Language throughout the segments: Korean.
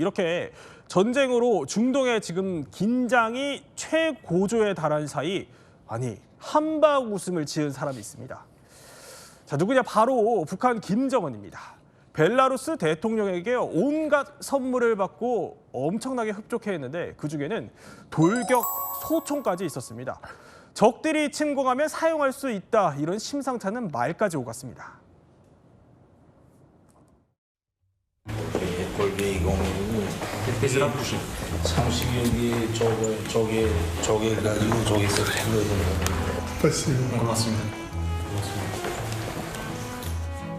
이렇게 전쟁으로 중동의 지금 긴장이 최고조에 달한 사이 아니 한박 웃음을 지은 사람이 있습니다. 자, 누구냐? 바로 북한 김정은입니다. 벨라루스 대통령에게 온갖 선물을 받고 엄청나게 흡족해했는데 그중에는 돌격 소총까지 있었습니다. 적들이 침공하면 사용할 수 있다 이런 심상찮은 말까지 오갔습니다. 상식력이 저게 가지고 저기서 Спасибо. 고맙습니다.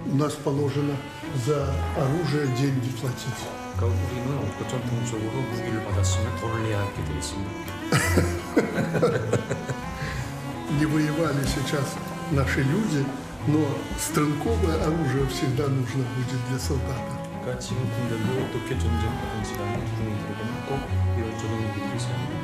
У нас положено за оружие деньги платить. 그러니까 우리는 그 전통적으로 무기를 받았으면 돈을 내야 하게 돼 있습니다. Не воевали сейчас наши люди, но стрелковое оружие всегда нужно будет для солдата. 그러니까 지금 군대도 어떻게 전쟁하는 시간에 군인들에게는 꼭 이런저런 무기들이 있어야 합니다.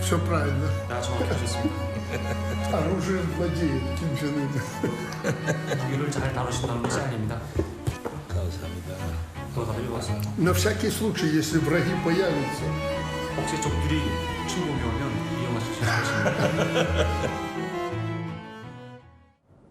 Все правильно. 다 정확하셨습니다. Оружием владеет Ким Чен Ын. 무기를 잘 다루신다는 것이 아닙니다. 감사합니다. 더 가지고 왔습니다. На всякий случай, если враги появятся. 혹시 적들이 침공이 오면 이용하실 수 있습니다.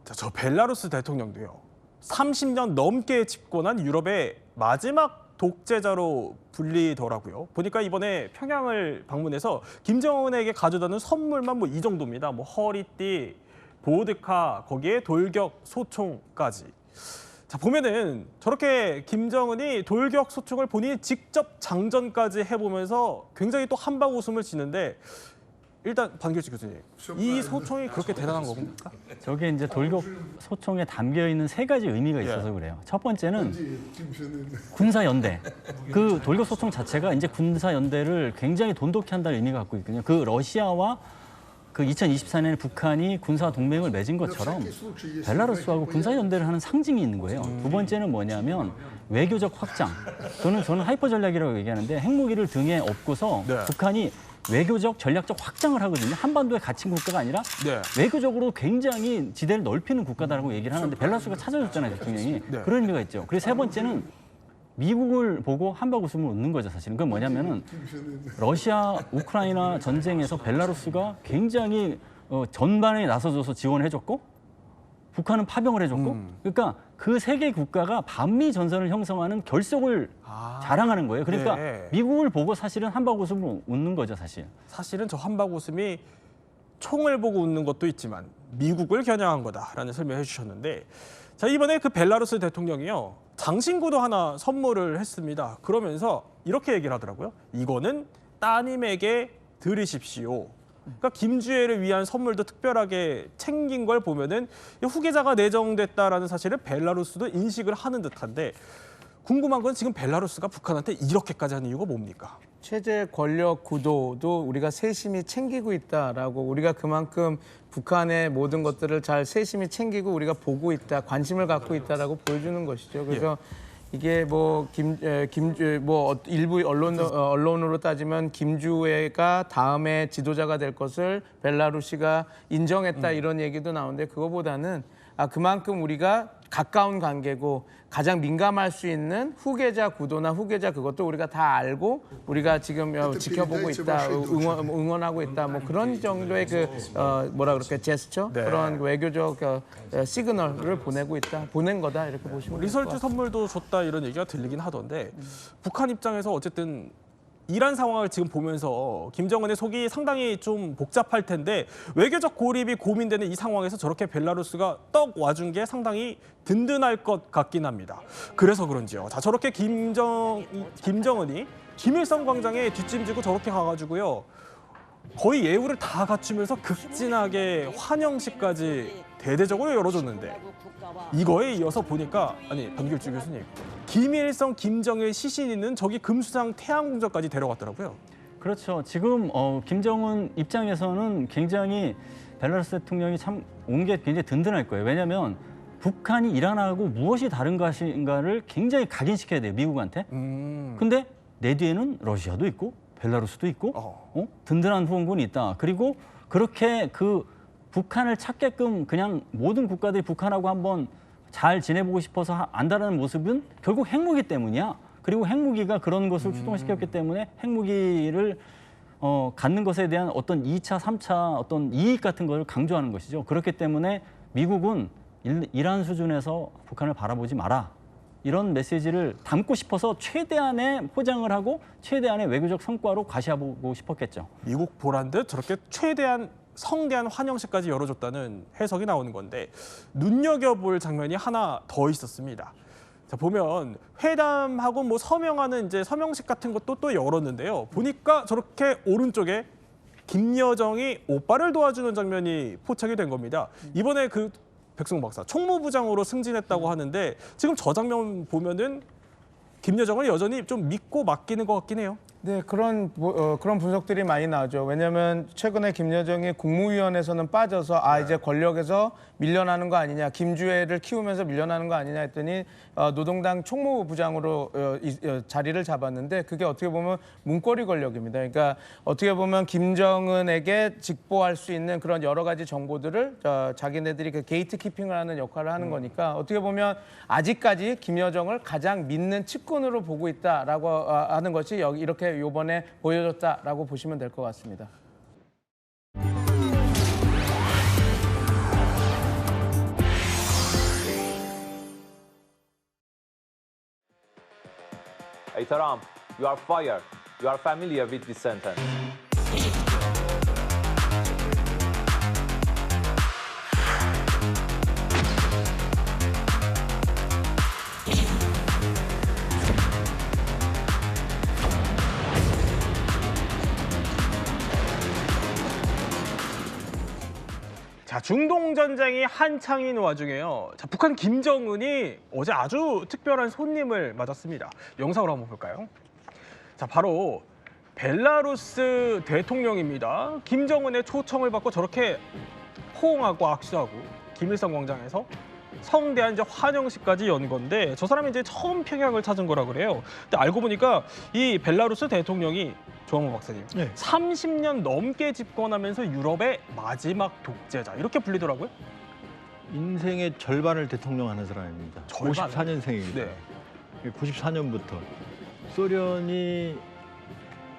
자, 저 벨라루스 대통령도요. 30년 넘게 집권한 유럽의 마지막 독재자로 불리더라고요. 보니까 이번에 평양을 방문해서 김정은에게 가져다는 선물만 뭐 이 정도입니다. 뭐 허리띠, 보드카, 거기에 돌격 소총까지. 자, 보면은 저렇게 김정은이 돌격 소총을 본인이 직접 장전까지 해보면서 굉장히 또 한박 웃음을 지는데 일단 반길치 교수님, 이 소총이 그렇게 대단한 겁니까? 저게 이제 돌격 소총에 담겨 있는 세 가지 의미가 있어서 그래요. 첫 번째는 Ким Чен Ын. 군사 연대. 그 돌격 소총 자체가 이제 군사 연대를 굉장히 돈독히 한다는 의미가 갖고 있거든요. 그 러시아와 그 2024년에 북한이 군사 동맹을 맺은 것처럼 벨라루스하고 군사 연대를 하는 상징이 있는 거예요. 두 번째는 뭐냐면 외교적 확장. 저는 하이퍼 전략이라고 얘기하는데 핵무기를 등에 업고서 네. 북한이 외교적 전략적 확장을 하거든요. 한반도에 갇힌 국가가 아니라 네. 외교적으로 굉장히 지대를 넓히는 국가다라고 얘기를 하는데 벨라루스가 찾아줬잖아요, 대통령이. 네. 그런 의미가 있죠. 그리고 세 번째는 미국을 보고 한박 웃음을 웃는 거죠, 사실은. 그건 뭐냐면은 러시아 우크라이나 전쟁에서 벨라루스가 굉장히 전반에 나서줘서 지원해줬고 북한은 파병을 해줬고 그러니까 그 세 개 국가가 반미 전선을 형성하는 결속을 자랑하는 거예요. 그러니까 네. 미국을 보고 사실은 한박 웃음을 웃는 거죠, 사실. 사실은 저 한박 웃음이 총을 보고 웃는 것도 있지만 미국을 겨냥한 거다라는 설명을 해주셨는데 자, 이번에 그 벨라루스 대통령이요. 장신구도 하나 선물을 했습니다. 그러면서 이렇게 얘기를 하더라고요. 이거는 따님에게 드리십시오. 그러니까 김주애를 위한 선물도 특별하게 챙긴 걸 보면은 후계자가 내정됐다라는 사실을 벨라루스도 인식을 하는 듯한데 궁금한 건 지금 벨라루스가 북한한테 이렇게까지 하는 이유가 뭡니까? 체제 권력 구도도 우리가 세심히 챙기고 있다라고 우리가 그만큼 북한의 모든 것들을 잘 세심히 챙기고 우리가 보고 있다, 관심을 갖고 있다라고 보여주는 것이죠. 그래서 이게 뭐 일부 언론으로 따지면 김주애가 다음에 지도자가 될 것을 벨라루시가 인정했다 이런 얘기도 나오는데 그거보다는 그만큼 우리가 가까운 관계고 가장 민감할 수 있는 후계자 구도나 후계자 그것도 우리가 다 알고 우리가 지금 지켜보고 있다, 응원하고 있다, 뭐 그런 정도의 그 뭐라 그럴까 제스처 네. 그런 외교적 시그널을 보낸 거다 이렇게 보시면 될 것 리설트 같아요. 선물도 줬다 이런 얘기가 들리긴 하던데 북한 입장에서 어쨌든 이란 상황을 지금 보면서 김정은의 속이 상당히 좀 복잡할 텐데 외교적 고립이 고민되는 이 상황에서 저렇게 벨라루스가 떡 와준 게 상당히 든든할 것 같긴 합니다. 그래서 그런지요. 자, 저렇게 김정은이 김일성 광장에 뒷짐지고 저렇게 가가지고요. 거의 예우를 다 갖추면서 극진하게 환영식까지 대대적으로 열어줬는데 이거에 이어서 보니까 아니 변길주 교수님 김일성, 김정일 시신 있는 저기 금수상 태양궁전까지 데려갔더라고요. 그렇죠. 지금 김정은 입장에서는 굉장히 벨라루스 대통령이 참 온 게 굉장히 든든할 거예요. 왜냐하면 북한이 이란하고 무엇이 다른 것인가를 굉장히 각인시켜야 돼요, 미국한테. 근데 내 뒤에는 러시아도 있고 벨라루스도 있고 든든한 후원군이 있다. 그리고 그렇게 그 북한을 찾게끔 그냥 모든 국가들이 북한하고 한번 잘 지내보고 싶어서 안다라는 모습은 결국 핵무기 때문이야. 그리고 핵무기가 그런 것을 추동시켰기 때문에 핵무기를 갖는 것에 대한 어떤 2차, 3차 어떤 이익 같은 걸 강조하는 것이죠. 그렇기 때문에 미국은 이러한 수준에서 북한을 바라보지 마라. 이런 메시지를 담고 싶어서 최대한의 포장을 하고 최대한의 외교적 성과로 과시하고 싶었겠죠. 미국 보란 듯 저렇게 최대한 성대한 환영식까지 열어줬다는 해석이 나오는 건데 눈여겨볼 장면이 하나 더 있었습니다. 자, 보면 회담하고 뭐 서명하는 이제 서명식 같은 것도 또 열었는데요. 보니까 저렇게 오른쪽에 김여정이 오빠를 도와주는 장면이 포착이 된 겁니다. 이번에 그 백승호 박사 총무부장으로 승진했다고 하는데 지금 저 장면 보면은 김여정을 여전히 좀 믿고 맡기는 것 같긴 해요. 네, 그런 분석들이 많이 나오죠. 왜냐하면 최근에 김여정이 국무위원회에서는 빠져서 이제 권력에서 밀려나는 거 아니냐, 김주애를 키우면서 밀려나는 거 아니냐 했더니 노동당 총무부장으로 자리를 잡았는데 그게 어떻게 보면 문고리 권력입니다. 그러니까 어떻게 보면 김정은에게 직보할 수 있는 그런 여러 가지 정보들을 자기네들이 그 게이트 키핑을 하는 역할을 하는 거니까 어떻게 보면 아직까지 김여정을 가장 믿는 측근으로 보고 있다라고 하는 것이 이렇게 이번에 보여줬다라고 보시면 될 것 같습니다. Hey Trump, you are fired. You are familiar with this sentence. 자, 중동 전쟁이 한창인 와중에요. 자, 북한 김정은이 어제 아주 특별한 손님을 맞았습니다. 영상으로 한번 볼까요? 자, 바로 벨라루스 대통령입니다. 김정은의 초청을 받고 저렇게 포옹하고 악수하고 김일성 광장에서 성대한 이제 환영식까지 연 건데 저 사람이 이제 처음 평양을 찾은 거라 그래요. 근데 알고 보니까 이 벨라루스 대통령이 조항모 박사님, 30년 넘게 집권하면서 유럽의 마지막 독재자 이렇게 불리더라고요. 인생의 절반을 대통령하는 사람입니다. 절반? 54년생입니다. 네. 94년부터 소련이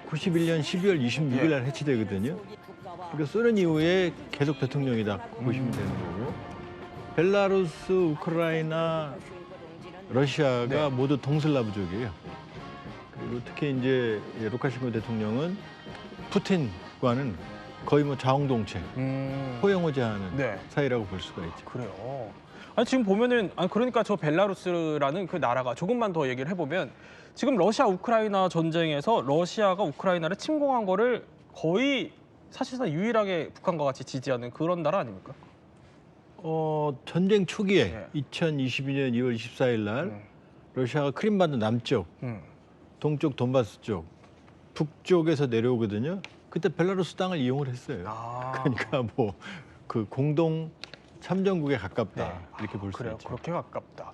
91년 12월 26일 날 해체되거든요. 그러니까 소련 이후에 계속 대통령이다 보시면 되는 거고 벨라루스, 우크라이나, 러시아가 모두 동슬라브족이에요. 그리고 특히 이제 루카셴코 대통령은 푸틴과는 거의 뭐 자웅동체, 호영호재하는 사이라고 볼 수가 있죠. 그래요. 아니 지금 보면은 그러니까 저 벨라루스라는 그 나라가 조금만 더 얘기를 해보면 지금 러시아 우크라이나 전쟁에서 러시아가 우크라이나를 침공한 거를 거의 사실상 유일하게 북한과 같이 지지하는 그런 나라 아닙니까? 전쟁 초기에 2022년 2월 24일 날 러시아가 크림반도 남쪽, 동쪽 돈바스 쪽, 북쪽에서 내려오거든요. 그때 벨라루스 땅을 이용을 했어요. 그러니까 뭐 그 공동 참전국에 가깝다 이렇게 볼 수 있죠. 그렇게 가깝다.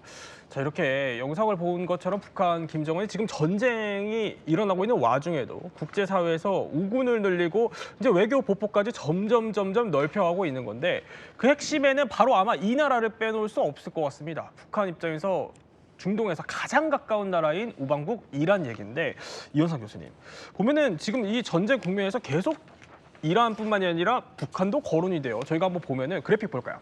자, 이렇게 영상을 본 것처럼 북한 김정은이 지금 전쟁이 일어나고 있는 와중에도 국제사회에서 우군을 늘리고 이제 외교 보폭까지 점점 넓혀가고 있는 건데 그 핵심에는 바로 아마 이 나라를 빼놓을 수 없을 것 같습니다. 북한 입장에서 중동에서 가장 가까운 나라인 우방국 이란 얘기인데 이현상 교수님 보면은 지금 이 전쟁 국면에서 계속 이란뿐만이 아니라 북한도 거론이 돼요. 저희가 한번 보면은 그래픽 볼까요?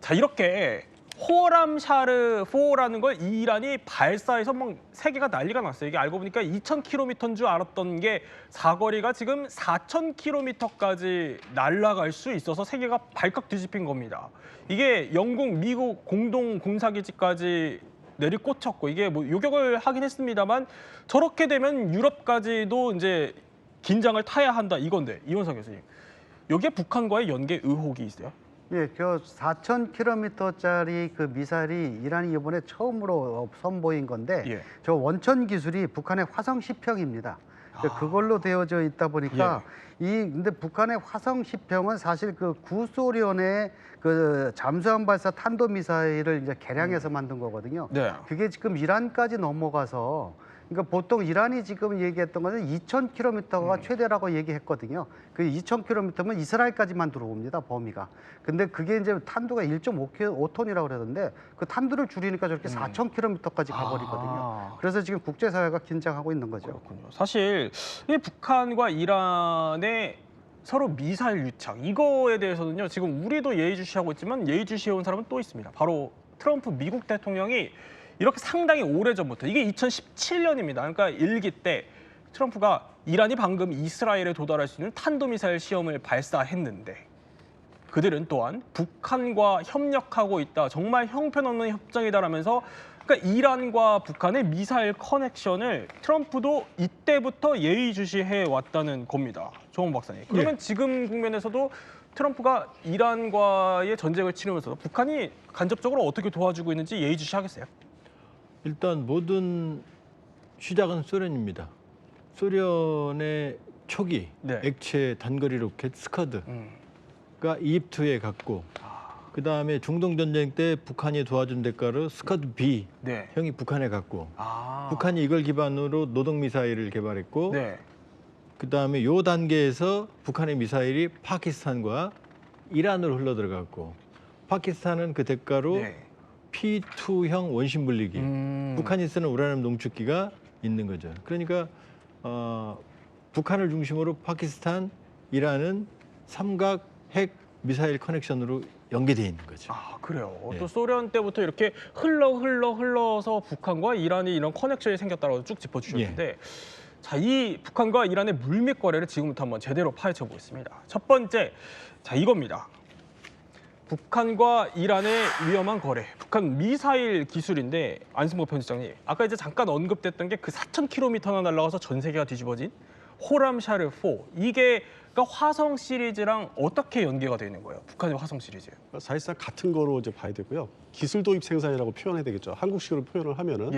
자, 이렇게 호람샤르 4라는 걸 이란이 발사해서 막 세계가 난리가 났어요. 이게 알고 보니까 2,000km인 줄 알았던 게 사거리가 지금 4,000km까지 날아갈 수 있어서 세계가 발칵 뒤집힌 겁니다. 이게 영국, 미국 공동 군사기지까지 내리꽂혔고 이게 뭐 요격을 하긴 했습니다만 저렇게 되면 유럽까지도 이제 긴장을 타야 한다 이건데 이원석 교수님 여기에 북한과의 연계 의혹이 있어요? 예, 저 4,000km짜리 그 미사일이 이란이 이번에 처음으로 선보인 건데 저 원천 기술이 북한의 화성 10형입니다. 그걸로 되어져 있다 보니까 근데 북한의 화성 10형은 사실 그 구소련의 그 잠수함 발사 탄도 미사일을 이제 개량해서 만든 거거든요. 그게 지금 이란까지 넘어가서 그러니까 보통 이란이 지금 얘기했던 것은 2,000km가 최대라고 얘기했거든요. 그 2,000km면 이스라엘까지만 들어옵니다, 범위가. 근데 그게 이제 탄두가 1.5톤이라고 그러던데 그 탄두를 줄이니까 저렇게 4,000km까지 가버리거든요. 그래서 지금 국제사회가 긴장하고 있는 거죠. 그렇군요. 사실 이 북한과 이란의 서로 미사일 유착 이거에 대해서는요. 지금 우리도 예의주시하고 있지만 예의주시해온 사람은 또 있습니다. 바로 트럼프 미국 대통령이 이렇게 상당히 오래전부터 이게 2017년입니다. 그러니까 1기 때 트럼프가 이란이 방금 이스라엘에 도달할 수 있는 탄도미사일 시험을 발사했는데 그들은 또한 북한과 협력하고 있다. 정말 형편없는 협정이다라면서 그러니까 이란과 북한의 미사일 커넥션을 트럼프도 이때부터 예의주시해 왔다는 겁니다. 조홍 박사님. 그러면 지금 국면에서도 트럼프가 이란과의 전쟁을 치르면서도 북한이 간접적으로 어떻게 도와주고 있는지 예의주시하겠어요? 일단 모든 시작은 소련입니다. 소련의 초기 액체 단거리 로켓 스커드가 이집트에 갔고 그다음에 중동 전쟁 때 북한이 도와준 대가로 스커드 B 형이 북한에 갔고 북한이 이걸 기반으로 노동 미사일을 개발했고 그다음에 요 단계에서 북한의 미사일이 파키스탄과 이란으로 흘러 들어갔고 파키스탄은 그 대가로 P2형 원심 분리기, 북한이 쓰는 우라늄 농축기가 있는 거죠. 그러니까 북한을 중심으로 파키스탄, 이란은 삼각 핵 미사일 커넥션으로 연계되어 있는 거죠. 아, 그래요. 또 소련 때부터 이렇게 흘러서 북한과 이란이 이런 커넥션이 생겼다고 쭉 짚어주셨는데 자, 이 북한과 이란의 물밑 거래를 지금부터 한번 제대로 파헤쳐 보겠습니다. 첫 번째, 자 이겁니다. 북한과 이란의 위험한 거래, 북한 미사일 기술인데 안승복 편집장님, 아까 이제 잠깐 언급됐던 게 그 4,000km나 날아가서 전 세계가 뒤집어진 호람샤르 4, 이게 그러니까 화성 시리즈랑 어떻게 연계가 되어 있는 거예요? 북한의 화성 시리즈. 사실상 같은 거로 이제 봐야 되고요. 기술 도입 생산이라고 표현해야 되겠죠. 한국식으로 표현을 하면은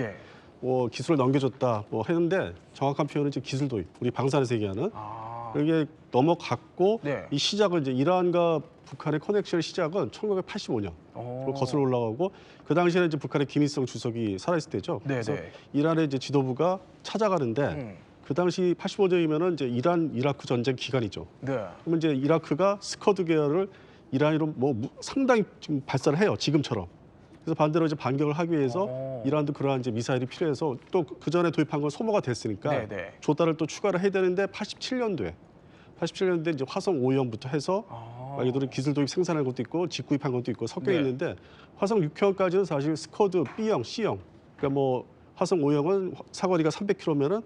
기술을 넘겨줬다 뭐 했는데 정확한 표현은 지금 기술 도입. 우리 방산에서 얘기하는 이게 넘어갔고 이 시작은 이제 이란과 북한의 커넥션의 시작은 1985년 거슬러 올라가고 그 당시에는 이제 북한의 김일성 주석이 살아있을 때죠. 그래서 이란의 이제 지도부가 찾아가는데 그 당시 85년이면은 이제 이란 이라크 전쟁 기간이죠. 그러면 이제 이라크가 스커드 계열을 이란으로 뭐 상당히 지금 발사를 해요. 지금처럼. 그래서 반대로 이제 반격을 하기 위해서 이란도 그러한 이제 미사일이 필요해서 또 그 전에 도입한 건 소모가 됐으니까 조달을 또 추가를 해야 되는데 87년도에 이제 화성 5형부터 해서 말 그대로 기술 도입 생산한 것도 있고 직구입한 것도 있고 섞여 있는데 화성 6형까지는 사실 스커드 B형, C형. 그러니까 뭐 화성 5형은 사거리가 300km면은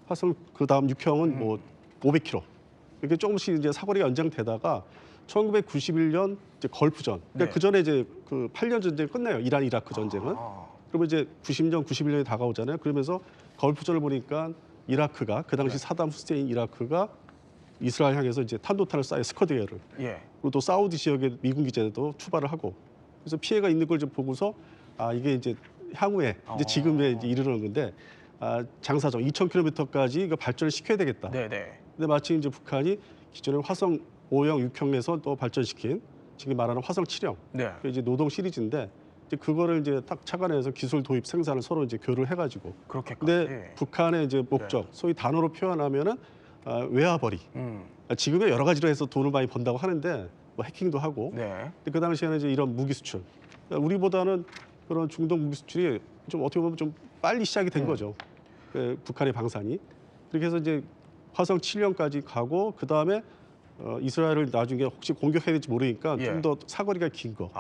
화성 그 다음 6형은 뭐 500km. 이렇게 조금씩 이제 사거리가 연장되다가 1991년 이제 걸프전. 그러니까 그 전에 이제 그 8년 전쟁이 끝나요. 이란 이라크 전쟁은. 그러면 이제 90년, 91년이 다가오잖아요. 그러면서 걸프전을 보니까 이라크가 그 당시 사담 후세인 이라크가 이스라엘 향해서 이제 탄도탄을 쏴요. 스커드 계열을. 그리고 또 사우디 지역의 미군 기지에도 투발을 하고. 그래서 피해가 있는 걸 좀 보고서 아 이게 이제 향후에 이제 지금에 이제 이르는 건데 장사정 2,000km까지 이거 발전을 시켜야 되겠다. 근데 마치 이제 북한이 기존에 화성 5형, 6형에서 또 발전시킨 지금 말하는 화성 7형. 이제 노동 시리즈인데 이제 그거를 이제 딱 착안해서 기술 도입 생산을 서로 이제 교류를 해가지고. 근데 북한의 이제 목적, 소위 단어로 표현하면은 외화벌이. 지금의 여러 가지로 해서 돈을 많이 번다고 하는데 뭐 해킹도 하고. 근데 그 당시에는 이제 이런 무기 수출. 그러니까 우리보다는 그런 중동 무기 수출이 좀 어떻게 보면 좀 빨리 시작이 된 거죠. 북한의 방산이. 그렇게 해서 이제 화성 7형까지 가고 그 다음에 이스라엘을 나중에 혹시 공격해야 될지 모르니까 좀 더 사거리가 긴 거.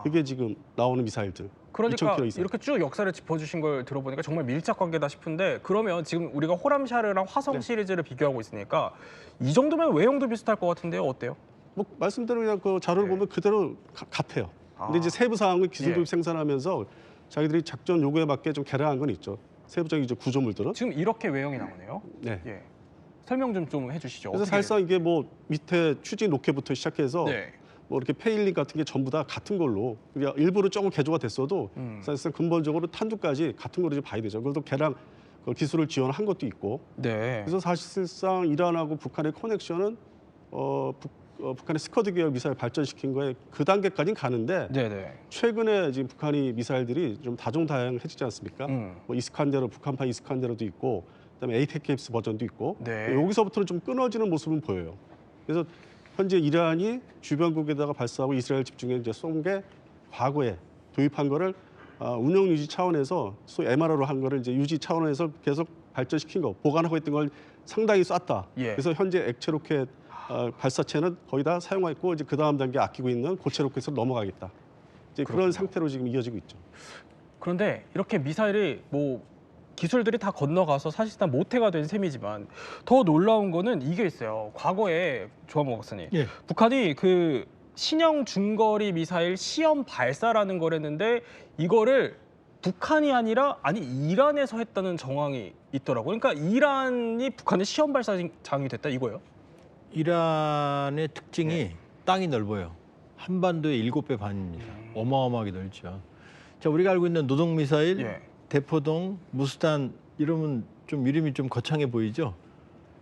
그게 지금 나오는 미사일들. 그러니까 이렇게 쭉 역사를 짚어주신 걸 들어보니까 정말 밀착 관계다 싶은데 그러면 지금 우리가 호람샤르랑 화성 시리즈를 비교하고 있으니까 이 정도면 외형도 비슷할 것 같은데요. 어때요? 뭐 말씀대로 그냥 그 자료를 보면 그대로 같아요. 근데 이제 세부 사항은 기술 도입 생산하면서 자기들이 작전 요구에 맞게 좀 개량한 건 있죠. 세부적인 이제 구조물들은. 지금 이렇게 외형이 나오네요. 설명 좀 해주시죠. 그래서 사실상 이게 뭐 밑에 추진 로켓부터 시작해서 뭐 이렇게 페일링 같은 게 전부 다 같은 걸로 그러니까 일부러 조금 개조가 됐어도 사실상 근본적으로 탄두까지 같은 걸로 봐야 되죠. 그래도 개량 기술을 지원한 것도 있고. 그래서 사실상 이란하고 북한의 커넥션은 북한의 스커드 계열 미사일 발전시킨 거에 그 단계까지는 가는데 최근에 지금 북한이 미사일들이 좀 다종다양해지지 않습니까? 뭐 이스칸데르, 북한판 이스칸데르도 있고, 그다음에 에이테크스 버전도 있고, 여기서부터는 좀 끊어지는 모습은 보여요. 그래서 현재 이란이 주변국에다가 발사하고 이스라엘 집중해 이제 쏜 게 과거에 도입한 거를 운영 유지 차원에서 소위 MRO로 한 거를 이제 유지 차원에서 계속 발전시킨 거, 보관하고 있던 걸 상당히 쐈다. 그래서 현재 액체 로켓 발사체는 거의 다 사용했고 이제 그 다음 단계 아끼고 있는 고체 로켓으로 넘어가겠다. 이제 그런 상태로 지금 이어지고 있죠. 그런데 이렇게 미사일이 뭐 기술들이 다 건너가서 사실상 모태가 된 셈이지만 더 놀라운 거는 이게 있어요. 과거에 조한모 박사님, 북한이 그 신형 중거리 미사일 시험 발사라는 걸 했는데 이거를 북한이 아니라 이란에서 했다는 정황이 있더라고요. 그러니까 이란이 북한의 시험 발사장이 됐다 이거예요? 이란의 특징이 땅이 넓어요. 한반도의 7배 반입니다. 어마어마하게 넓죠. 자, 우리가 알고 있는 노동 미사일, 대포동, 무스탄 이러면 좀 이름이 좀 거창해 보이죠.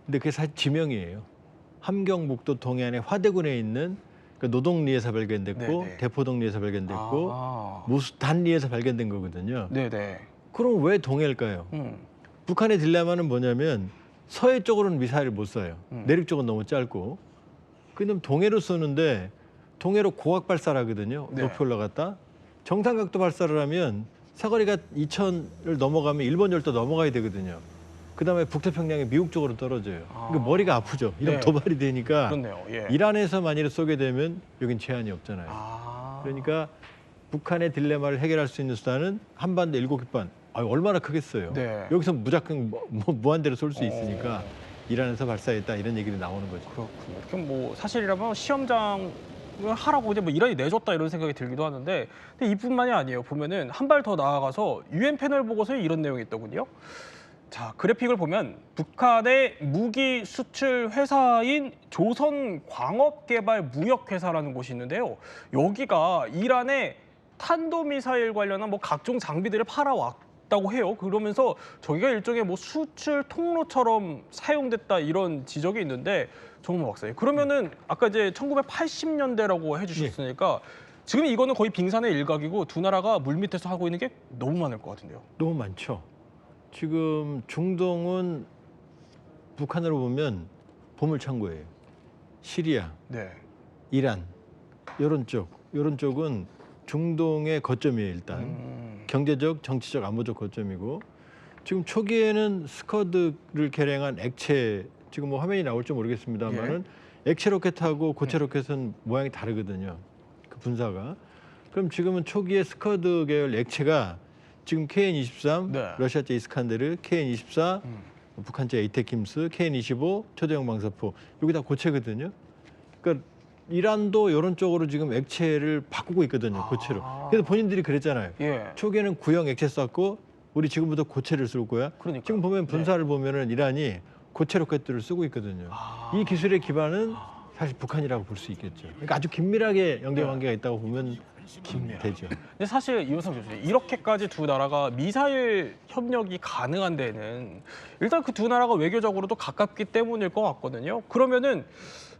근데 그게 사실 지명이에요. 함경북도 동해안의 화대군에 있는 그 노동리에서 발견됐고 대포동리에서 발견됐고 무스탄리에서 발견된 거거든요. 그럼 왜 동해일까요? 북한의 딜레마는 뭐냐면 서해 쪽으로는 미사일을 못 쏴요. 내륙 쪽은 너무 짧고. 그럼 동해로 쏘는데 동해로 고각 발사를 하거든요. 높이 올라갔다. 정상각도 발사를 하면 사거리가 2000을 넘어가면 일본 열도 넘어가야 되거든요. 그다음에 북태평양의 미국 쪽으로 떨어져요. 그러니까 머리가 아프죠. 이런 도발이 되니까 이란에서 만일 쏘게 되면 여긴 제한이 없잖아요. 그러니까 북한의 딜레마를 해결할 수 있는 수단은 한반도 7개 반. 얼마나 크겠어요. 여기서 무작정 무한대로 쏠 수 있으니까 이란에서 발사했다 이런 얘기를 나오는 거죠. 그렇군요. 그럼 뭐 사실이라면 시험장을 하라고 이제 뭐 이란이 내줬다 이런 생각이 들기도 하는데 근데 이뿐만이 아니에요. 보면은 한 발 더 나아가서 UN 패널 보고서에 이런 내용이 있더군요. 자, 그래픽을 보면 북한의 무기 수출 회사인 조선광업개발무역회사라는 곳이 있는데요. 여기가 이란의 탄도미사일 관련한 뭐 각종 장비들을 팔아왔다고 해요. 그러면서 저기가 일종의 뭐 수출 통로처럼 사용됐다 이런 지적이 있는데 정모 박사님. 그러면은 아까 이제 1980년대라고 해주셨으니까 지금 이거는 거의 빙산의 일각이고 두 나라가 물밑에서 하고 있는 게 너무 많을 것 같은데요. 너무 많죠. 지금 중동은 북한으로 보면 보물창고예요. 시리아, 이란 이런 쪽은 중동의 거점이에요. 일단 경제적, 정치적, 안보적 거점이고 지금 초기에는 스커드를 개량한 액체 지금 뭐 화면이 나올지 모르겠습니다만은 액체 로켓하고 고체 로켓은 모양이 다르거든요. 그 분사가. 그럼 지금은 초기에 스커드 계열 액체가 지금 KN-23, 러시아제 이스칸데르, KN-24, 북한제 에이테킴스, KN-25, 초대형 방사포 여기 다 고체거든요. 그러니까 이란도 이런 쪽으로 지금 액체를 바꾸고 있거든요. 고체로. 그래서 본인들이 그랬잖아요. 초기에는 구형 액체 쐈고 우리 지금부터 고체를 쓸 거야. 지금 보면 분사를 보면은 이란이 고체 로켓들을 쓰고 있거든요. 이 기술의 기반은 사실 북한이라고 볼 수 있겠죠. 그러니까 아주 긴밀하게 연계관계가 있다고 보면 되죠. 근데 사실 이호성 교수님 이렇게까지 두 나라가 미사일 협력이 가능한 데는 일단 그 두 나라가 외교적으로도 가깝기 때문일 것 같거든요. 그러면은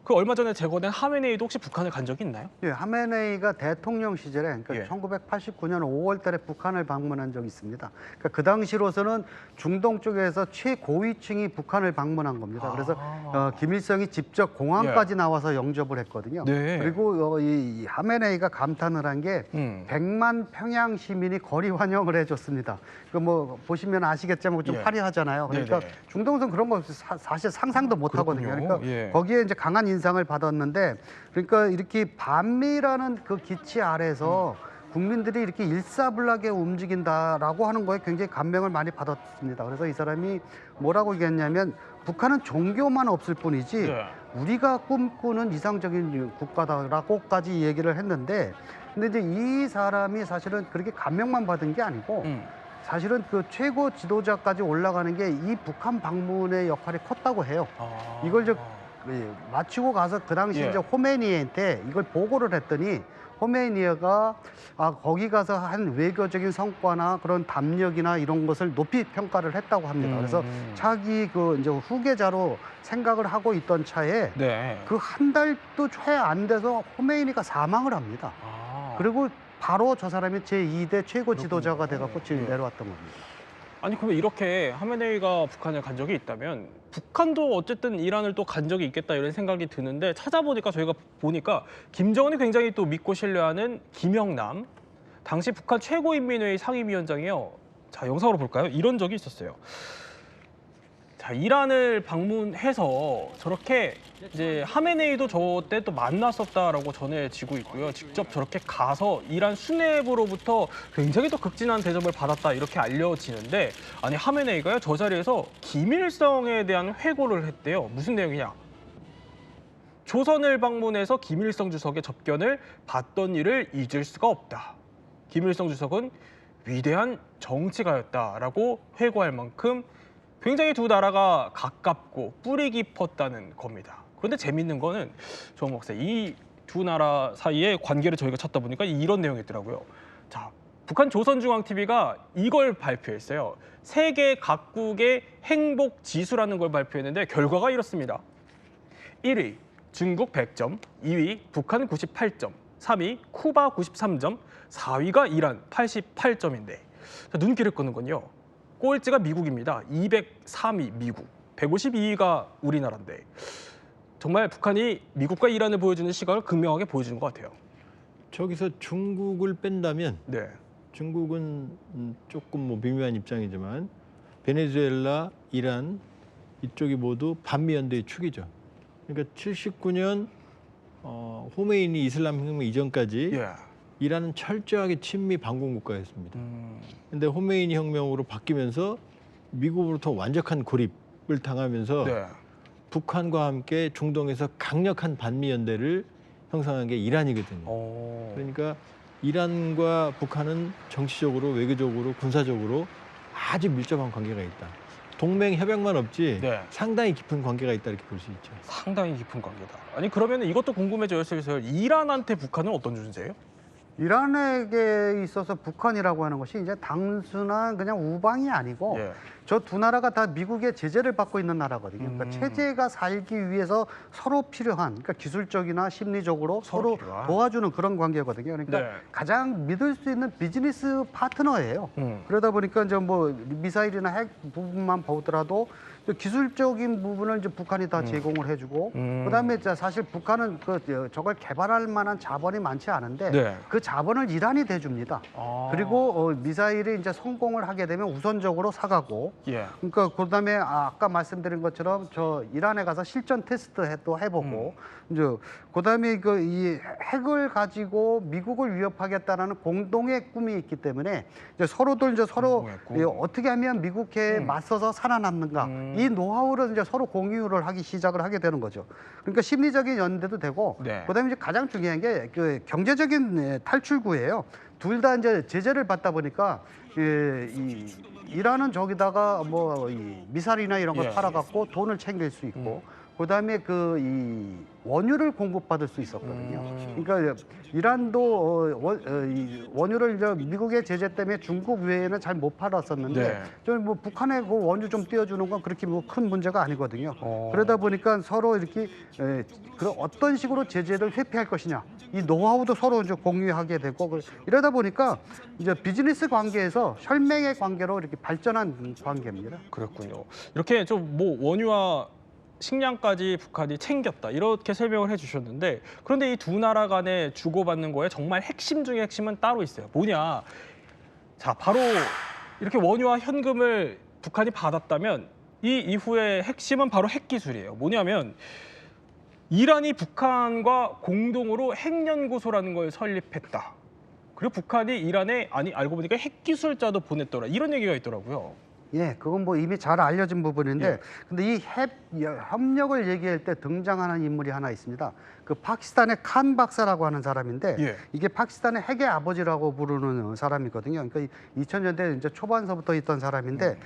그 얼마 전에 제거된 하메네이도 혹시 북한을 간 적이 있나요? 하메네이가 대통령 시절에 그러니까 1989년 5월달에 북한을 방문한 적이 있습니다. 그러니까 그 당시로서는 중동 쪽에서 최고위층이 북한을 방문한 겁니다. 그래서 김일성이 직접 공항까지 나와서 영접을 했거든요. 그리고 이 하메네이가 감탄을 한 게 100만 평양 시민이 거리 환영을 해줬습니다. 그 뭐 보시면 아시겠지만 좀 화려하잖아요. 그러니까 중동에서는 그런 거 사실 상상도 못 하거든요. 그러니까 거기에 이제 강한 인상을 받았는데 그러니까 이렇게 반미라는 그 기치 아래서 국민들이 이렇게 일사불란하게 움직인다라고 하는 거에 굉장히 감명을 많이 받았습니다. 그래서 이 사람이 뭐라고 얘기했냐면 북한은 종교만 없을 뿐이지 우리가 꿈꾸는 이상적인 국가다라고까지 얘기를 했는데 근데 이제 이 사람이 사실은 그렇게 감명만 받은 게 아니고 사실은 그 최고 지도자까지 올라가는 게 이 북한 방문의 역할이 컸다고 해요. 이걸 마치고 가서 그 당시 예. 이제 호메니한테 이걸 보고를 했더니 호메니가 거기 가서 한 외교적인 성과나 그런 담력이나 이런 것을 높이 평가를 했다고 합니다. 그래서 자기 그 이제 후계자로 생각을 하고 있던 차에 네. 그 한 달도 채 안 돼서 호메이니가 사망을 합니다. 아. 그리고 바로 저 사람이 제2대 최고 지도자가 돼갖고 지금 예. 내려왔던 겁니다. 아니 그러면 이렇게 하메네이가 북한에 간 적이 있다면 북한도 어쨌든 이란을 또 간 적이 있겠다 이런 생각이 드는데 찾아보니까 저희가 보니까 김정은이 굉장히 또 믿고 신뢰하는 김영남 당시 북한 최고인민회의 상임위원장이요. 자 영상으로 볼까요? 이런 적이 있었어요. 자 이란을 방문해서 저렇게 이제 하메네이도 저때 또 만났었다라고 전해지고 있고요. 직접 저렇게 가서 이란 수뇌부로부터 굉장히 또 극진한 대접을 받았다 이렇게 알려지는데 아니 하메네이가요 저 자리에서 김일성에 대한 회고를 했대요. 무슨 내용이냐? 조선을 방문해서 김일성 주석의 접견을 받던 일을 잊을 수가 없다. 김일성 주석은 위대한 정치가였다라고 회고할 만큼 굉장히 두 나라가 가깝고 뿌리 깊었다는 겁니다. 그런데 재밌는 거는 조 목사 이 두 나라 사이의 관계를 저희가 찾다 보니까 이런 내용이 있더라고요. 자, 북한 조선중앙TV가 이걸 발표했어요. 세계 각국의 행복 지수라는 걸 발표했는데 결과가 이렇습니다. 1위 중국 100점, 2위 북한 98점, 3위 쿠바 93점, 4위가 이란 88점인데 눈길을 끄는 건요. 꼴찌가 미국입니다. 203위 미국, 152위가 우리나라인데 정말 북한이 미국과 이란을 보여주는 시각을 극명하게 보여주는 것 같아요. 저기서 중국을 뺀다면 네. 중국은 조금 뭐 미묘한 입장이지만 베네수엘라, 이란 이쪽이 모두 반미연대의 축이죠. 그러니까 79년 호메이니 이슬람 혁명 이전까지 예. 이란은 철저하게 친미 반공 국가였습니다. 근데 호메이니 혁명으로 바뀌면서 미국으로부터 완벽한 고립을 당하면서 네. 북한과 함께 중동에서 강력한 반미 연대를 형성한 게 이란이거든요. 그러니까 이란과 북한은 정치적으로, 외교적으로, 군사적으로 아주 밀접한 관계가 있다. 동맹 협약만 없지 네. 상당히 깊은 관계가 있다 이렇게 볼 수 있죠. 상당히 깊은 관계다. 아니 그러면 이것도 궁금해져요. 이란한테 북한은 어떤 존재예요? 이란에게 있어서 북한이라고 하는 것이 이제 단순한 그냥 우방이 아니고 예. 저 두 나라가 다 미국의 제재를 받고 있는 나라거든요. 그러니까 체제가 살기 위해서 서로 필요한, 그러니까 기술적이나 심리적으로 서로 필요한. 도와주는 그런 관계거든요. 그러니까 네. 가장 믿을 수 있는 비즈니스 파트너예요. 그러다 보니까 이제 뭐 미사일이나 핵 부분만 보더라도 기술적인 부분을 이제 북한이 다 제공을 해주고, 그다음에 이제 사실 북한은 저걸 개발할 만한 자본이 많지 않은데 네. 그 자본을 이란이 대줍니다. 그리고 미사일이 이제 성공을 하게 되면 우선적으로 사가고, 예. 그러니까 그다음에 아까 말씀드린 것처럼 저 이란에 가서 실전 테스트도 해보고, 이제 그다음에 이 핵을 가지고 미국을 위협하겠다라는 공동의 꿈이 있기 때문에 이제 서로들 이제 서로 어떻게 하면 미국에 맞서서 살아남는가 이 노하우를 이제 서로 공유를 하기 시작을 하게 되는 거죠. 그러니까 심리적인 연대도 되고, 네. 그다음에 이제 가장 중요한 게 그 경제적인 탈출구예요. 둘 다 이제 제재를 받다 보니까 이란은 저기다가 뭐 이 미사일이나 이런 걸 예. 팔아갖고 돈을 챙길 수 있고, 그다음에 이 원유를 공급받을 수 있었거든요. 그러니까 이란도 이 원유를 이제 미국의 제재 때문에 중국 외에는 잘 못 팔았었는데, 네. 좀 뭐 북한에 그 원유 좀 띄워주는 건 그렇게 뭐 큰 문제가 아니거든요. 그러다 보니까 서로 이렇게 그런 어떤 식으로 제재를 회피할 것이냐, 이 노하우도 서로 이제 공유하게 되고, 이러다 보니까 이제 비즈니스 관계에서 혈맹의 관계로 이렇게 발전한 관계입니다. 그렇군요. 이렇게 좀 뭐 원유와 식량까지 북한이 챙겼다 이렇게 설명을 해주셨는데, 그런데 이 두 나라 간에 주고받는 거에 정말 핵심 중에 핵심은 따로 있어요. 뭐냐? 자, 바로 이렇게 원유와 현금을 북한이 받았다면 이 이후에 핵심은 바로 핵기술이에요. 뭐냐면 이란이 북한과 공동으로 핵연구소라는 걸 설립했다. 그리고 북한이 이란에 알고 보니까 핵기술자도 보냈더라. 이런 얘기가 있더라고요. 예, 그건 뭐 이미 잘 알려진 부분인데, 예. 근데 이 협력을 얘기할 때 등장하는 인물이 하나 있습니다. 그 파키스탄의 칸 박사라고 하는 사람인데 예. 이게 파키스탄의 핵의 아버지라고 부르는 사람이거든요. 그러니까 2000년대 이제 초반서부터 있던 사람인데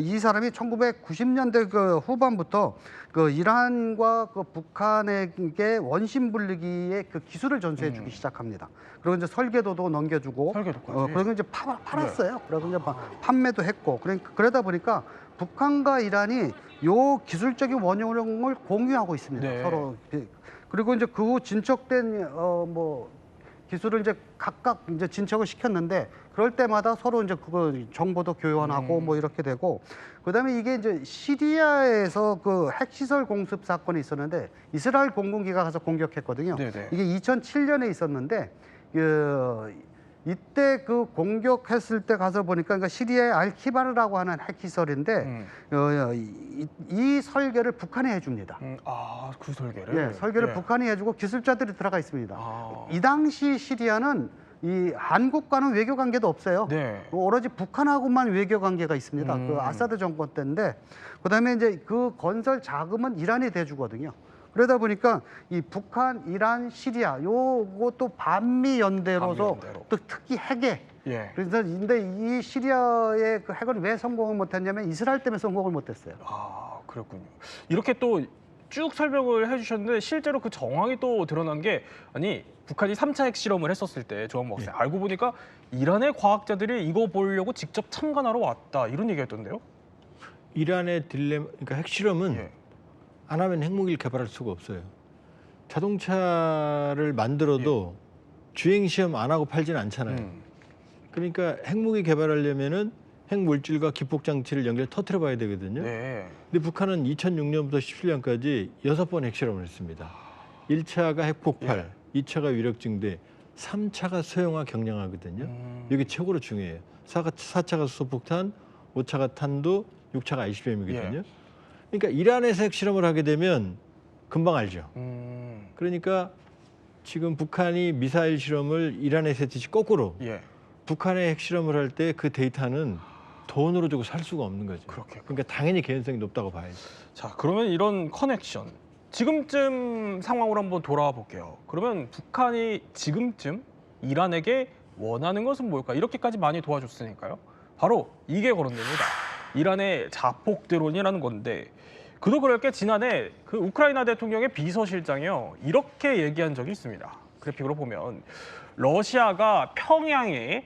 이 사람이 1990년대 그 후반부터 그 이란과 그 북한에게 원심 불리기의 그 기술을 전수해주기 시작합니다. 그리고 이제 설계도도 넘겨주고, 설계도까지. 그리고 이제 팔았어요. 그리고 이제 판매도 했고, 그러다 보니까 북한과 이란이 요 기술적인 원형을 공유하고 있습니다. 네. 서로. 그리고 이제 그 후 진척된 기술을 이제 각각 이제 진척을 시켰는데 그럴 때마다 서로 이제 그거 정보도 교환하고 뭐 이렇게 되고 그다음에 이게 이제 시리아에서 그 핵시설 공습 사건이 있었는데 이스라엘 공군기가 가서 공격했거든요. 네네. 이게 2007년에 있었는데 이때 그 공격했을 때 가서 보니까 그러니까 시리아의 알키바르라고 하는 핵시설인데 이 설계를 북한이 해줍니다. 그 설계를? 예, 설계를 예. 북한이 해주고 기술자들이 들어가 있습니다. 아. 이 당시 시리아는 이 한국과는 외교 관계도 없어요. 네. 오로지 북한하고만 외교 관계가 있습니다. 그 아사드 정권 때인데 그다음에 이제 그 건설 자금은 이란이 대주거든요. 그러다 보니까 이 북한, 이란, 시리아 요것도 반미 연대로서 반미 연대로. 또 특히 핵에 예. 그래서 근데 이 시리아의 그 핵은 왜 성공을 못했냐면 이스라엘 때문에 성공을 못했어요. 아, 그렇군요. 이렇게 또 쭉 설명을 해주셨는데 실제로 그 정황이 또 드러난 게 아니 북한이 3차 핵실험을 했었을 때 조한모 박사 알고 보니까 이란의 과학자들이 이거 보려고 직접 참관하러 왔다 이런 얘기했던데요? 이란의 딜레마, 그러니까 핵실험은 예. 안 하면 핵무기를 개발할 수가 없어요. 자동차를 만들어도 주행 시험 안 하고 팔지는 않잖아요. 그러니까 핵무기 개발하려면은 핵물질과 기폭 장치를 연결해 터뜨려 봐야 되거든요. 네. 근데 북한은 2006년부터 17년까지 6번 핵실험을 했습니다. 1차가 핵폭발, 2차가 위력증대, 3차가 소형화 경량화거든요. 이게 최고로 중요해요. 4차가 수소폭탄, 5차가 탄도, 6차가 ICBM이거든요. 그러니까 이란에서 핵실험을 하게 되면 금방 알죠. 그러니까 지금 북한이 미사일 실험을 이란에서 했듯이 거꾸로 북한의 핵실험을 할 때 그 데이터는 돈으로 주고 살 수가 없는 거죠. 그러니까 당연히 개연성이 높다고 봐야죠. 자, 그러면 이런 커넥션 지금쯤 상황으로 한번 돌아와 볼게요. 그러면 북한이 지금쯤 이란에게 원하는 것은 뭘까? 이렇게까지 많이 도와줬으니까요. 바로 이게 거론됩니다. 이란의 자폭 드론이라는 건데 그도 그럴 게 지난해 그 우크라이나 대통령의 비서실장이요. 이렇게 얘기한 적이 있습니다. 그래픽으로 보면 러시아가 평양에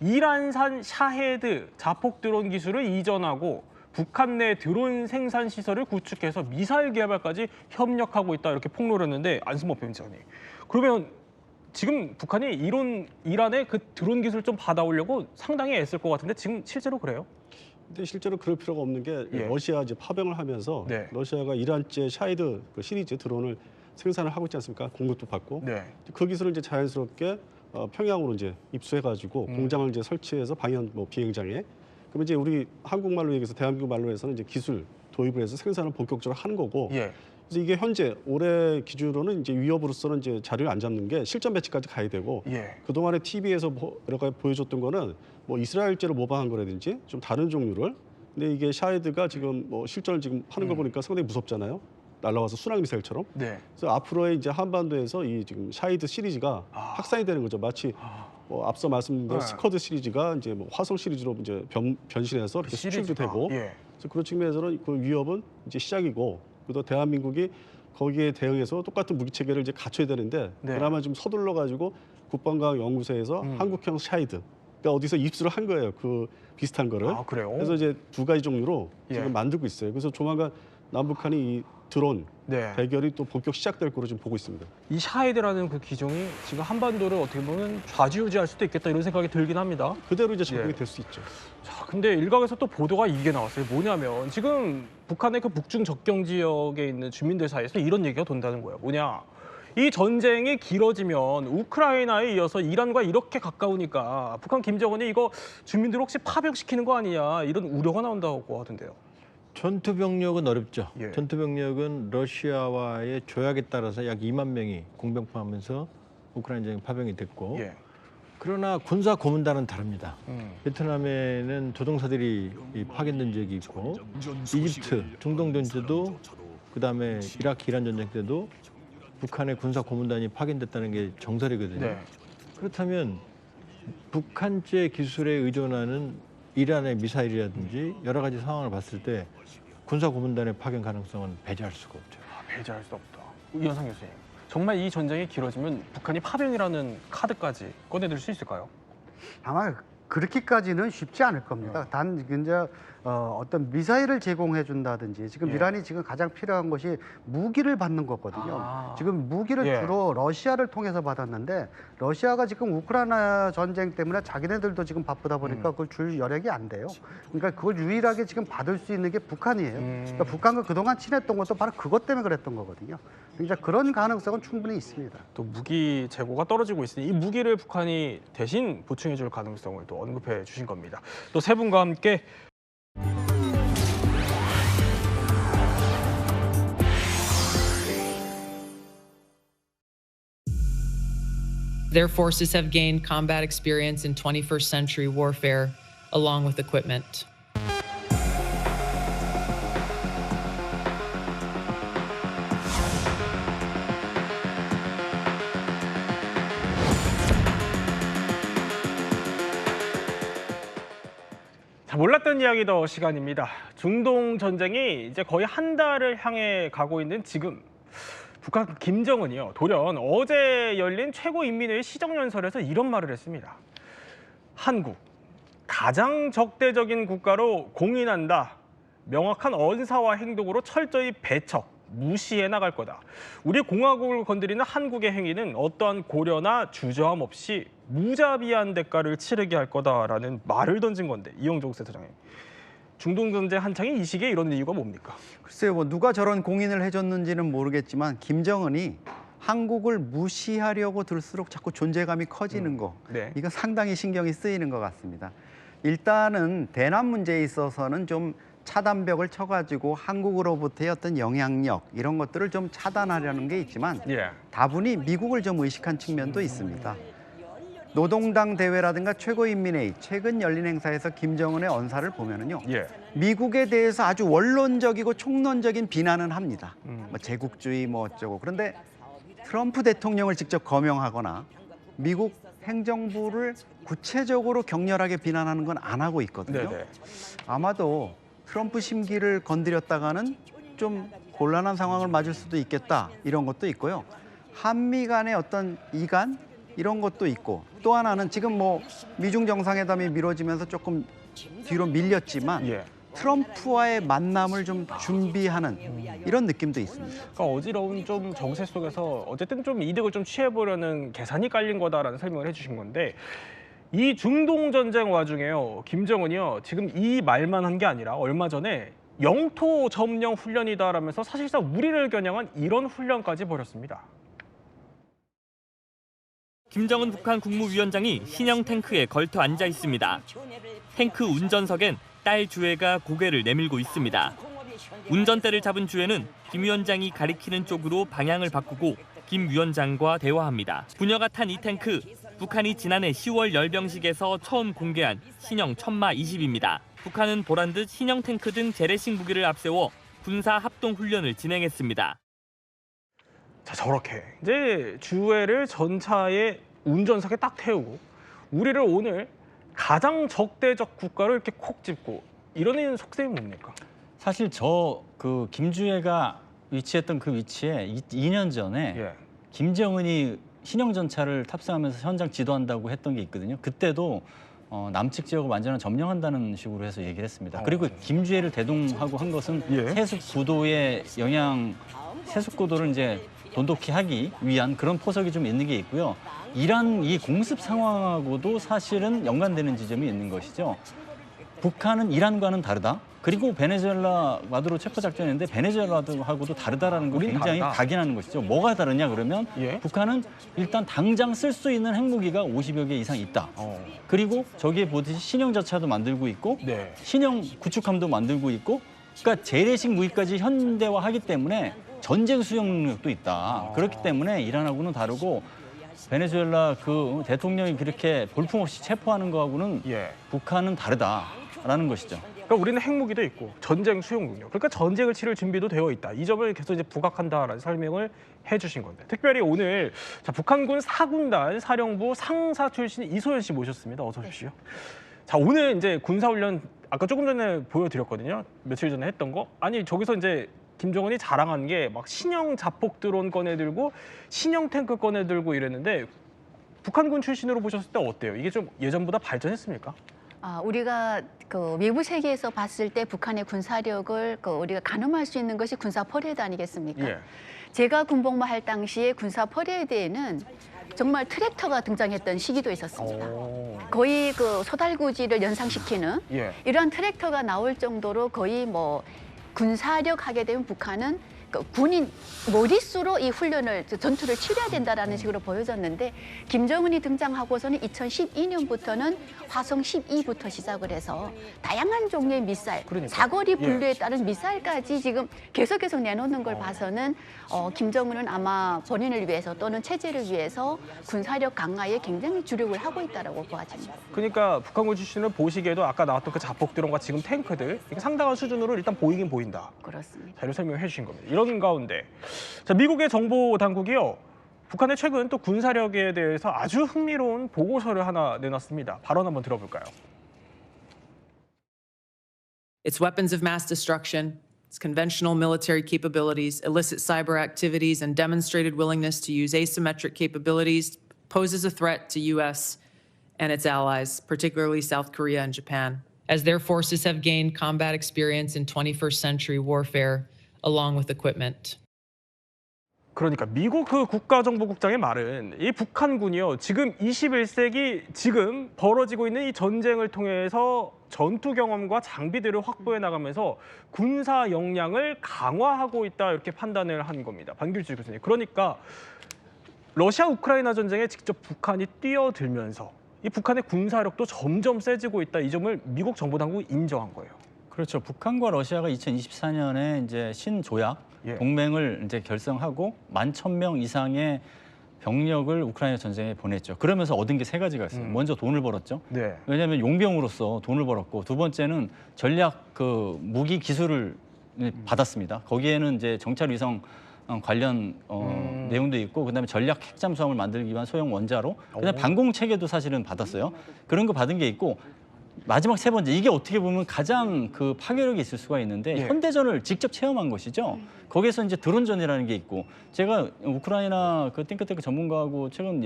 이란산 샤헤드 자폭 드론 기술을 이전하고 북한 내 드론 생산 시설을 구축해서 미사일 개발까지 협력하고 있다 이렇게 폭로를 했는데 안승범 편집장님. 그러면 지금 북한이 이란의 그 드론 기술 좀 받아오려고 상당히 애쓸 것 같은데 지금 실제로 그래요? 근데 실제로 그럴 필요가 없는 게 러시아 이제 파병을 하면서 러시아가 이란제 샤이드 그 시리즈 드론을 생산을 하고 있지 않습니까? 공급도 받고 그 기술을 이제 자연스럽게 평양으로 이제 입수해가지고 공장을 이제 설치해서 방연 비행장에 그러면 이제 우리 한국말로 얘기해서 대한민국 말로 해서는 이제 기술 도입을 해서 생산을 본격적으로 하는 거고. 그래서 이게 현재 올해 기준으로는 이제 위협으로서는 이제 자리를 안 잡는 게 실전 배치까지 가야 되고 그 동안에 TV에서 여러 가지 보여줬던 거는 뭐 이스라엘제로 모방한 거라든지 좀 다른 종류를. 근데 이게 샤헤드가 지금 뭐 실전을 지금 하는 걸 보니까 상당히 무섭잖아요. 날아와서 순항 미사일처럼. 그래서 앞으로의 이제 한반도에서 이 지금 샤히드 시리즈가 확산이 되는 거죠. 마치 뭐 앞서 말씀드린 스커드 시리즈가 이제 뭐 화성 시리즈로 이제 변신해서 이렇게 수출도 되고. 그래서 그런 측면에서는 그 위협은 이제 시작이고, 또 대한민국이 거기에 대응해서 똑같은 무기 체계를 이제 갖춰야 되는데 그나마 좀 서둘러 가지고 국방과학 연구소에서 한국형 샤히드. 그러니까 어디서 입수를 한 거예요. 그 비슷한 거를. 그래요? 그래서 이제 두 가지 종류로 지금 만들고 있어요. 그래서 조만간 남북한이 이 드론 대결이 또 본격 시작될 거로 지금 보고 있습니다. 이 샤헤드라는 그 기종이 지금 한반도를 어떻게 보면 좌지우지할 수도 있겠다 이런 생각이 들긴 합니다. 그대로 이제 적용이 될 수 있죠. 자, 근데 일각에서 또 보도가 이게 나왔어요. 뭐냐면 지금 북한의 그 북중 접경 지역에 있는 주민들 사이에서 이런 얘기가 돈다는 거예요. 뭐냐? 이 전쟁이 길어지면 우크라이나에 이어서 이란과 이렇게 가까우니까 북한 김정은이 이거 주민들 혹시 파병시키는 거 아니냐 이런 우려가 나온다고 하던데요. 전투 병력은 어렵죠. 전투 병력은 러시아와의 조약에 따라서 약 2만 명이 공병파하면서 우크라이나에 파병이 됐고, 그러나 군사 고문단은 다릅니다. 베트남에는 조종사들이 파견된 적이 있고, 이집트, 중동 전쟁 때도, 그다음에 이라크, 이란 전쟁 때도 북한의 군사 고문단이 파견됐다는 게 정설이거든요. 네. 그렇다면 북한제 기술에 의존하는 이란의 미사일이라든지 여러 가지 상황을 봤을 때 군사 고문단의 파견 가능성은 배제할 수가 없죠. 배제할 수 없다. 이현상 교수님, 정말 이 전쟁이 길어지면 북한이 파병이라는 카드까지 꺼내들 수 있을까요? 아마 그렇게까지는 쉽지 않을 겁니다. 단 이제 어떤 미사일을 제공해 준다든지 지금 이란이 지금 가장 필요한 것이 무기를 받는 거거든요. 지금 무기를 주로 러시아를 통해서 받았는데 러시아가 지금 우크라이나 전쟁 때문에 자기네들도 지금 바쁘다 보니까 그걸 줄 여력이 안 돼요. 그러니까 그걸 유일하게 지금 받을 수 있는 게 북한이에요. 그러니까 북한과 그동안 친했던 것도 바로 그것 때문에 그랬던 거거든요. 그러니까 그런 가능성은 충분히 있습니다. 또 무기 재고가 떨어지고 있으니 이 무기를 북한이 대신 보충해 줄 가능성을 또 언급해 주신 겁니다. 또 세 분과 함께 Their forces have gained combat experience in 21st century warfare, along with equipment. 자, 몰랐던 이야기 더 시간입니다. 중동 전쟁이 이제 거의 한 달을 향해 가고 있는 지금 북한 김정은이요. 돌연 어제 열린 최고인민회의 시정연설에서 이런 말을 했습니다. 한국, 가장 적대적인 국가로 공인한다. 명확한 언사와 행동으로 철저히 배척, 무시해 나갈 거다. 우리 공화국을 건드리는 한국의 행위는 어떠한 고려나 주저함 없이 무자비한 대가를 치르게 할 거다라는 말을 던진 건데, 이영종 센터장님. 중동 전쟁 한창인 이 시기에 이런 이유가 뭡니까? 글쎄요, 뭐 누가 저런 공인을 해줬는지는 모르겠지만 김정은이 한국을 무시하려고 들수록 자꾸 존재감이 커지는 거, 이거 상당히 신경이 쓰이는 것 같습니다. 일단은 대남 문제에 있어서는 좀 차단벽을 쳐가지고 한국으로부터의 어떤 영향력 이런 것들을 좀 차단하려는 게 있지만 다분히 미국을 좀 의식한 측면도 있습니다. 노동당 대회라든가 최고인민회의 최근 열린 행사에서 김정은의 언사를 보면은요, 미국에 대해서 아주 원론적이고 총론적인 비난은 합니다. 뭐 제국주의 뭐 어쩌고. 그런데 트럼프 대통령을 직접 거명하거나 미국 행정부를 구체적으로 격렬하게 비난하는 건 안 하고 있거든요. 아마도 트럼프 심기를 건드렸다가는 좀 곤란한 상황을 맞을 수도 있겠다, 이런 것도 있고요. 한미 간의 어떤 이간 이런 것도 있고, 또 하나는 지금 뭐 미중 정상회담이 미뤄지면서 조금 뒤로 밀렸지만 트럼프와의 만남을 좀 준비하는 이런 느낌도 있습니다. 그러니까 어지러운 좀 정세 속에서 어쨌든 좀 이득을 좀 취해보려는 계산이 깔린 거다라는 설명을 해주신 건데, 이 중동 전쟁 와중에요, 김정은이요, 지금 이 말만 한 게 아니라 얼마 전에 영토 점령 훈련이다라면서 사실상 우리를 겨냥한 이런 훈련까지 벌였습니다. 김정은 북한 국무위원장이 신형 탱크에 걸터 앉아 있습니다. 탱크 운전석엔 딸 주혜가 고개를 내밀고 있습니다. 운전대를 잡은 주혜는 김 위원장이 가리키는 쪽으로 방향을 바꾸고 김 위원장과 대화합니다. 부녀가 탄 이 탱크, 북한이 지난해 10월 열병식에서 처음 공개한 신형 천마 20입니다. 북한은 보란 듯 신형 탱크 등 재래식 무기를 앞세워 군사 합동 훈련을 진행했습니다. 자, 저렇게 이제 주혜를 전차의 운전석에 딱 태우고 우리를 오늘 가장 적대적 국가로 이렇게 콕 집고 이러는 속셈이 뭡니까? 사실 그 김주혜가 위치했던 그 위치에 2년 전에 김정은이 신형 전차를 탑승하면서 현장 지도한다고 했던 게 있거든요. 그때도 남측 지역을 완전히 점령한다는 식으로 해서 얘기를 했습니다. 그리고 김주혜를 대동하고 한 것은 세습 구도의 세습 구도를 이제 돈독히 하기 위한 그런 포석이 좀 있는 게 있고요. 이란 이 공습 상황하고도 사실은 연관되는 지점이 있는 것이죠. 북한은 이란과는 다르다. 그리고 베네수엘라 마두로 체포 작전인데 베네수엘라하고도 다르다라는 걸 굉장히 각인하는 것이죠. 뭐가 다르냐 그러면 북한은 일단 당장 쓸 수 있는 핵무기가 50여 개 이상 있다. 그리고 저기에 보듯이 신형 자차도 만들고 있고 신형 구축함도 만들고 있고, 그러니까 재래식 무기까지 현대화하기 때문에 전쟁 수용 능력도 있다. 그렇기 때문에 이란하고는 다르고 베네수엘라 그 대통령이 그렇게 볼품없이 체포하는 거하고는 북한은 다르다라는 것이죠. 그러니까 우리는 핵무기도 있고 전쟁 수용 능력, 그러니까 전쟁을 치를 준비도 되어 있다. 이 점을 계속 이제 부각한다라는 설명을 해주신 건데, 특별히 오늘 자, 북한군 4군단 사령부 상사 출신 이소연 씨 모셨습니다. 어서 오십시오. 자, 오늘 이제 군사훈련 아까 조금 전에 보여드렸거든요. 며칠 전에 했던 거. 아니 저기서 이제 김정은이 자랑한 게 막 신형 자폭 드론 꺼내들고 신형 탱크 꺼내들고 이랬는데, 북한군 출신으로 보셨을 때 어때요? 이게 좀 예전보다 발전했습니까? 우리가 그 외부 세계에서 봤을 때 북한의 군사력을 우리가 가늠할 수 있는 것이 군사 퍼레이드 아니겠습니까? 예. 제가 군복무할 당시에 군사 퍼레이드에는 정말 트랙터가 등장했던 시기도 있었습니다. 거의 그 소달구지를 연상시키는 이러한 트랙터가 나올 정도로 거의 뭐 군사력 하게 되면 북한은 그 군인 머릿수로 이 훈련을 전투를 치러야 된다라는 식으로 보여졌는데, 김정은이 등장하고서는 2012년부터는 화성 12부터 시작을 해서 다양한 종류의 미사일, 사거리 분류에 따른 미사일까지 지금 계속 내놓는 걸 봐서는 김정은은 아마 본인을 위해서 또는 체제를 위해서 군사력 강화에 굉장히 주력을 하고 있다라고 보아집니다. 그러니까 북한군 출신을 보시기에도 아까 나왔던 그 자폭 드론과 지금 탱크들 이게 상당한 수준으로 일단 보이긴 보인다. 그렇습니다. 자, 이런 설명을 해주신 겁니다. 이런 가운데 자, 미국의 정보 당국이요, 북한의 최근 또 군사력에 대해서 아주 흥미로운 보고서를 하나 내놨습니다. 발언 한번 들어볼까요? Its weapons of mass destruction, its conventional military capabilities, illicit cyber activities, and demonstrated willingness to use asymmetric capabilities poses a threat to U.S. and its allies, particularly South Korea and Japan, as their forces have gained combat experience in 21st century warfare, along with equipment. 그러니까 미국 그 국가정보국장의 말은 이 북한군이요, 지금 21세기 지금 벌어지고 있는 이 전쟁을 통해서 전투 경험과 장비들을 확보해 나가면서 군사 역량을 강화하고 있다, 이렇게 판단을 한 겁니다. 반길주 교수님. 그러니까 러시아 우크라이나 전쟁에 직접 북한이 뛰어들면서 이 북한의 군사력도 점점 세지고 있다, 이 점을 미국 정보당국이 인정한 거예요. 그렇죠. 북한과 러시아가 2024년에 이제 신조약 동맹을 이제 결성하고 11,000명 이상의 병력을 우크라이나 전쟁에 보냈죠. 그러면서 얻은 게 세 가지가 있어요. 먼저 돈을 벌었죠. 왜냐하면 용병으로서 돈을 벌었고, 두 번째는 전략 그 무기 기술을 받았습니다. 거기에는 이제 정찰 위성 관련 내용도 있고, 그다음에 전략 핵잠수함을 만들기 위한 소형 원자로, 그다음에 방공 체계도 사실은 받았어요. 그런 거 받은 게 있고, 마지막 세 번째, 이게 어떻게 보면 가장 그 파괴력이 있을 수가 있는데 현대전을 직접 체험한 것이죠. 거기에서 이제 드론전이라는 게 있고, 제가 우크라이나 그 띵크탱크 전문가하고 최근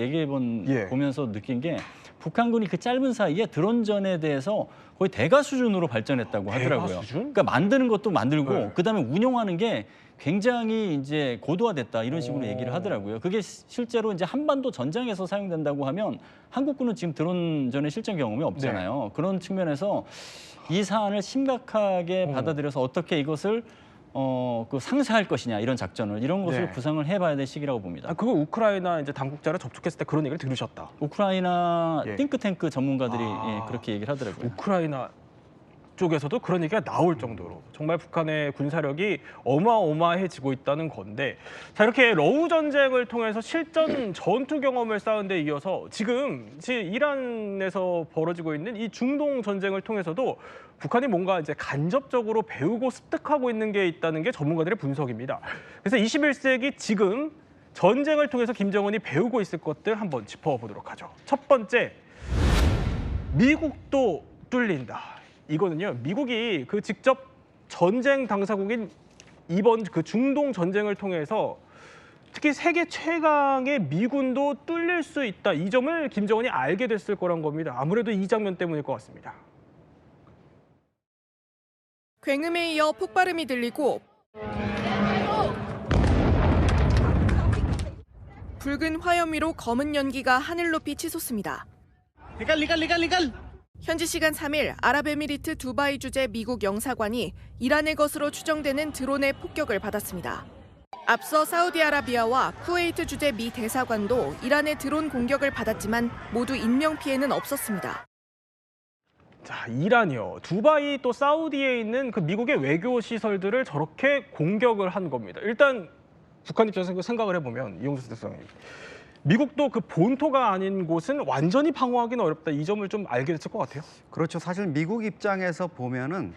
보면서 느낀 게, 북한군이 그 짧은 사이에 드론전에 대해서 거의 대가 수준으로 발전했다고 하더라고요. 그러니까 만드는 것도 만들고 그다음에 운용하는 게 굉장히 이제 고도화됐다, 이런 식으로 얘기를 하더라고요. 그게 실제로 이제 한반도 전장에서 사용된다고 하면 한국군은 지금 드론전의 실전 경험이 없잖아요. 그런 측면에서 이 사안을 심각하게 받아들여서 어떻게 이것을 그 상쇄할 것이냐, 이런 작전을, 이런 것을 구상을 해봐야 될 시기라고 봅니다. 그거 우크라이나 이제 당국자를 접촉했을 때 그런 얘기를 들으셨다. 우크라이나 띵크탱크 전문가들이 그렇게 얘기를 하더라고요. 우크라이나 쪽에서도 그런 얘기가 나올 정도로 정말 북한의 군사력이 어마어마해지고 있다는 건데, 자, 이렇게 러우 전쟁을 통해서 실전 전투 경험을 쌓은 데 이어서 지금 이란에서 벌어지고 있는 이 중동 전쟁을 통해서도 북한이 뭔가 이제 간접적으로 배우고 습득하고 있는 게 있다는 게 전문가들의 분석입니다. 그래서 21세기 지금 전쟁을 통해서 김정은이 배우고 있을 것들 한번 짚어보도록 하죠. 첫 번째, 미국도 뚫린다. 이거는요, 미국이 그 직접 전쟁 당사국인 이번 그 중동 전쟁을 통해서 특히 세계 최강의 미군도 뚫릴 수 있다, 이 점을 김정은이 알게 됐을 거란 겁니다. 아무래도 이 장면 때문일 것 같습니다. 굉음에 이어 폭발음이 들리고 붉은 화염 위로 검은 연기가 하늘 높이 치솟습니다. 현지 시간 3일 아랍에미리트 두바이 주재 미국 영사관이 이란의 것으로 추정되는 드론의 폭격을 받았습니다. 앞서 사우디아라비아와 쿠웨이트 주재 미 대사관도 이란의 드론 공격을 받았지만 모두 인명피해는 없었습니다. 자, 이란이요. 두바이 또 사우디에 있는 그 미국의 외교 시설들을 저렇게 공격을 한 겁니다. 일단 북한 입장에서 생각을 해보면, 이용수 대통령님, 미국도 그 본토가 아닌 곳은 완전히 방어하기는 어렵다, 이 점을 좀 알게 됐을 것 같아요. 그렇죠. 사실 미국 입장에서 보면은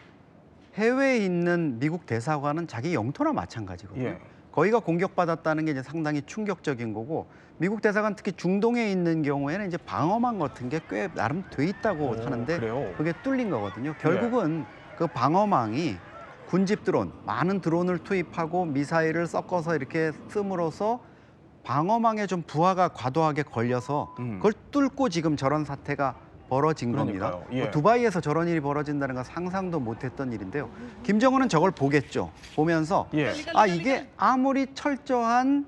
해외에 있는 미국 대사관은 자기 영토나 마찬가지거든요. 거기가 공격받았다는 게 이제 상당히 충격적인 거고 미국 대사관 특히 중동에 있는 경우에는 이제 방어망 같은 게 꽤 나름 돼 있다고 하는데 그래요? 그게 뚫린 거거든요. 결국은 그 방어망이 군집 드론, 많은 드론을 투입하고 미사일을 섞어서 이렇게 씀으로써 방어망에 좀 부하가 과도하게 걸려서 그걸 뚫고 지금 저런 사태가 벌어진 겁니다. 그러니까요. 예. 두바이에서 저런 일이 벌어진다는 건 상상도 못했던 일인데요. 김정은은 저걸 보겠죠. 보면서 아 이게 아무리 철저한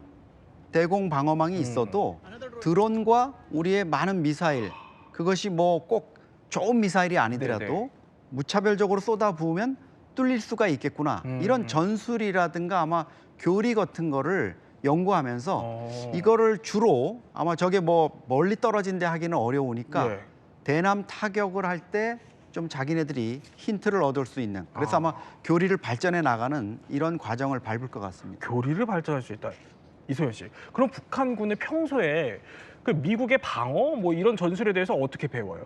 대공 방어망이 있어도 드론과 우리의 많은 미사일 그것이 뭐 꼭 좋은 미사일이 아니더라도 무차별적으로 쏟아부으면 뚫릴 수가 있겠구나. 이런 전술이라든가 아마 교리 같은 거를 연구하면서 이거를 주로 아마 저게 뭐 멀리 떨어진 데 하기는 어려우니까 대남 타격을 할 때 좀 자기네들이 힌트를 얻을 수 있는 그래서 아마 교리를 발전해 나가는 이런 과정을 밟을 것 같습니다. 교리를 발전할 수 있다. 이소연 씨. 그럼 북한군은 평소에 그 미국의 방어 뭐 이런 전술에 대해서 어떻게 배워요?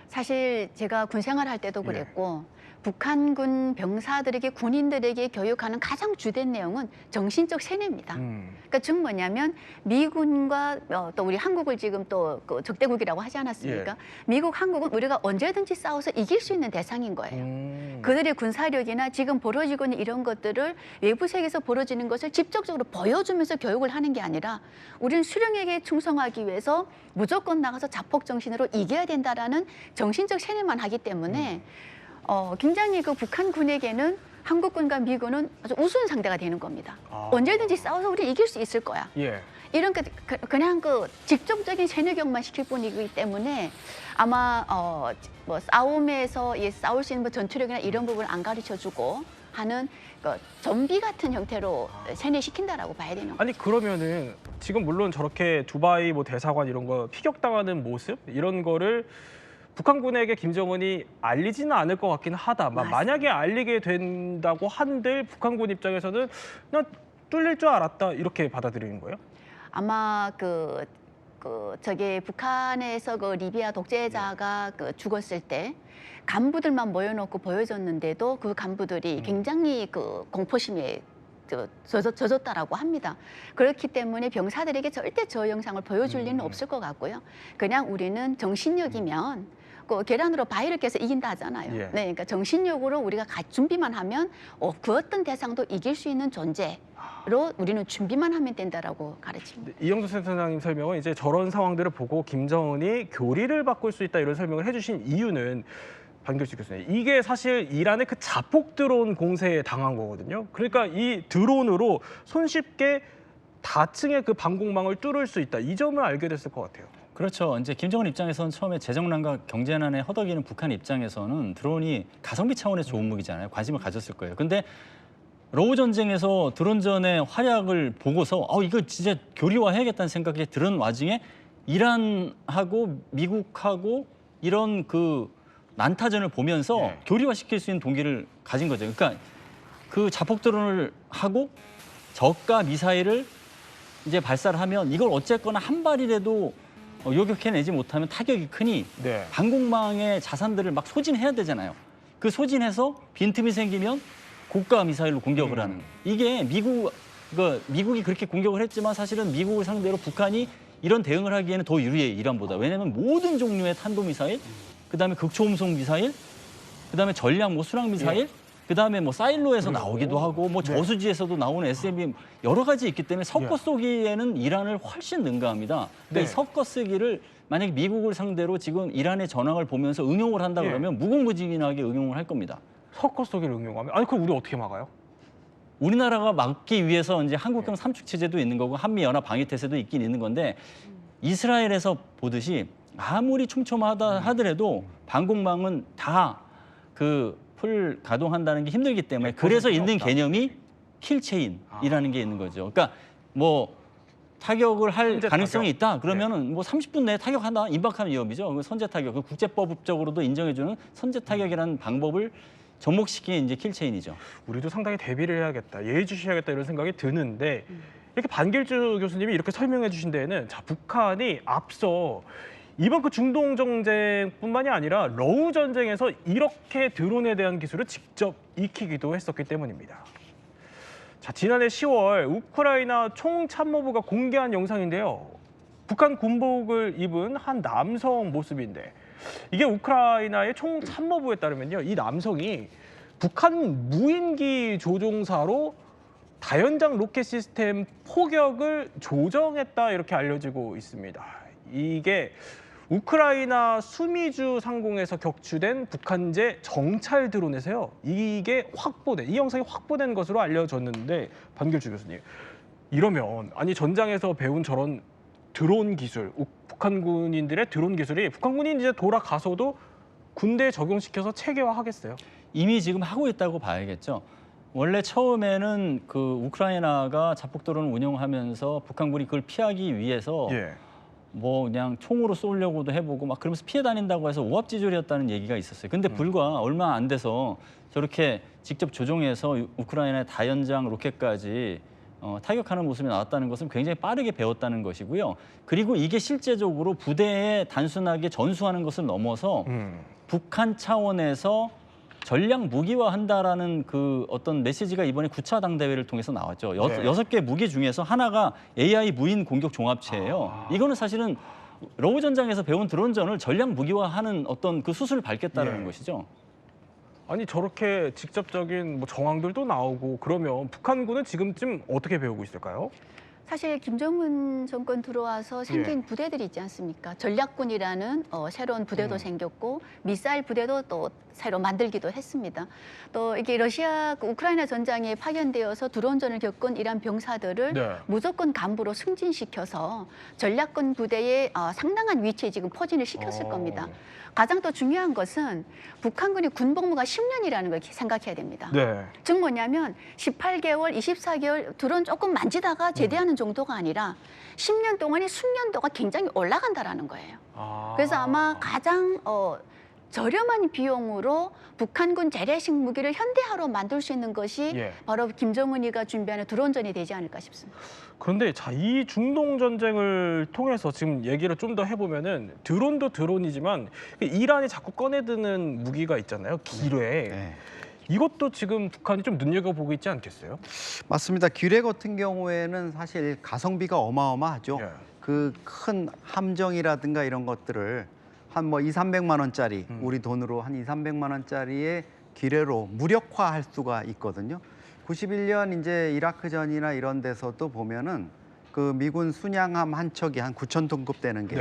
사실 제가 군 생활할 때도 그랬고 북한군 병사들에게 군인들에게 교육하는 가장 주된 내용은 정신적 세뇌입니다. 그러니까 즉 뭐냐면 미군과 또 우리 한국을 지금 또 그 적대국이라고 하지 않았습니까? 미국, 한국은 우리가 언제든지 싸워서 이길 수 있는 대상인 거예요. 그들의 군사력이나 지금 벌어지고 있는 이런 것들을 외부 세계에서 벌어지는 것을 직접적으로 보여주면서 교육을 하는 게 아니라 우리는 수령에게 충성하기 위해서 무조건 나가서 자폭 정신으로 이겨야 된다라는 정신적 세뇌만 하기 때문에 굉장히 그 북한군에게는 한국군과 미군은 아주 우스운 상대가 되는 겁니다. 언제든지 싸워서 우리 이길 수 있을 거야. 이런 그냥 그 직접적인 세뇌경만 시킬 뿐이기 때문에 아마 뭐 싸움에서 싸울 수 있는 뭐 전투력이나 이런 부분을 안 가르쳐주고 하는 그 좀비 같은 형태로 세뇌시킨다라고 봐야 되는 거죠. 아니 그러면은 지금 물론 저렇게 두바이 뭐 대사관 이런 거 피격당하는 모습 이런 거를 북한군에게 김정은이 알리지는 않을 것 같긴 하다만 만약에 알리게 된다고 한들 북한군 입장에서는 그냥 뚫릴 줄 알았다 이렇게 받아들이는 거예요? 아마 저기 북한에서 그 리비아 독재자가 그 죽었을 때 간부들만 모여놓고 보여줬는데도 그 간부들이 굉장히 그 공포심에 젖었다라고 합니다. 그렇기 때문에 병사들에게 절대 저 영상을 보여줄 리는 없을 것 같고요. 그냥 우리는 정신력이면 그 계란으로 바위를 깨서 이긴다 하잖아요. 네, 그러니까 정신력으로 우리가 준비만 하면 그 어떤 대상도 이길 수 있는 존재로 우리는 준비만 하면 된다라고 가르칩니다. 이영도 센터장님 설명은 이제 저런 상황들을 보고 김정은이 교리를 바꿀 수 있다 이런 설명을 해주신 이유는 박경식 교수님, 이게 사실 이란의 그 자폭 드론 공세에 당한 거거든요. 그러니까 이 드론으로 손쉽게 다층의 그 방공망을 뚫을 수 있다. 이 점을 알게 됐을 것 같아요. 그렇죠. 이제 김정은 입장에서는 처음에 재정난과 경제난에 허덕이는 북한 입장에서는 드론이 가성비 차원에서 좋은 무기잖아요. 관심을 가졌을 거예요. 근데 러우 전쟁에서 드론전의 활약을 보고서 이거 진짜 교리화해야겠다는 생각이 드는 와중에 이란하고 미국하고 이런 그 난타전을 보면서 교리화시킬 수 있는 동기를 가진 거죠. 그러니까 그 자폭 드론을 하고 저가 미사일을 이제 발사를 하면 이걸 어쨌거나 한 발이라도 요격해내지 못하면 타격이 크니 방공망의 자산들을 막 소진해야 되잖아요. 그 소진해서 빈틈이 생기면 고가 미사일로 공격을 하는. 이게 미국이 그렇게 공격을 했지만 사실은 미국을 상대로 북한이 이런 대응을 하기에는 더 유리해요, 이란보다. 왜냐하면 모든 종류의 탄도미사일, 그다음에 극초음속 미사일, 그다음에 전략 뭐 수락 미사일, 그다음에 뭐 사일로에서 나오기도 하고 뭐 저수지에서도 나오는 SMB 여러 가지 있기 때문에 섞어 쏘기에는 이란을 훨씬 능가합니다. 그러니까 이 섞어 쓰기를 만약에 미국을 상대로 지금 이란의 전황을 보면서 응용을 한다 그러면 무궁무진하게 응용을 할 겁니다. 섞어 쏘기를 응용하면? 아니 그럼 우리 어떻게 막아요? 우리나라가 막기 위해서 이제 한국형 삼축 체제도 있는 거고 한미 연합 방위 태세도 있긴 있는 건데 이스라엘에서 보듯이 아무리 촘촘하다 하더라도 방공망은 다 풀 가동한다는 게 힘들기 때문에 그래서 있는 개념이 킬체인이라는 게 있는 거죠. 그러니까 뭐 타격을 할 가능성이 있다 그러면은 뭐 30분 내에 타격한다 임박하는 위협이죠. 선제 타격, 국제법적으로도 인정해주는 선제 타격이라는 방법을 접목시킨 이제 킬체인이죠. 우리도 상당히 대비를 해야겠다, 예의주시해야겠다 이런 생각이 드는데 이렇게 반길주 교수님이 이렇게 설명해 주신 데에는 자 북한이 앞서 이번 그 중동 전쟁뿐만이 아니라 러우 전쟁에서 이렇게 드론에 대한 기술을 직접 익히기도 했었기 때문입니다. 자, 지난해 10월 우크라이나 총참모부가 공개한 영상인데요. 북한 군복을 입은 한 남성 모습인데 이게 우크라이나의 총참모부에 따르면요. 이 남성이 북한 무인기 조종사로 다연장 로켓 시스템 포격을 조정했다 이렇게 알려지고 있습니다. 이게 우크라이나 수미주 상공에서 격추된 북한제 정찰 드론에서요. 이게 이 영상이 확보된 것으로 알려졌는데 반길주 교수님, 이러면 아니 전장에서 배운 저런 드론 기술, 북한 군인들의 드론 기술이 북한 군인 이제 돌아가서도 군대에 적용시켜서 체계화하겠어요? 이미 지금 하고 있다고 봐야겠죠. 원래 처음에는 그 우크라이나가 자폭도로를 운영하면서 북한군이 그걸 피하기 위해서 뭐 그냥 총으로 쏘려고도 해보고 막 그러면서 피해 다닌다고 해서 오합지졸이었다는 얘기가 있었어요. 근데 불과 얼마 안 돼서 저렇게 직접 조종해서 우크라이나의 다연장 로켓까지 타격하는 모습이 나왔다는 것은 굉장히 빠르게 배웠다는 것이고요. 그리고 이게 실제적으로 부대에 단순하게 전수하는 것을 넘어서 북한 차원에서 전략 무기화한다라는 그 어떤 메시지가 이번에 9차 당대회를 통해서 나왔죠. 여섯 개 무기 중에서 하나가 AI 무인 공격 종합체예요. 이거는 사실은 러우 전장에서 배운 드론전을 전략 무기화하는 어떤 그 수술을 밟겠다는 것이죠. 아니 저렇게 직접적인 뭐 정황들도 나오고 그러면 북한군은 지금쯤 어떻게 배우고 있을까요? 사실 김정은 정권 들어와서 생긴 부대들이 있지 않습니까? 전략군이라는 새로운 부대도 생겼고 미사일 부대도 또 새로 만들기도 했습니다. 또 이게 러시아 우크라이나 전장에 파견되어서 드론전을 겪은 이란 병사들을 무조건 간부로 승진시켜서 전략군 부대에 상당한 위치에 지금 포진을 시켰을 겁니다. 가장 또 중요한 것은 북한군이 군복무가 10년이라는 걸 생각해야 됩니다. 즉 뭐냐면 18개월, 24개월 드론 조금 만지다가 제대하는 정도가 아니라 10년 동안의 숙련도가 굉장히 올라간다라는 거예요. 그래서 아마 가장 저렴한 비용으로 북한군 재래식 무기를 현대화로 만들 수 있는 것이 바로 김정은이가 준비하는 드론전이 되지 않을까 싶습니다. 그런데 자, 이 중동 전쟁을 통해서 지금 얘기를 좀 더 해보면은 드론도 드론이지만 이란이 자꾸 꺼내드는 무기가 있잖아요. 기뢰. 이것도 지금 북한이 좀 눈여겨보고 있지 않겠어요? 맞습니다. 기뢰 같은 경우에는 사실 가성비가 어마어마하죠. 그 큰 함정이라든가 이런 것들을 한 뭐 200~300만 원짜리 우리 돈으로 한 200~300만 원짜리의 기뢰로 무력화할 수가 있거든요. 91년 이제 이라크전이나 이런 데서도 보면은 그 미군 순양함 한 척이 한 9,000톤급 되는 게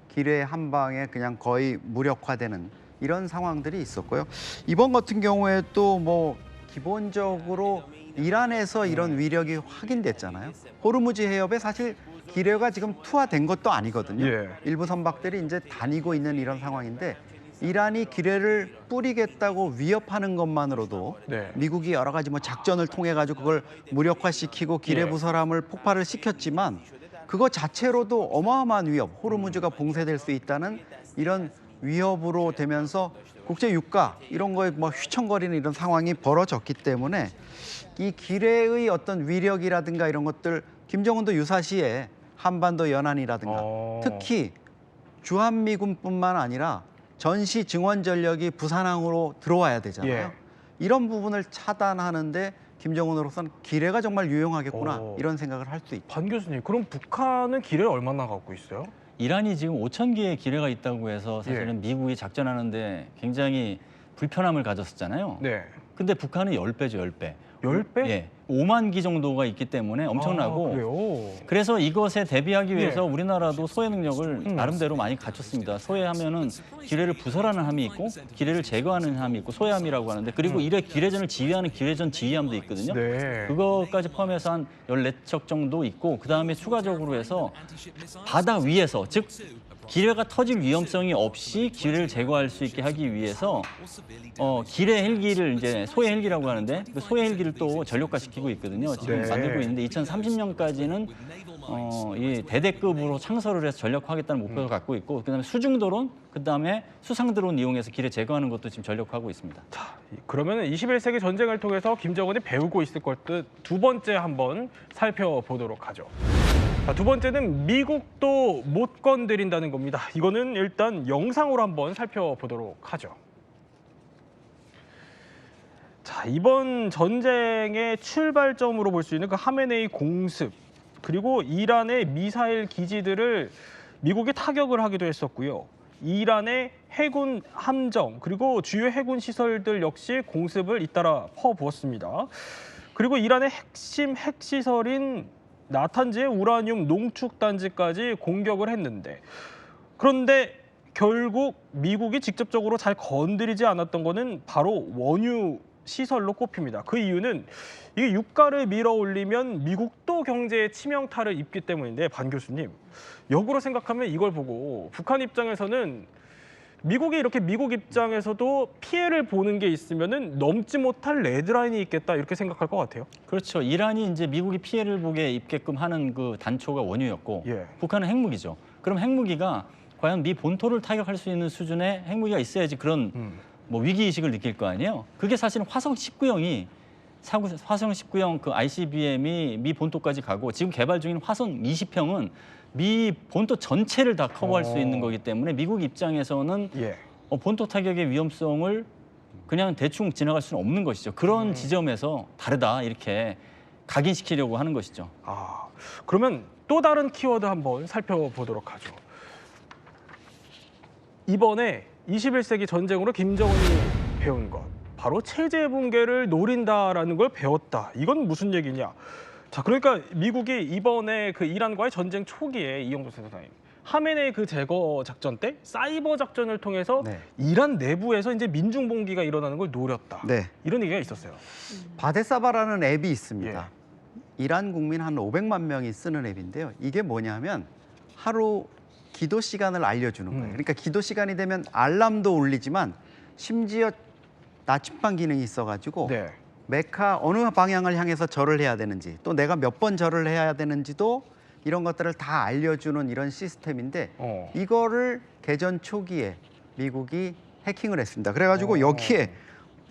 기뢰 한 방에 그냥 거의 무력화되는 이런 상황들이 있었고요. 이번 같은 경우에 또 뭐 기본적으로 이란에서 이런 위력이 확인됐잖아요. 호르무즈 해협에 사실 기뢰가 지금 투하된 것도 아니거든요. 일부 선박들이 이제 다니고 있는 이런 상황인데 이란이 기뢰를 뿌리겠다고 위협하는 것만으로도 미국이 여러 가지 뭐 작전을 통해 가지고 그걸 무력화시키고 기뢰 부설함을 폭발을 시켰지만 그거 자체로도 어마어마한 위협, 호르무즈가 봉쇄될 수 있다는 이런 위협으로 되면서 국제 유가 이런 거에 뭐 휘청거리는 이런 상황이 벌어졌기 때문에 이 기뢰의 어떤 위력이라든가 이런 것들 김정은도 유사시에 한반도 연안이라든가 특히 주한미군뿐만 아니라 전시 증원 전력이 부산항으로 들어와야 되잖아요. 이런 부분을 차단하는데 김정은으로서는 기뢰가 정말 유용하겠구나 이런 생각을 할 수 있죠. 반 교수님, 그럼 북한은 기뢰를 얼마나 갖고 있어요? 이란이 지금 5,000개의 기뢰가 있다고 해서 사실은 미국이 작전하는데 굉장히 불편함을 가졌었잖아요. 근데 북한은 10배죠, 10배. 10배? 예. 5만 기 정도가 있기 때문에 엄청나고 그래서 이것에 대비하기 위해서 우리나라도 소해 능력을 나름대로 많이 갖췄습니다. 소해하면은 기뢰를 부설하는 함이 있고 기뢰를 제거하는 함이 있고 소해함이라고 하는데 그리고 이래 기뢰전을 지휘하는 기뢰전 지휘함도 있거든요. 그거까지 포함해서 한 14척 정도 있고 그다음에 추가적으로 해서 바다 위에서 즉 기뢰가 터질 위험성이 없이 기뢰를 제거할 수 있게 하기 위해서 기뢰 헬기를 이제 소해 헬기라고 하는데 그 소해 헬기를 또 전력화시키고 있거든요. 지금 만들고 있는데 2030년까지는 이 대대급으로 창설을 해서 전력화하겠다는 목표를 갖고 있고 그다음에 수중 드론, 그다음에 수상 드론 이용해서 기뢰 제거하는 것도 지금 전력화하고 있습니다. 자, 그러면 21세기 전쟁을 통해서 김정은이 배우고 있을 것들 두 번째 한번 살펴보도록 하죠. 자, 두 번째는 미국도 못 건드린다는 겁니다. 이거는 일단 영상으로 한번 살펴보도록 하죠. 자, 이번 전쟁의 출발점으로 볼 수 있는 그 하메네이 공습, 그리고 이란의 미사일 기지들을 미국이 타격을 하기도 했었고요. 이란의 해군 함정, 그리고 주요 해군 시설들 역시 공습을 잇따라 퍼부었습니다. 그리고 이란의 핵심 핵시설인 나탄즈의 우라늄 농축 단지까지 공격을 했는데, 그런데 결국 미국이 직접적으로 잘 건드리지 않았던 거는 바로 원유 시설로 꼽힙니다. 그 이유는 이게 유가를 밀어 올리면 미국도 경제에 치명타를 입기 때문인데, 반 교수님, 역으로 생각하면 이걸 보고 북한 입장에서는 미국이 이렇게 미국 입장에서도 피해를 보는 게 있으면은 넘지 못할 레드라인이 있겠다 이렇게 생각할 것 같아요. 그렇죠. 이란이 이제 미국이 피해를 보게 입게끔 하는 그 단초가 원유였고 북한은 핵무기죠. 그럼 핵무기가 과연 미 본토를 타격할 수 있는 수준의 핵무기가 있어야지 그런 뭐 위기 의식을 느낄 거 아니에요. 그게 사실은 화성 19형이 화성 19형 그 ICBM이 미 본토까지 가고 지금 개발 중인 화성 20형은 미 본토 전체를 다 커버할 수 있는 거기 때문에 미국 입장에서는 본토 타격의 위험성을 그냥 대충 지나갈 수는 없는 것이죠. 그런 지점에서 다르다 이렇게 각인시키려고 하는 것이죠. 아, 그러면 또 다른 키워드 한번 살펴보도록 하죠. 이번에 21세기 전쟁으로 김정은이 배운 것, 바로 체제 붕괴를 노린다라는 걸 배웠다. 이건 무슨 얘기냐? 자, 그러니까 미국이 이번에 그 이란과의 전쟁 초기에 이영도 센터장님, 하메네이 그 제거 작전 때 사이버 작전을 통해서 이란 내부에서 이제 민중 봉기가 일어나는 걸 노렸다. 이런 얘기가 있었어요. 바데사바라는 앱이 있습니다. 이란 국민 한 500만 명이 쓰는 앱인데요. 이게 뭐냐면 하루 기도 시간을 알려주는 거예요. 그러니까 기도 시간이 되면 알람도 울리지만 심지어 나침반 기능이 있어가지고 메카 어느 방향을 향해서 절을 해야 되는지, 또 내가 몇 번 절을 해야 되는지도 이런 것들을 다 알려주는 이런 시스템인데 이거를 개전 초기에 미국이 해킹을 했습니다. 그래가지고 여기에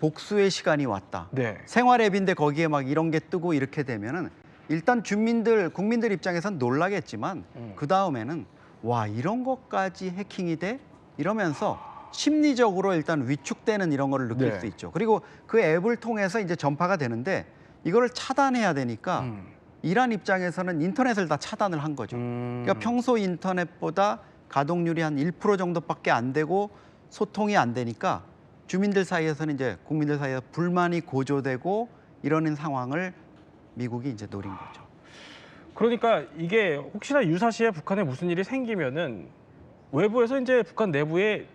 복수의 시간이 왔다. 생활 앱인데 거기에 막 이런 게 뜨고 이렇게 되면은 일단 국민들 입장에선 놀라겠지만 그 다음에는 와, 이런 것까지 해킹이 돼? 이러면서 심리적으로 일단 위축되는 이런 거를 느낄 수 있죠. 그리고 그 앱을 통해서 이제 전파가 되는데 이거를 차단해야 되니까 이란 입장에서는 인터넷을 다 차단을 한 거죠. 그러니까 평소 인터넷보다 가동률이 한 1% 정도밖에 안 되고 소통이 안 되니까 주민들 사이에서는 이제 국민들 사이에서 불만이 고조되고 이러는 상황을 미국이 이제 노린 거죠. 그러니까 이게 혹시나 유사시에 북한에 무슨 일이 생기면은 외부에서 이제 북한 내부에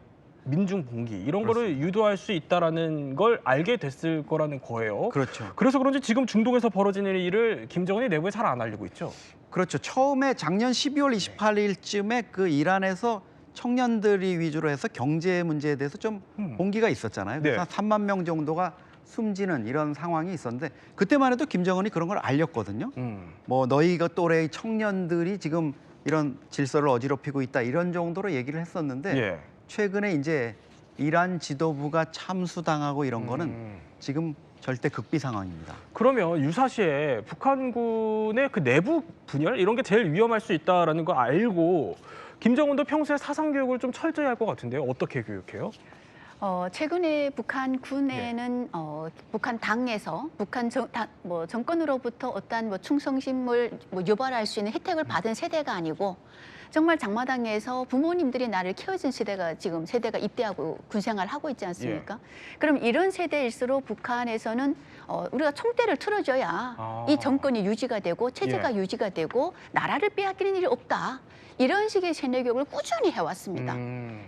민중 봉기 이런 거를 유도할 수 있다라는 걸 알게 됐을 거라는 거예요. 그렇죠. 그래서 그런지 지금 중동에서 벌어지는 일을 김정은이 내부에 잘 안 알리고 있죠. 그렇죠. 처음에 작년 12월 28일쯤에 그 이란에서 청년들이 위주로 해서 경제 문제에 대해서 좀 봉기가 있었잖아요. 그래서 한 3만 명 정도가 숨지는 이런 상황이 있었는데 그때만 해도 김정은이 그런 걸 알렸거든요. 뭐 너희가 또래의 청년들이 지금 이런 질서를 어지럽히고 있다 이런 정도로 얘기를 했었는데 최근에 이제 이란 지도부가 참수당하고 이런 거는 지금 절대 극비 상황입니다. 그러면 유사시에 북한군의 그 내부 분열 이런 게 제일 위험할 수 있다라는 거 알고 김정은도 평소에 사상 교육을 좀 철저히 할 것 같은데요. 어떻게 교육해요? 최근에 북한 군에는 북한 당에서 북한 정권으로부터 어떠한 충성심을 유발할 수 있는 혜택을 받은 세대가 아니고 정말 장마당에서 부모님들이 나를 키워준 세대가 입대하고 군생활을 하고 있지 않습니까? 그럼 이런 세대일수록 북한에서는 우리가 총대를 틀어줘야 이 정권이 유지가 되고 체제가 유지가 되고 나라를 빼앗기는 일이 없다. 이런 식의 세뇌 교육을 꾸준히 해왔습니다.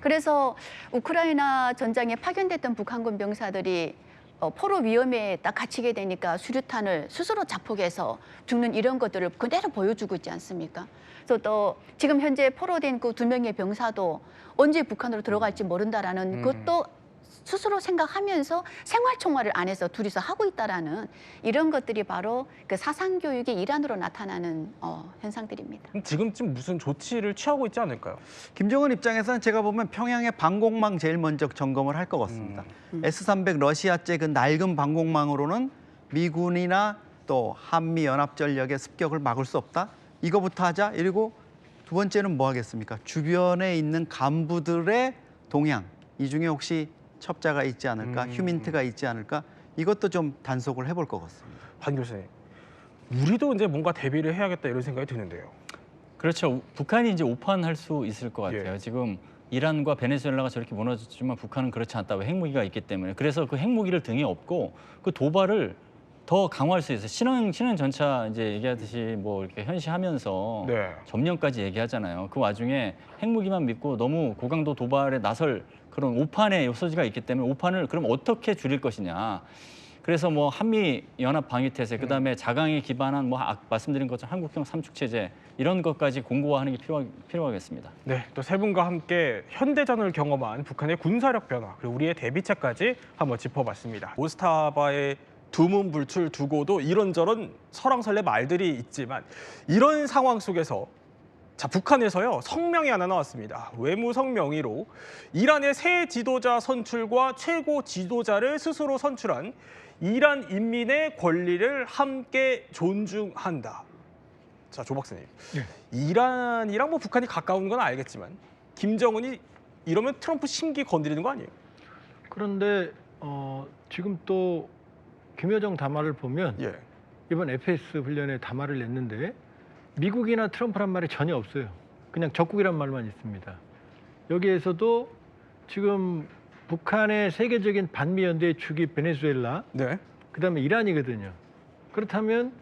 그래서 우크라이나 전장에 파견됐던 북한군 병사들이 포로 위험에 딱 갇히게 되니까 수류탄을 스스로 자폭해서 죽는 이런 것들을 그대로 보여주고 있지 않습니까? 그래서 또 지금 현재 포로된 그 2명의 병사도 언제 북한으로 들어갈지 모른다라는 것도 스스로 생각하면서 생활총화를 안에서 둘이서 하고 있다라는 이런 것들이 바로 그 사상교육의 일환으로 나타나는 현상들입니다. 지금쯤 무슨 조치를 취하고 있지 않을까요? 김정은 입장에서는 제가 보면 평양의 방공망 제일 먼저 점검을 할 것 같습니다. S-300 러시아제 그 낡은 방공망으로는 미군이나 또 한미연합전력의 습격을 막을 수 없다. 이거부터 하자. 이러고 두 번째는 뭐 하겠습니까? 주변에 있는 간부들의 동향. 이 중에 혹시 첩자가 있지 않을까? 휴민트가 있지 않을까? 이것도 좀 단속을 해볼 것 같습니다. 반 교수님, 우리도 이제 뭔가 대비를 해야겠다 이런 생각이 드는데요. 그렇죠. 북한이 이제 오판할 수 있을 것 같아요. 예. 지금 이란과 베네수엘라가 저렇게 무너졌지만 북한은 그렇지 않다. 왜 핵무기가 있기 때문에. 그래서 그 핵무기를 등에 업고 그 도발을 더 강화할 수 있어요. 신흥 전차 이제 얘기하듯이 뭐 이렇게 현시하면서 네. 점령까지 얘기하잖아요. 그 와중에 핵무기만 믿고 너무 고강도 도발에 나설 그런 오판의 요소지가 있기 때문에 오판을 그럼 어떻게 줄일 것이냐. 그래서 뭐 한미 연합 방위 태세, 그다음에 자강에 기반한 뭐 말씀드린 것처럼 한국형 삼축 체제 이런 것까지 공고화하는 게 필요하겠습니다. 네, 또 세 분과 함께 현대전을 경험한 북한의 군사력 변화 그리고 우리의 대비책까지 한번 짚어봤습니다. 모스타바의 두문불출 두고도 이런저런 설왕설래 말들이 있지만 이런 상황 속에서 자, 북한에서요 성명이 하나 나왔습니다. 외무성 명의로 이란의 새 지도자 선출과 최고 지도자를 스스로 선출한 이란 인민의 권리를 함께 존중한다. 자, 조 박사님, 이란이랑 뭐 북한이 가까운 건 알겠지만 김정은이 이러면 트럼프 심기 건드리는 거 아니에요? 그런데 지금 또 김여정 담화를 보면 이번 FS 훈련에 담화를 냈는데 미국이나 트럼프란 말이 전혀 없어요. 그냥 적국이란 말만 있습니다. 여기에서도 지금 북한의 세계적인 반미 연대의 축이 베네수엘라, 그다음에 이란이거든요. 그렇다면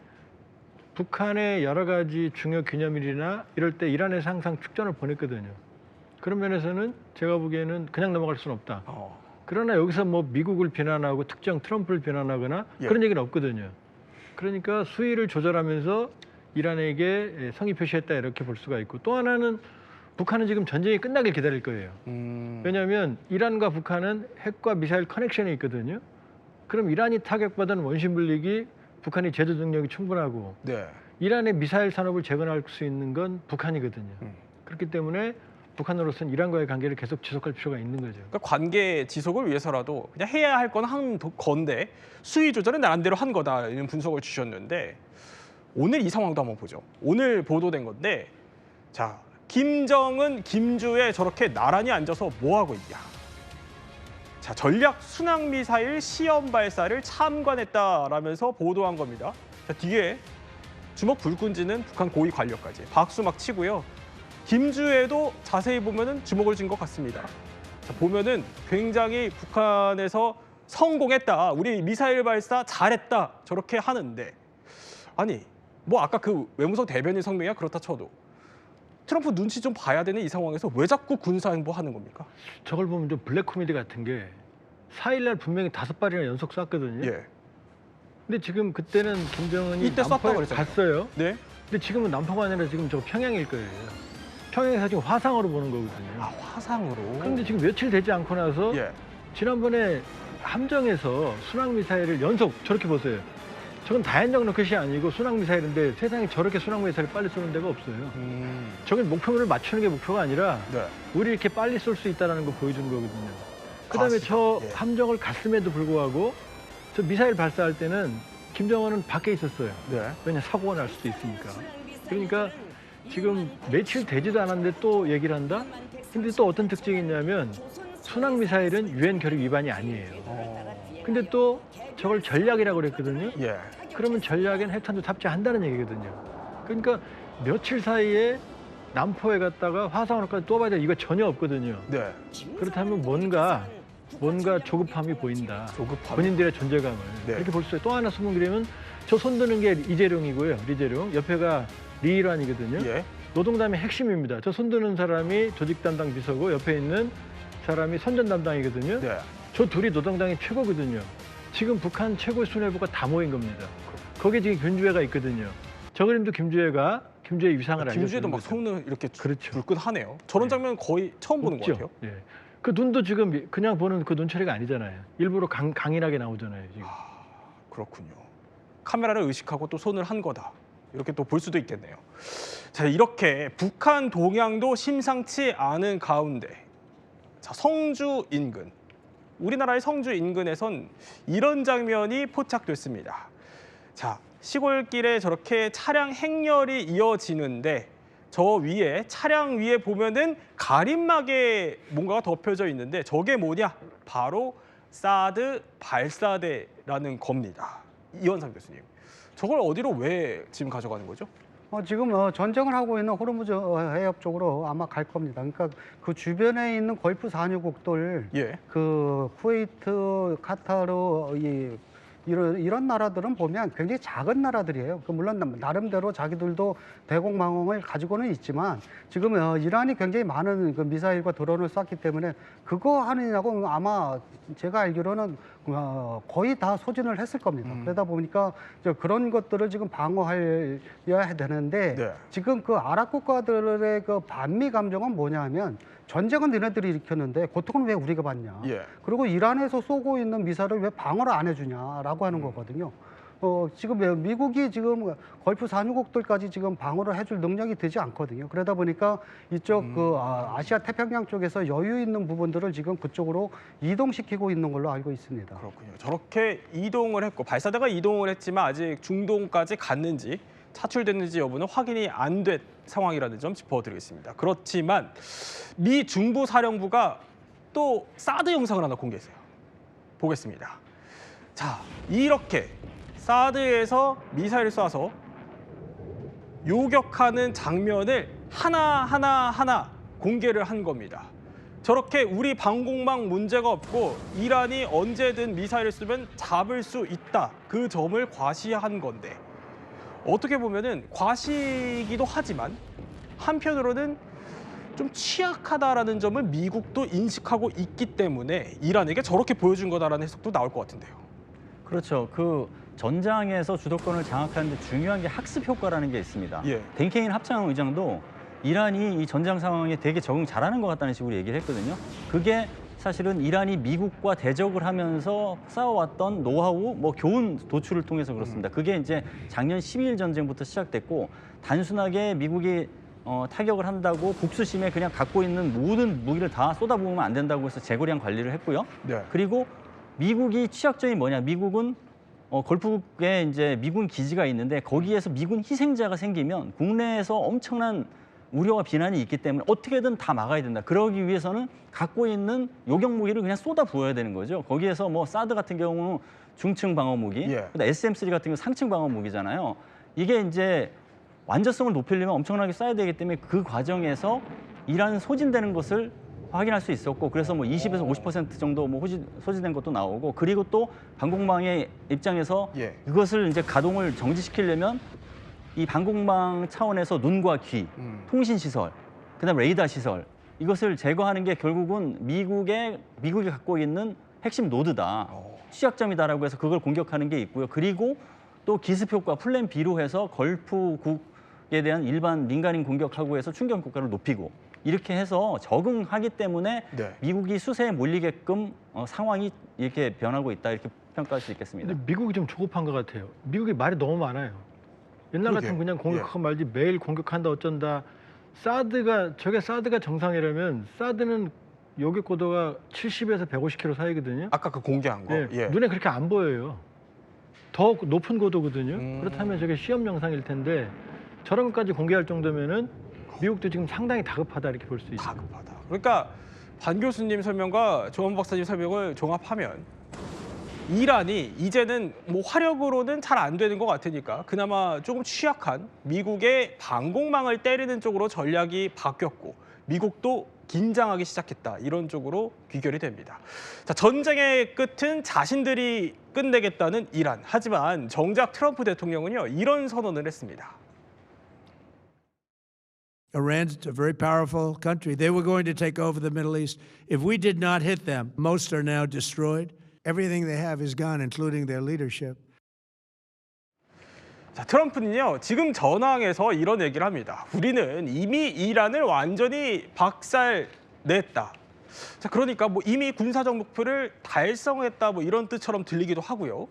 북한의 여러 가지 중요 기념일이나 이럴 때 이란에서 항상 축전을 보냈거든요. 그런 면에서는 제가 보기에는 그냥 넘어갈 수는 없다. 그러나 여기서 뭐 미국을 비난하고 특정 트럼프를 비난하거나 그런 얘기는 없거든요. 그러니까 수위를 조절하면서 이란에게 성의 표시했다 이렇게 볼 수가 있고, 또 하나는 북한은 지금 전쟁이 끝나길 기다릴 거예요. 왜냐하면 이란과 북한은 핵과 미사일 커넥션이 있거든요. 그럼 이란이 타격받은 원심 불릭이 북한이 제조 능력이 충분하고 이란의 미사일 산업을 재건할 수 있는 건 북한이거든요. 그렇기 때문에 북한으로서는 이란과의 관계를 계속 지속할 필요가 있는 거죠. 그러니까 관계 지속을 위해서라도 그냥 해야 할 건 한 건데 수위 조절은 나름대로 한 거다 이런 분석을 주셨는데 오늘 이 상황도 한번 보죠. 오늘 보도된 건데 자, 김정은, 김주에 저렇게 나란히 앉아서 뭐 하고 있냐. 자, 전략 순항미사일 시험 발사를 참관했다라면서 보도한 겁니다. 자, 뒤에 주먹 불 끈지는 북한 고위 관료까지 박수 막 치고요. 김주에도 자세히 보면은 주목을 쥔 것 같습니다. 자, 보면은 굉장히 북한에서 성공했다, 우리 미사일 발사 잘했다 저렇게 하는데 아니 뭐 아까 그 외무성 대변인 성명이야 그렇다 쳐도 트럼프 눈치 좀 봐야 되는 이 상황에서 왜 자꾸 군사행보 하는 겁니까? 저걸 보면 좀 블랙 코미디 같은 게 4일날 분명히 5발이나 연속 쐈거든요. 근데 지금 그때는 김정은이 이때 남포에 갔어요. 네. 근데 지금은 남포가 아니라 지금 저 평양일 거예요. 평양에서 지금 화상으로 보는 거거든요. 아, 화상으로? 그런데 지금 며칠 되지 않고 나서 지난번에 함정에서 순항미사일을 연속 저렇게 보세요. 저건 다연장 로켓이 아니고 순항미사일인데 세상에 저렇게 순항미사일을 빨리 쏘는 데가 없어요. 저건 목표물을 맞추는 게 목표가 아니라 우리 이렇게 빨리 쏠 수 있다는 거 보여주는 거거든요. 그다음에 저 함정을 갔음에도 불구하고 저 미사일 발사할 때는 김정은은 밖에 있었어요. 왜냐 사고가 날 수도 있으니까. 그러니까 지금 며칠 되지도 않았는데 또 얘기를 한다? 근데 또 어떤 특징이 있냐면 순항미사일은 유엔 결의 위반이 아니에요. 근데 또 저걸 전략이라고 그랬거든요. 그러면 전략엔 핵탄두 탑재한다는 얘기거든요. 그러니까 며칠 사이에 남포에 갔다가 화상으로까지 또 봐야 돼. 이거 전혀 없거든요. 그렇다면 뭔가 조급함이 보인다. 본인들의 존재감을. 그렇게 볼 수 있어요. 또 하나 숨은 저 손드는 게 이재룡이고요. 리재룡. 옆에가 리일환이거든요. 노동담의 핵심입니다. 저 손드는 사람이 조직 담당 비서고 옆에 있는 사람이 선전 담당이거든요. 저 둘이 노동당의 최고거든요. 지금 북한 최고의 수뇌부가 다 모인 겁니다. 거기에 지금 김주애가 있거든요. 저 그림도 김주애의 위상을 알려주는 김주애도 막 손을 이렇게 불끈하네요. 저런 장면 거의 처음 보는 것 같아요. 그 눈도 지금 그냥 보는 그 눈초리가 아니잖아요. 일부러 강인하게 나오잖아요. 지금. 그렇군요. 카메라를 의식하고 또 손을 한 거다. 이렇게 또 볼 수도 있겠네요. 자, 이렇게 북한 동향도 심상치 않은 가운데 자, 성주 인근. 우리나라의 성주 인근에선 이런 장면이 포착됐습니다. 자, 시골길에 저렇게 차량 행렬이 이어지는데 저 위에 차량 위에 보면은 가림막에 뭔가가 덮여져 있는데 저게 뭐냐? 바로 사드 발사대라는 겁니다. 이원상 교수님, 저걸 어디로 왜 지금 가져가는 거죠? 지금 전쟁을 하고 있는 호르무즈 해협 쪽으로 아마 갈 겁니다. 그러니까 그 주변에 있는 걸프 산유국들, 그 쿠웨이트, 카타르, 이런 나라들은 보면 굉장히 작은 나라들이에요. 물론 나름대로 자기들도 대공망원을 가지고는 있지만 지금 이란이 굉장히 많은 그 미사일과 드론을 쐈기 때문에 그거 하느냐고 아마 제가 알기로는 거의 다 소진을 했을 겁니다. 그러다 보니까 그런 것들을 지금 방어해야 되는데 지금 그 아랍 국가들의 그 반미 감정은 뭐냐 하면 전쟁은 너네들이 일으켰는데 고통은 왜 우리가 받냐. 그리고 이란에서 쏘고 있는 미사일을 왜 방어를 안 해주냐라고 하는 거거든요. 지금 미국이 지금 걸프 산유국들까지 지금 방어를 해줄 능력이 되지 않거든요. 그러다 보니까 이쪽 그 아시아 태평양 쪽에서 여유 있는 부분들을 지금 그쪽으로 이동시키고 있는 걸로 알고 있습니다. 그렇군요. 저렇게 이동을 했고 발사대가 이동을 했지만 아직 중동까지 갔는지 차출됐는지 여부는 확인이 안 된 상황이라는 점 짚어드리겠습니다. 그렇지만 미 중부사령부가 또 사드 영상을 하나 공개했어요. 보겠습니다. 자, 이렇게 사드에서 미사일을 쏴서 요격하는 장면을 하나 공개를 한 겁니다. 저렇게 우리 방공망 문제가 없고 이란이 언제든 미사일을 쏘면 잡을 수 있다. 그 점을 과시한 건데 어떻게 보면은 과시이기도 하지만 한편으로는 좀 취약하다라는 점을 미국도 인식하고 있기 때문에 이란에게 저렇게 보여준 거다라는 해석도 나올 것 같은데요. 그렇죠. 그 전장에서 주도권을 장악하는 데 중요한 게 학습 효과라는 게 있습니다. 벤케인 합참 의장도 이란이 이 전장 상황에 되게 적응 잘하는 것 같다는 식으로 얘기를 했거든요. 그게 사실은 이란이 미국과 대적을 하면서 쌓아왔던 노하우, 교훈 도출을 통해서 그렇습니다. 그게 이제 작년 12일 전쟁부터 시작됐고 단순하게 미국이 타격을 한다고 복수심에 그냥 갖고 있는 모든 무기를 다 쏟아부으면 안 된다고 해서 재고량 관리를 했고요. 그리고 미국이 취약점이 뭐냐? 미국은 걸프국에 이제 미군 기지가 있는데 거기에서 미군 희생자가 생기면 국내에서 엄청난 우려와 비난이 있기 때문에 어떻게든 다 막아야 된다. 그러기 위해서는 갖고 있는 요격 무기를 그냥 쏟아 부어야 되는 거죠. 거기에서 사드 같은 경우는 중층 방어 무기, SM3 같은 경우 상층 방어 무기잖아요. 이게 이제 완전성을 높이려면 엄청나게 쏴야 되기 때문에 그 과정에서 이란 소진되는 것을 확인할 수 있었고 그래서 20에서 50% 정도 소진된 것도 나오고 그리고 또 방공망의 입장에서 이것을 이제 가동을 정지시키려면 이 방공망 차원에서 눈과 귀, 통신 시설, 그다음에 레이더 시설 이것을 제거하는 게 결국은 미국이 갖고 있는 핵심 노드다, 취약점이다라고 해서 그걸 공격하는 게 있고요. 그리고 또 기습 효과 플랜 B로 해서 걸프국에 대한 일반 민간인 공격하고 해서 충격 효과를 높이고 이렇게 해서 적응하기 때문에 미국이 수세에 몰리게끔 상황이 이렇게 변하고 있다 이렇게 평가할 수 있겠습니다. 근데 미국이 좀 조급한 것 같아요. 미국이 말이 너무 많아요. 옛날 같으면 그냥 공격하고 말지 매일 공격한다 어쩐다. 저게 사드가 정상이라면 사드는 요격 고도가 70에서 150km 사이거든요. 아까 그 공개한 거. 눈에 그렇게 안 보여요. 더 높은 고도거든요. 그렇다면 저게 시험 영상일 텐데 저런 것까지 공개할 정도면은 미국도 지금 상당히 다급하다 이렇게 볼 수 있어요. 다급하다. 그러니까 반 교수님 설명과 조원 박사님 설명을 종합하면 이란이 이제는 화력으로는 잘 안 되는 것 같으니까 그나마 조금 취약한 미국의 방공망을 때리는 쪽으로 전략이 바뀌었고 미국도 긴장하기 시작했다. 이런 쪽으로 귀결이 됩니다. 자, 전쟁의 끝은 자신들이 끝내겠다는 이란. 하지만 정작 트럼프 대통령은요, 이런 선언을 했습니다. Iran's a very powerful country. They were going to take over the Middle East. If we did not hit them, most are now destroyed. Everything they have is gone, including their leadership. 자, 트럼프는요, 지금 전황에서 이런 얘기를 합니다. 우리는 이미 이란을 완전히 박살냈다. 자, 그러니까 이미 군사적 목표를 달성했다 이런 뜻처럼 들리기도 하고요.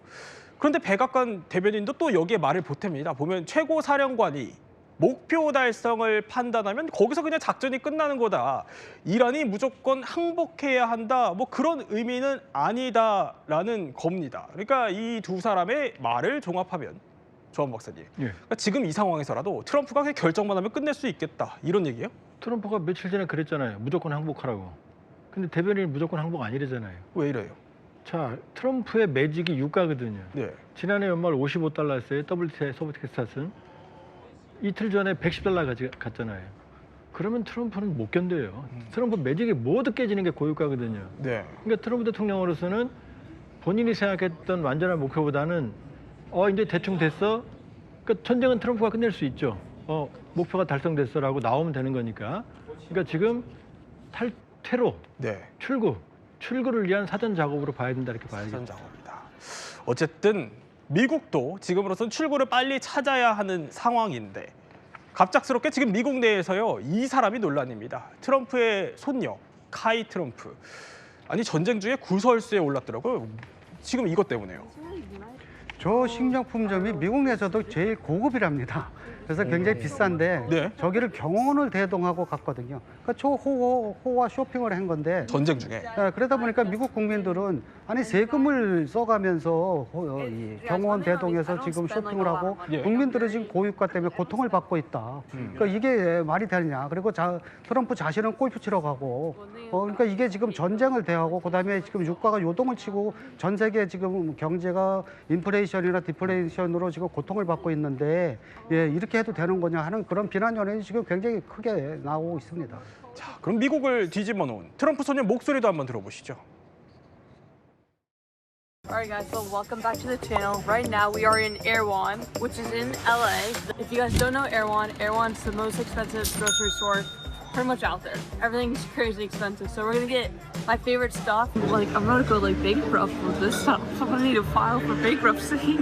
그런데 백악관 대변인도 또 여기에 말을 보탭니다. 보면 최고 사령관이 목표 달성을 판단하면 거기서 그냥 작전이 끝나는 거다. 이란이 무조건 항복해야 한다. 그런 의미는 아니다라는 겁니다. 그러니까 이 두 사람의 말을 종합하면 조한 박사님. 예. 그러니까 지금 이 상황에서라도 트럼프가 그냥 결정만 하면 끝낼 수 있겠다 이런 얘기예요? 트럼프가 며칠 전에 그랬잖아요. 무조건 항복하라고. 근데 대변인이 무조건 항복 아니래잖아요. 왜 이래요? 자, 트럼프의 매직이 유가거든요. 네. 지난해 연말 55달러였어요. WTI 소프트 텍사스는. 이틀 전에 110달러 갔잖아요. 그러면 트럼프는 못 견뎌요. 트럼프 매직이 모두 깨지는 게 고유가거든요. 네. 그러니까 트럼프 대통령으로서는 본인이 생각했던 완전한 목표보다는 이제 대충 됐어. 그러니까 전쟁은 트럼프가 끝낼 수 있죠. 목표가 달성됐어라고 나오면 되는 거니까. 그러니까 지금 탈퇴로 네. 출구를 위한 사전 작업으로 봐야 된다 이렇게 봐야겠죠. 사전 작업이다. 어쨌든 미국도 지금으로선 출구를 빨리 찾아야 하는 상황인데 갑작스럽게 지금 미국 내에서요 이 사람이 논란입니다. 트럼프의 손녀 카이 트럼프. 아니 전쟁 중에 구설수에 올랐더라고요. 지금 이것 때문에요. 저 식료품점이 미국 내에서도 제일 고급이랍니다. 그래서 굉장히 비싼데 네. 저기를 경호원을 대동하고 갔거든요. 그러니까 초호화 쇼핑을 한 건데 전쟁 중에. 네, 그러다 보니까 미국 국민들은 아니 세금을 써가면서 이 경호원 대동해서 지금 쇼핑을 하고 예. 국민들은 지금 고유가 때문에 고통을 받고 있다. 그러니까 이게 말이 되느냐. 그리고 트럼프 자신은 골프 치러 가고 그러니까 이게 지금 전쟁을 대하고 그다음에 지금 유가가 요동을 치고 전 세계 지금 경제가 인플레이션이나 디플레이션으로 지금 고통을 받고 있는데 이렇게 해도 되는 거냐 하는 그런 비난 여론이 지금 굉장히 크게 나오고 있습니다. 자, 그럼 미국을 뒤집어 놓은 트럼프 소년 목소리도 한번 들어보시죠. Alright guys, so welcome back to the channel. Right now we are in Erewhon, which is in LA. If you guys don't know Erewhon's the most expensive grocery store pretty much out there. Everything's crazy expensive. So we're gonna get my favorite stuff. Like I'm gonna go bankrupt with this stuff. I'm gonna need to file for bankruptcy.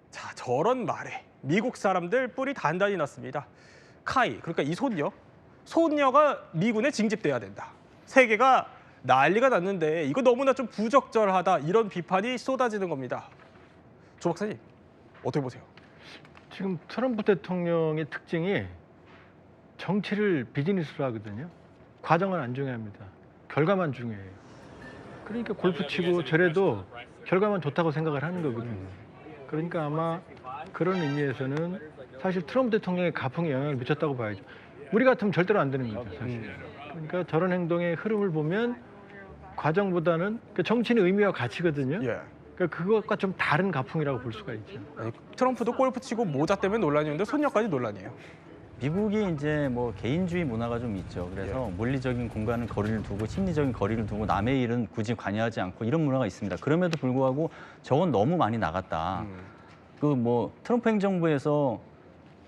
자, 저런 말에 미국 사람들 뿔이 단단히 났습니다. 카이, 그러니까 이 손녀가 미군에 징집돼야 된다. 세계가 난리가 났는데 이거 너무나 좀 부적절하다 이런 비판이 쏟아지는 겁니다. 조 박사님, 어떻게 보세요? 지금 트럼프 대통령의 특징이 정치를 비즈니스로 하거든요. 과정은 안 중요합니다. 결과만 중요해요. 그러니까 골프 치고 저래도 결과만 좋다고 생각을 하는 거거든요. 그러니까 아마 그런 의미에서는 사실 트럼프 대통령의 가풍에 영향을 미쳤다고 봐야죠. 우리 같으면 절대로 안 되는 거죠, 사실. 그러니까 저런 행동의 흐름을 보면 과정보다는 정치는 의미와 가치거든요. 그러니까 그것과 좀 다른 가풍이라고 볼 수가 있죠. 아니, 트럼프도 골프 치고 모자 때문에 논란이었는데 손녀까지 논란이에요. 미국이 이제 뭐 개인주의 문화가 좀 있죠. 그래서 물리적인 공간은 거리를 두고 심리적인 거리를 두고 남의 일은 굳이 관여하지 않고 이런 문화가 있습니다. 그럼에도 불구하고 저건 너무 많이 나갔다. 그 뭐 트럼프 행정부에서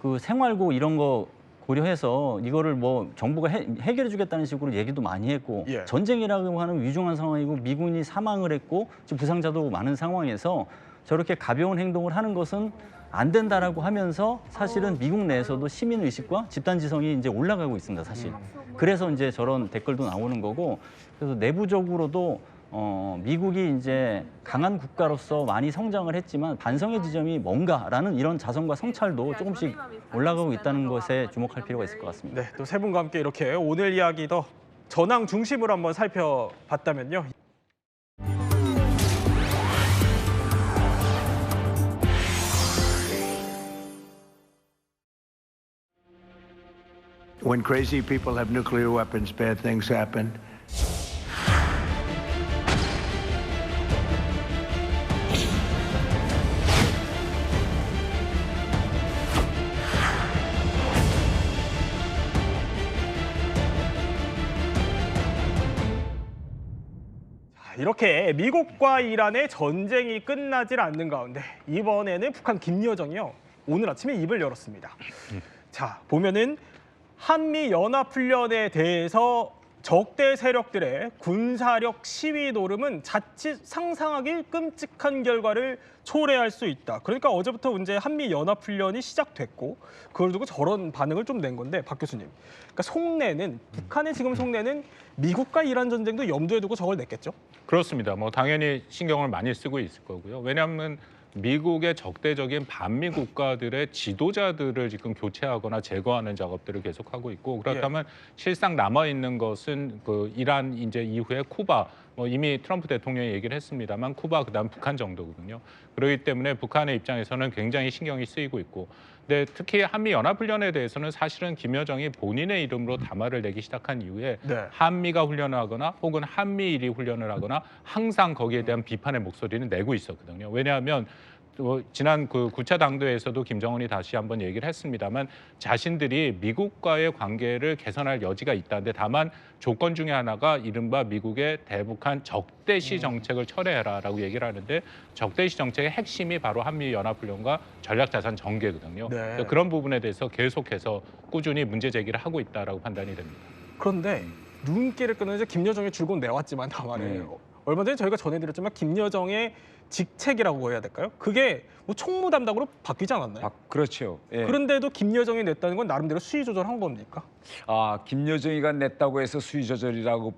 그 생활고 이런 거 고려해서 이거를 뭐 정부가 해결해 주겠다는 식으로 얘기도 많이 했고 전쟁이라고 하는 위중한 상황이고 미군이 사망을 했고 지금 부상자도 많은 상황에서 저렇게 가벼운 행동을 하는 것은 안 된다라고 하면서 사실은 미국 내에서도 시민 의식과 집단 지성이 이제 올라가고 있습니다, 사실. 그래서 이제 저런 댓글도 나오는 거고 그래서 내부적으로도 미국이 이제 강한 국가로서 많이 성장을 했지만 반성의 지점이 뭔가라는 이런 자성과 성찰도 조금씩 올라가고 있다는 것에 주목할 필요가 있을 것 같습니다. 네, 또 세 분과 함께 이렇게 오늘 이야기 더 전황 중심으로 한번 살펴봤다면요. When crazy people have nuclear weapons, bad things happen. 이렇게 미국과 이란의 전쟁이 끝나질 않는 가운데 이번에는 북한 김여정이요. 오늘 아침에 입을 열었습니다. 자, 보면은 한미연합훈련에 대해서 적대 세력들의 군사력 시위 노름은 자칫 상상하기 끔찍한 결과를 초래할 수 있다. 그러니까 어제부터 이제 한미연합훈련이 시작됐고 그걸 두고 저런 반응을 좀 낸 건데 박 교수님. 그러니까 속내는 북한의 지금 속내는 미국과 이란 전쟁도 염두에 두고 저걸 냈겠죠? 그렇습니다. 뭐 당연히 신경을 많이 쓰고 있을 거고요. 왜냐하면 미국의 적대적인 반미 국가들의 지도자들을 지금 교체하거나 제거하는 작업들을 계속하고 있고 그렇다면 실상 남아 있는 것은 그 이란 이제 이후에 쿠바 뭐 이미 트럼프 대통령이 얘기를 했습니다만 쿠바 그다음 북한 정도거든요. 그렇기 때문에 북한의 입장에서는 굉장히 신경이 쓰이고 있고 근데 특히 한미연합훈련에 대해서는 사실은 김여정이 본인의 이름으로 담화를 내기 시작한 이후에 한미가 훈련을 하거나 혹은 한미일이 훈련을 하거나 항상 거기에 대한 비판의 목소리는 내고 있었거든요. 왜냐하면 지난 그 9차 당대회에서도 김정은이 다시 한번 얘기를 했습니다만 자신들이 미국과의 관계를 개선할 여지가 있다는데 다만 조건 중에 하나가 이른바 미국의 대북한 적대시 정책을 철회해라라고 얘기를 하는데 적대시 정책의 핵심이 바로 한미연합훈련과 전략자산 전개거든요. 그런 부분에 대해서 계속해서 꾸준히 문제 제기를 하고 있다라고 판단이 됩니다. 그런데 눈길을 끄는 이제 김여정이 줄곧 내왔지만 다만에 얼마 전에 저희가 전해드렸지만 김여정의 직책이라고 해야 될까요? 그게 뭐 총무 담당으로 바뀌지 않았나요? 그렇죠. 예. 그런데도 김여정이 냈다는 건 나름대로 수위 조절한 겁니까? 김여정이가 냈다고 해서 수위 조절이라고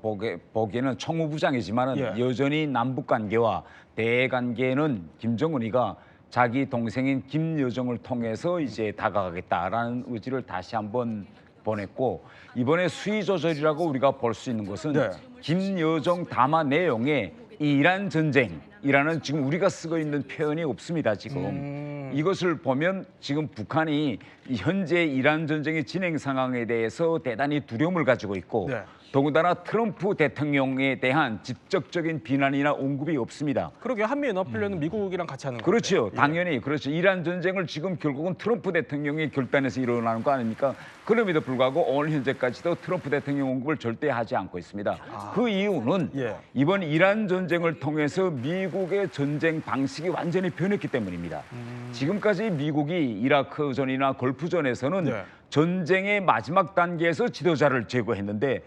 보기에는 총무부장이지만은 여전히 남북 관계와 대외 관계는 김정은이가 자기 동생인 김여정을 통해서 이제 다가가겠다라는 의지를 다시 한번 보냈고 이번에 수위 조절이라고 우리가 볼 수 있는 것은 김여정 담화 내용에 이란 전쟁이라는 지금 우리가 쓰고 있는 표현이 없습니다. 지금 이것을 보면 지금 북한이 현재 이란 전쟁의 진행 상황에 대해서 대단히 두려움을 가지고 있고 더군다나 트럼프 대통령에 대한 직접적인 비난이나 언급이 없습니다. 그러게 한미연합훈련은 미국이랑 같이 하는 거죠. 그렇죠. 당연히 그렇죠. 이란 전쟁을 지금 결국은 트럼프 대통령이 결단해서 일어나는 거 아닙니까? 그럼에도 불구하고 오늘 현재까지도 트럼프 대통령 언급을 절대 하지 않고 있습니다. 그 이유는 이번 이란 전쟁을 통해서 미국의 전쟁 방식이 완전히 변했기 때문입니다. 지금까지 미국이 이라크전이나 걸프전에서는 전쟁의 마지막 단계에서 지도자를 제거했는데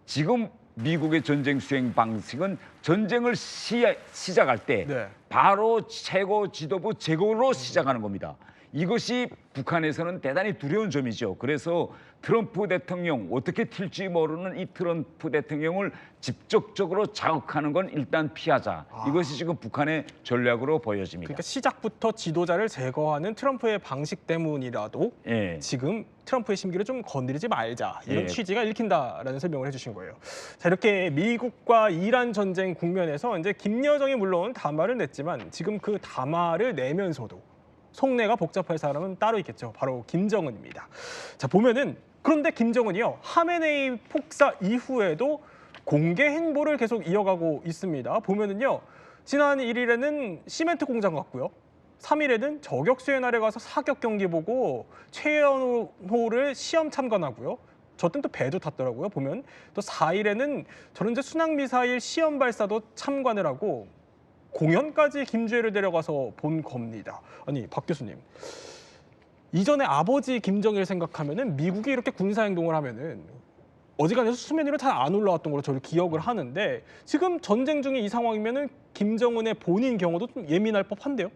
지금 미국의 전쟁 수행 방식은 전쟁을 시작할 때 바로 최고 지도부 제거로 시작하는 겁니다. 이것이 북한에서는 대단히 두려운 점이죠. 그래서 트럼프 대통령 어떻게 튈지 모르는 이 트럼프 대통령을 직접적으로 자극하는 건 일단 피하자. 이것이 지금 북한의 전략으로 보여집니다. 그러니까 시작부터 지도자를 제거하는 트럼프의 방식 때문이라도 지금 트럼프의 심기를 좀 건드리지 말자. 이런 취지가 읽힌다라는 설명을 해주신 거예요. 자, 이렇게 미국과 이란 전쟁 국면에서 이제 김여정이 물론 담화를 냈지만 지금 그 담화를 내면서도 속내가 복잡할 사람은 따로 있겠죠. 바로 김정은입니다. 자, 보면은 그런데 김정은이요. 하메네이 폭사 이후에도 공개 행보를 계속 이어가고 있습니다. 보면은요. 지난 1일에는 시멘트 공장 갔고요. 3일에는 저격수의 날에 가서 사격 경기 보고 최연호를 시험 참관하고요. 저 땐 또 배도 탔더라고요. 보면 또 4일에는 저런 순항미사일 시험 발사도 참관을 하고 공연까지 김주애를 데려가서 본 겁니다. 아니, 박 교수님. 이전에 아버지 김정일 생각하면은 미국이 이렇게 군사 행동을 하면은 어지간해서 수면 위로 잘 안 올라왔던 걸로 저를 기억을 하는데 지금 전쟁 중에 이 상황이면은 김정은의 본인 경우도 좀 예민할 법한데요.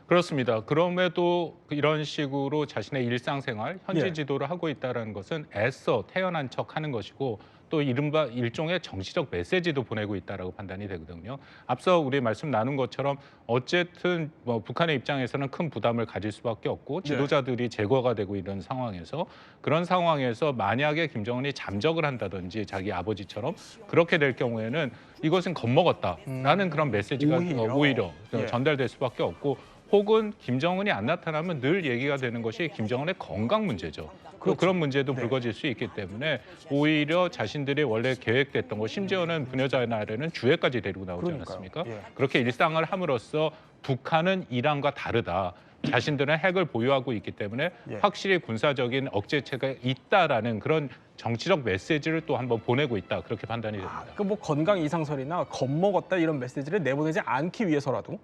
그렇습니다. 그럼에도 이런 식으로 자신의 일상생활, 현지 지도를 하고 있다는 것은 애써 태연한 척하는 것이고 또 이른바 일종의 정치적 메시지도 보내고 있다라고 판단이 되거든요. 앞서 우리 말씀 나눈 것처럼 어쨌든 뭐 북한의 입장에서는 큰 부담을 가질 수밖에 없고 지도자들이 제거가 되고 있는 상황에서 그런 상황에서 만약에 김정은이 잠적을 한다든지 자기 아버지처럼 그렇게 될 경우에는 이것은 겁먹었다라는 그런 메시지가 오히려 전달될 수밖에 없고 혹은 김정은이 안 나타나면 늘 얘기가 되는 것이 김정은의 건강 문제죠. 그런 문제도 불거질 수 있기 때문에 오히려 자신들이 원래 계획됐던 거 심지어는 부녀자의 날에는 주회까지 데리고 나오지 않았습니까? 그렇게 일상을 함으로써 북한은 이란과 다르다. 자신들은 핵을 보유하고 있기 때문에 확실히 군사적인 억제체가 있다라는 그런 정치적 메시지를 또 한번 보내고 있다. 그렇게 판단이 됩니다. 그 뭐 건강 이상설이나 겁먹었다 이런 메시지를 내보내지 않기 위해서라도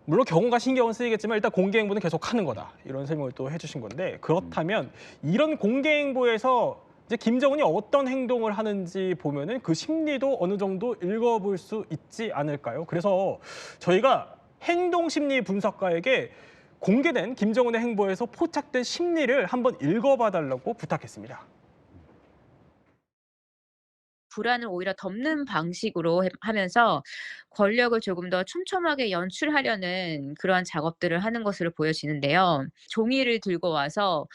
물론 경호가 신경은 쓰이겠지만 일단 공개 행보는 계속 하는 거다. 이런 설명을 또 해주신 건데 그렇다면 이런 공개 행보에서 이제 김정은이 어떤 행동을 하는지 보면은 그 심리도 어느 정도 읽어볼 수 있지 않을까요? 그래서 저희가 행동 심리 분석가에게 공개된 김정은의 행보에서 포착된 심리를 한번 읽어봐 달라고 부탁했습니다. 불안을 오히려 덮는 방식으로 하면서 권력을 조금 더 촘촘하게 연출하려는 그러한 작업들을 하는 것으로 보여지는데요. 종이를 들고 와서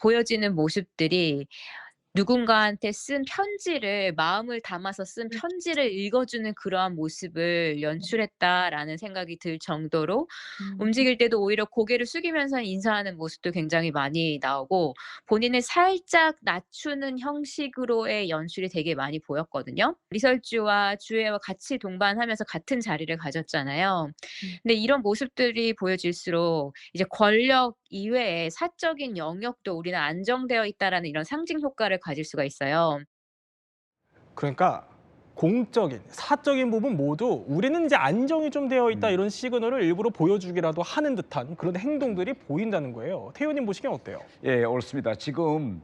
보여지는 모습들이 누군가한테 쓴 편지를 마음을 담아서 쓴 편지를 읽어주는 그러한 모습을 연출했다라는 생각이 들 정도로 움직일 때도 오히려 고개를 숙이면서 인사하는 모습도 굉장히 많이 나오고 본인을 살짝 낮추는 형식으로의 연출이 되게 많이 보였거든요. 리설주와 주애와 같이 동반하면서 같은 자리를 가졌잖아요. 근데 이런 모습들이 보여질수록 이제 권력 이외에 사적인 영역도 우리는 안정되어 있다라는 이런 상징 효과를 가질 수가 있어요. 그러니까 공적인, 사적인 부분 모두 우리는 이제 안정이 좀 되어 있다 이런 시그널을 일부러 보여주기라도 하는 듯한 그런 행동들이 보인다는 거예요. 태효님 보시기엔 어때요? 예, 옳습니다. 지금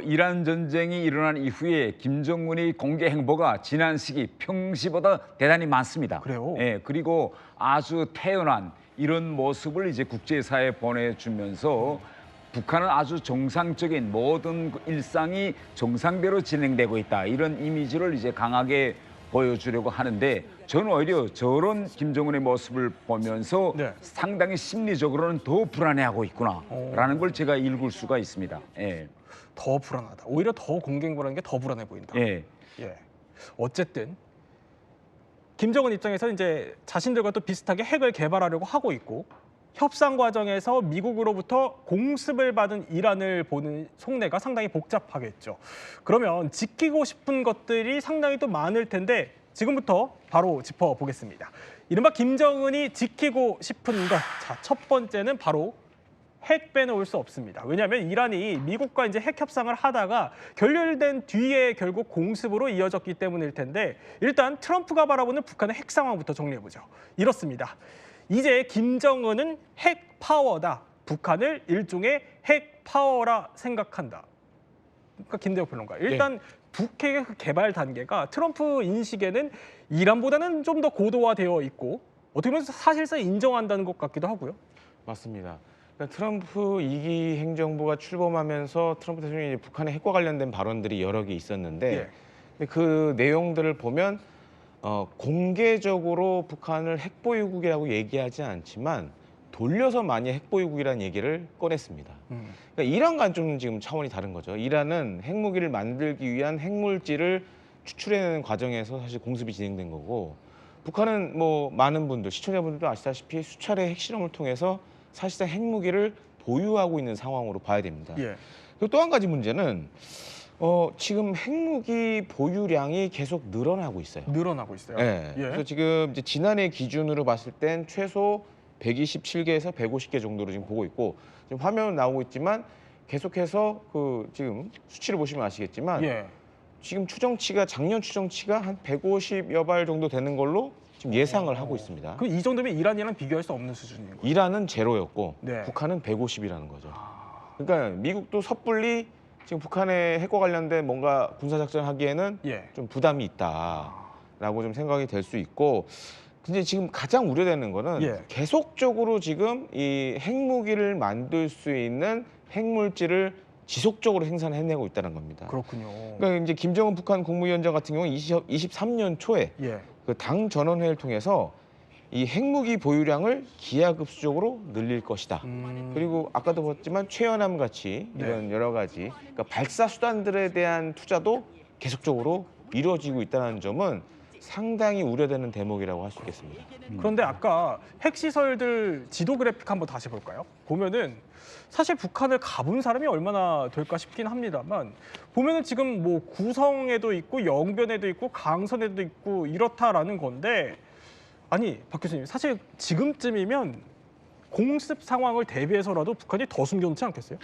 이란 전쟁이 일어난 이후에 김정은의 공개 행보가 지난 시기 평시보다 대단히 많습니다. 그래요? 예, 그리고 아주 태연한 이런 모습을 이제 국제사회에 보내주면서 북한은 아주 정상적인 모든 일상이 정상대로 진행되고 있다. 이런 이미지를 이제 강하게 보여주려고 하는데 저는 오히려 저런 김정은의 모습을 보면서 상당히 심리적으로는 더 불안해하고 있구나라는 걸 제가 읽을 수가 있습니다. 예. 더 불안하다. 오히려 더 공개행보라는 게 더 불안해 보인다. 예. 예. 어쨌든 김정은 입장에서는 이제 자신들과 또 비슷하게 핵을 개발하려고 하고 있고 협상 과정에서 미국으로부터 공습을 받은 이란을 보는 속내가 상당히 복잡하겠죠. 그러면 지키고 싶은 것들이 상당히 또 많을 텐데 지금부터 바로 짚어보겠습니다. 이른바 김정은이 지키고 싶은 것. 자, 첫 번째는 바로 핵 빼놓을 수 없습니다. 왜냐하면 이란이 미국과 이제 핵 협상을 하다가 결렬된 뒤에 결국 공습으로 이어졌기 때문일 텐데 일단 트럼프가 바라보는 북한의 핵 상황부터 정리해보죠. 이렇습니다. 이제 김정은은 핵 파워다. 북한을 일종의 핵 파워라 생각한다. 그러니까 김대엽 평론가. 일단 북핵의 개발 단계가 트럼프 인식에는 이란보다는 좀 더 고도화되어 있고 어떻게 보면 사실상 인정한다는 것 같기도 하고요. 맞습니다. 그러니까 트럼프 2기 행정부가 출범하면서 트럼프 대통령이 이제 북한의 핵과 관련된 발언들이 여러 개 있었는데 그 내용들을 보면 공개적으로 북한을 핵보유국이라고 얘기하지 않지만 돌려서 많이 핵보유국이라는 얘기를 꺼냈습니다. 그러니까 이란과는 좀 지금 차원이 다른 거죠. 이란은 핵무기를 만들기 위한 핵물질을 추출해내는 과정에서 사실 공습이 진행된 거고 북한은 뭐 많은 분들, 시청자분들도 아시다시피 수차례 핵실험을 통해서 사실상 핵무기를 보유하고 있는 상황으로 봐야 됩니다. 그리고 또 한 가지 문제는 지금 핵무기 보유량이 계속 늘어나고 있어요. 늘어나고 있어요. 네. 그래서 지금 이제 지난해 기준으로 봤을 땐 최소 127개에서 150개 정도로 지금 보고 있고 지금 화면 나오고 있지만 계속해서 그 지금 수치를 보시면 아시겠지만 지금 추정치가 작년 추정치가 한 150여 발 정도 되는 걸로 지금 예상을 하고 있습니다. 그럼 이 정도면 이란이랑 비교할 수 없는 수준인 거예요? 이란은 제로였고 북한은 150이라는 거죠. 그러니까 미국도 섣불리 지금 북한의 핵과 관련된 뭔가 군사작전을 하기에는 좀 부담이 있다라고 좀 생각이 될 수 있고 근데 지금 가장 우려되는 거는 계속적으로 지금 이 핵무기를 만들 수 있는 핵물질을 지속적으로 생산해내고 있다는 겁니다. 그렇군요. 그러니까 이제 김정은 북한 국무위원장 같은 경우는 23년 초에 그 당 전원회의를 통해서 이 핵무기 보유량을 기하급수적으로 늘릴 것이다. 그리고 아까도 봤지만 최연함 같이 이런 여러 가지 그러니까 발사 수단들에 대한 투자도 계속적으로 이루어지고 있다는 점은 상당히 우려되는 대목이라고 할 수 있겠습니다. 그런데 아까 핵시설들 지도 그래픽 한번 다시 볼까요? 보면은 사실 북한을 가본 사람이 얼마나 될까 싶긴 합니다만 보면은 지금 뭐 구성에도 있고 영변에도 있고 강선에도 있고 이렇다라는 건데 아니 박 교수님 사실 지금쯤이면 공습 상황을 대비해서라도 북한이 더 숨겨놓지 않겠어요?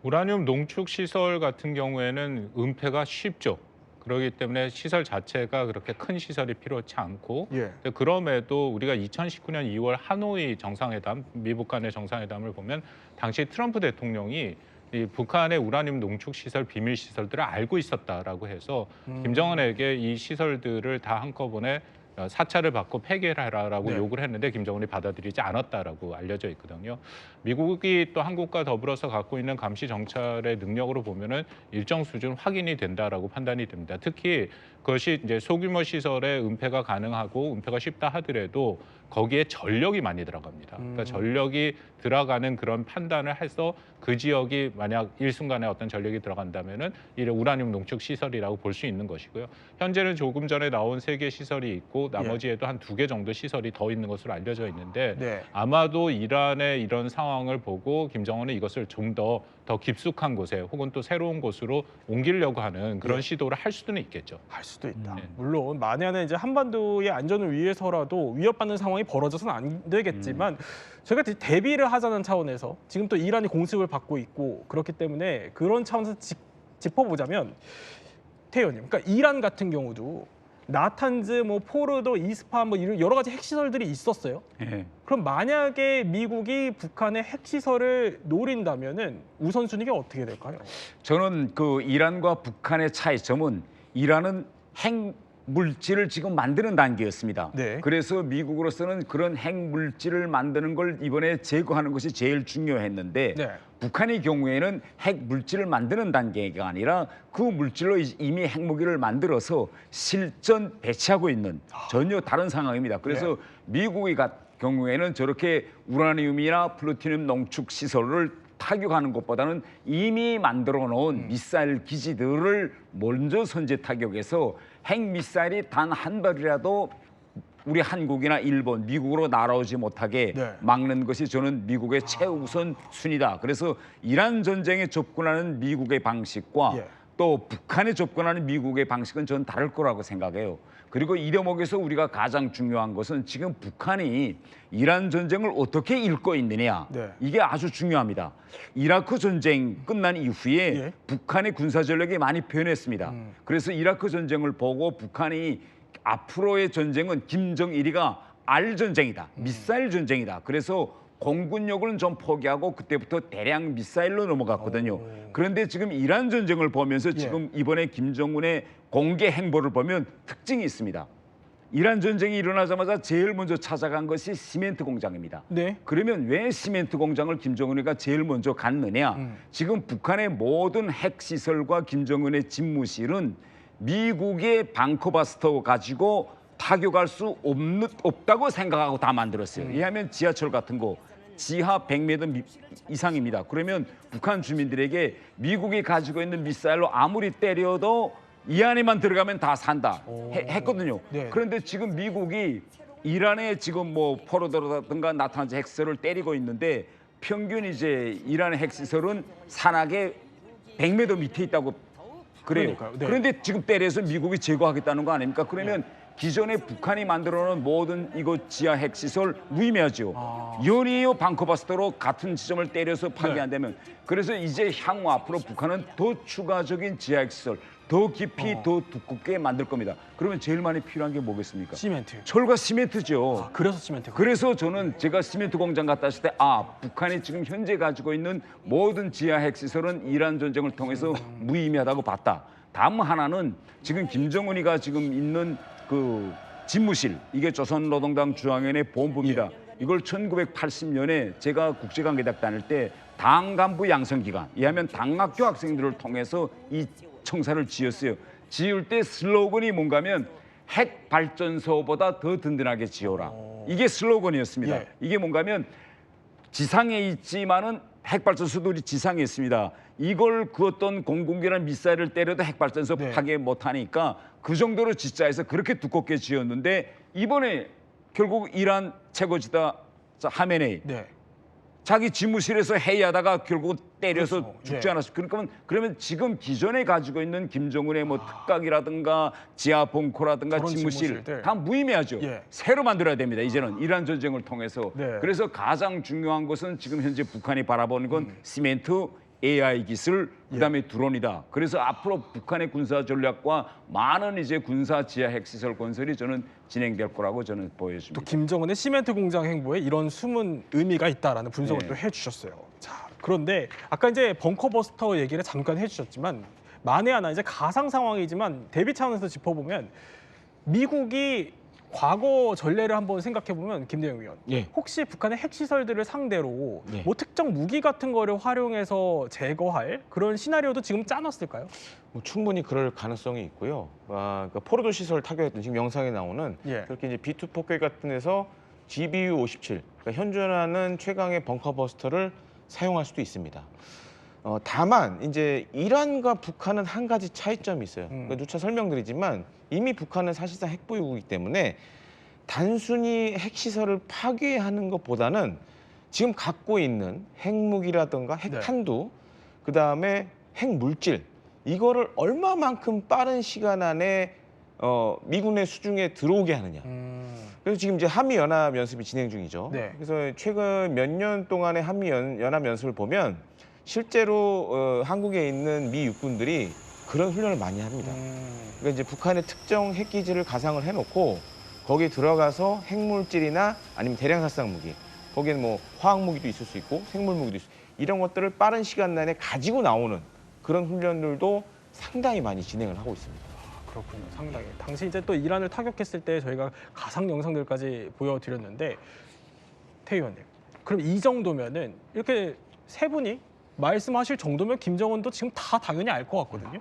우라늄 농축 시설 같은 경우에는 은폐가 쉽죠. 그렇기 때문에 시설 자체가 그렇게 큰 시설이 필요치 않고 그럼에도 우리가 2019년 2월 하노이 정상회담, 미북 간의 정상회담을 보면 당시 트럼프 대통령이 이 북한의 우라늄 농축 시설 비밀 시설들을 알고 있었다라고 해서 김정은에게 이 시설들을 다 한꺼번에 사찰을 받고 폐기해라라고 요구를 했는데 김정은이 받아들이지 않았다라고 알려져 있거든요. 미국이 또 한국과 더불어서 갖고 있는 감시 정찰의 능력으로 보면은 일정 수준 확인이 된다라고 판단이 됩니다. 특히 그것이 이제 소규모 시설의 은폐가 가능하고 은폐가 쉽다 하더라도 거기에 전력이 많이 들어갑니다. 그러니까 전력이 들어가는 그런 판단을 해서 그 지역이 만약 일순간에 어떤 전력이 들어간다면은 이 우라늄 농축 시설이라고 볼 수 있는 것이고요. 현재는 조금 전에 나온 3개 시설이 있고 나머지에도 한 2개 정도 시설이 더 있는 것으로 알려져 있는데 아마도 이란의 이런 상황을 보고 김정은은 이것을 좀 더 깊숙한 곳에 혹은 또 새로운 곳으로 옮기려고 하는 그런 시도를 할 수는 있겠죠. 할 수도 있다. 물론 만에 하나 이제 한반도의 안전을 위해서라도 위협받는 상황이 벌어져서는 안 되겠지만 저희가 대비를 하자는 차원에서 지금 또 이란이 공습을 받고 있고 그렇기 때문에 그런 차원에서 짚어보자면 태연님, 그러니까 이란 같은 경우도 나탄즈, 뭐 포르도, 이스파한 뭐 이런 여러 가지 핵시설들이 있었어요. 그럼 만약에 미국이 북한의 핵시설을 노린다면은 우선순위가 어떻게 될까요? 저는 그 이란과 북한의 차이점은 이란은 핵 물질을 지금 만드는 단계였습니다. 그래서 미국으로서는 그런 핵 물질을 만드는 걸 이번에 제거하는 것이 제일 중요했는데 북한의 경우에는 핵 물질을 만드는 단계가 아니라 그 물질로 이미 핵무기를 만들어서 실전 배치하고 있는 전혀 다른 상황입니다. 그래서 미국의 경우에는 저렇게 우라늄이나 플루토늄 농축 시설을 타격하는 것보다는 이미 만들어 놓은 미사일 기지들을 먼저 선제 타격해서 핵 미사일이 단 한 발이라도 우리 한국이나 일본, 미국으로 날아오지 못하게 막는 것이 저는 미국의 최우선 순위다. 그래서 이란 전쟁에 접근하는 미국의 방식과 또 북한에 접근하는 미국의 방식은 저는 다를 거라고 생각해요. 그리고 이 대목에서 우리가 가장 중요한 것은 지금 북한이 이란 전쟁을 어떻게 읽고 있느냐. 이게 아주 중요합니다. 이라크 전쟁 끝난 이후에 북한의 군사 전력이 많이 변했습니다. 그래서 이라크 전쟁을 보고 북한이 앞으로의 전쟁은 김정일이가 알 전쟁이다. 미사일 전쟁이다. 그래서 공군력은 좀 포기하고 그때부터 대량 미사일로 넘어갔거든요. 그런데 지금 이란 전쟁을 보면서 지금 이번에 김정은의 공개 행보를 보면 특징이 있습니다. 이란 전쟁이 일어나자마자 제일 먼저 찾아간 것이 시멘트 공장입니다. 그러면 왜 시멘트 공장을 김정은이가 제일 먼저 갔느냐? 지금 북한의 모든 핵시설과 김정은의 집무실은 미국의 벙커버스터 가지고 타격할 수 없다고 생각하고 다 만들었어요. 왜냐하면 지하철 같은 거 지하 100m 이상입니다. 그러면 북한 주민들에게 미국이 가지고 있는 미사일로 아무리 때려도 이 안에만 들어가면 다 산다 했거든요. 그런데 지금 미국이 이란에 지금 뭐 포로드라든가 나탄즈 핵시설을 때리고 있는데 평균 이제 이란의 핵시설은 산악의 100m 밑에 있다고 그래요. 그런데 지금 때려서 미국이 제거하겠다는 거 아닙니까? 그러면 기존에 북한이 만들어놓은 모든 이거 지하 핵시설 무의미하죠. 연이어 벙커버스터로 같은 지점을 때려서 파괴한다면 그래서 이제 향후 앞으로 북한은 더 추가적인 지하 핵시설 더 깊이 더 두껍게 만들 겁니다. 그러면 제일 많이 필요한 게 뭐겠습니까? 시멘트. 철과 시멘트죠. 그래서 시멘트. 그래서 저는 제가 시멘트 공장 갔다 왔을 때 북한이 지금 현재 가지고 있는 모든 지하 핵시설은 이란 전쟁을 통해서 무의미하다고 봤다. 다음 하나는 지금 김정은이가 지금 있는 그 집무실 이게 조선노동당 중앙위원회 본부입니다. 이걸 1980년에 제가 국제관계대학 다닐 때 당 간부 양성기관 이하면 당학교 학생들을 통해서 이 청사를 지었어요. 지을 때 슬로건이 뭔가면 핵 발전소보다 더 든든하게 지어라. 이게 슬로건이었습니다. 이게 뭔가면 지상에 있지만은 핵 발전소들이 지상에 있습니다. 이걸 그 어떤 공군기나 미사일을 때려도 핵 발전소 파괴 못하니까 그 정도로 짓자해서 그렇게 두껍게 지었는데 이번에 결국 이란 최고지다 하메네이 자기 집무실에서 회의하다가 결국 때려서 죽지 않았어요. 그러면 지금 기존에 가지고 있는 김정은의 뭐 특각이라든가 지하 벙커라든가 집무실 다 무의미하죠. 새로 만들어야 됩니다. 이제는 이란 전쟁을 통해서. 그래서 가장 중요한 것은 지금 현재 북한이 바라보는 건 시멘트, AI 기술, 그다음에 드론이다. 그래서 앞으로 북한의 군사 전략과 많은 이제 군사 지하 핵시설 건설이 저는 진행될 거라고 저는 보여집니다. 또 김정은의 시멘트 공장 행보에 이런 숨은 의미가 있다라는 분석을 또 해주셨어요. 자, 그런데 아까 이제 벙커버스터 얘기를 잠깐 해주셨지만 만에 하나 이제 가상 상황이지만 대비 차원에서 짚어보면 미국이 과거 전례를 한번 생각해 보면 김대영 의원, 예. 혹시 북한의 핵시설들을 상대로 예. 뭐 특정 무기 같은 거를 활용해서 제거할 그런 시나리오도 지금 짜놨을까요? 뭐 충분히 그럴 가능성이 있고요. 그러니까 포로도 시설 타격했던 지금 영상에 나오는 예. 그렇게 이제 B2 포켓 같은 데서 GBU-57, 그러니까 현존하는 최강의 벙커 버스터를 사용할 수도 있습니다. 다만 이제 이란과 북한은 한 가지 차이점이 있어요. 그러니까 누차 설명드리지만 이미 북한은 사실상 핵보유국이기 때문에 단순히 핵시설을 파괴하는 것보다는 지금 갖고 있는 핵무기라든가 핵탄두, 그다음에 핵물질 이거를 얼마만큼 빠른 시간 안에 미군의 수중에 들어오게 하느냐. 그래서 지금 이제 한미 연합 연습이 진행 중이죠. 네. 그래서 최근 몇 년 동안의 한미 연합 연습을 보면 실제로 한국에 있는 미 육군들이 그런 훈련을 많이 합니다. 그러니까 이제 북한의 특정 핵기지를 가상을 해놓고 거기에 들어가서 핵물질이나 아니면 대량殺伤 무기, 거기에는 뭐 화학 무기도 있을 수 있고 생물 무기도 있을 수 있고 이런 것들을 빠른 시간 내에 가지고 나오는 그런 훈련들도 상당히 많이 진행을 하고 있습니다. 그렇군요. 상당히. 당시 이제 또 이란을 타격했을 때 저희가 가상 영상들까지 보여드렸는데 태 의원님, 그럼 이 정도면은 이렇게 세 분이 말씀하실 정도면 김정은도 지금 다 당연히 알 것 같거든요.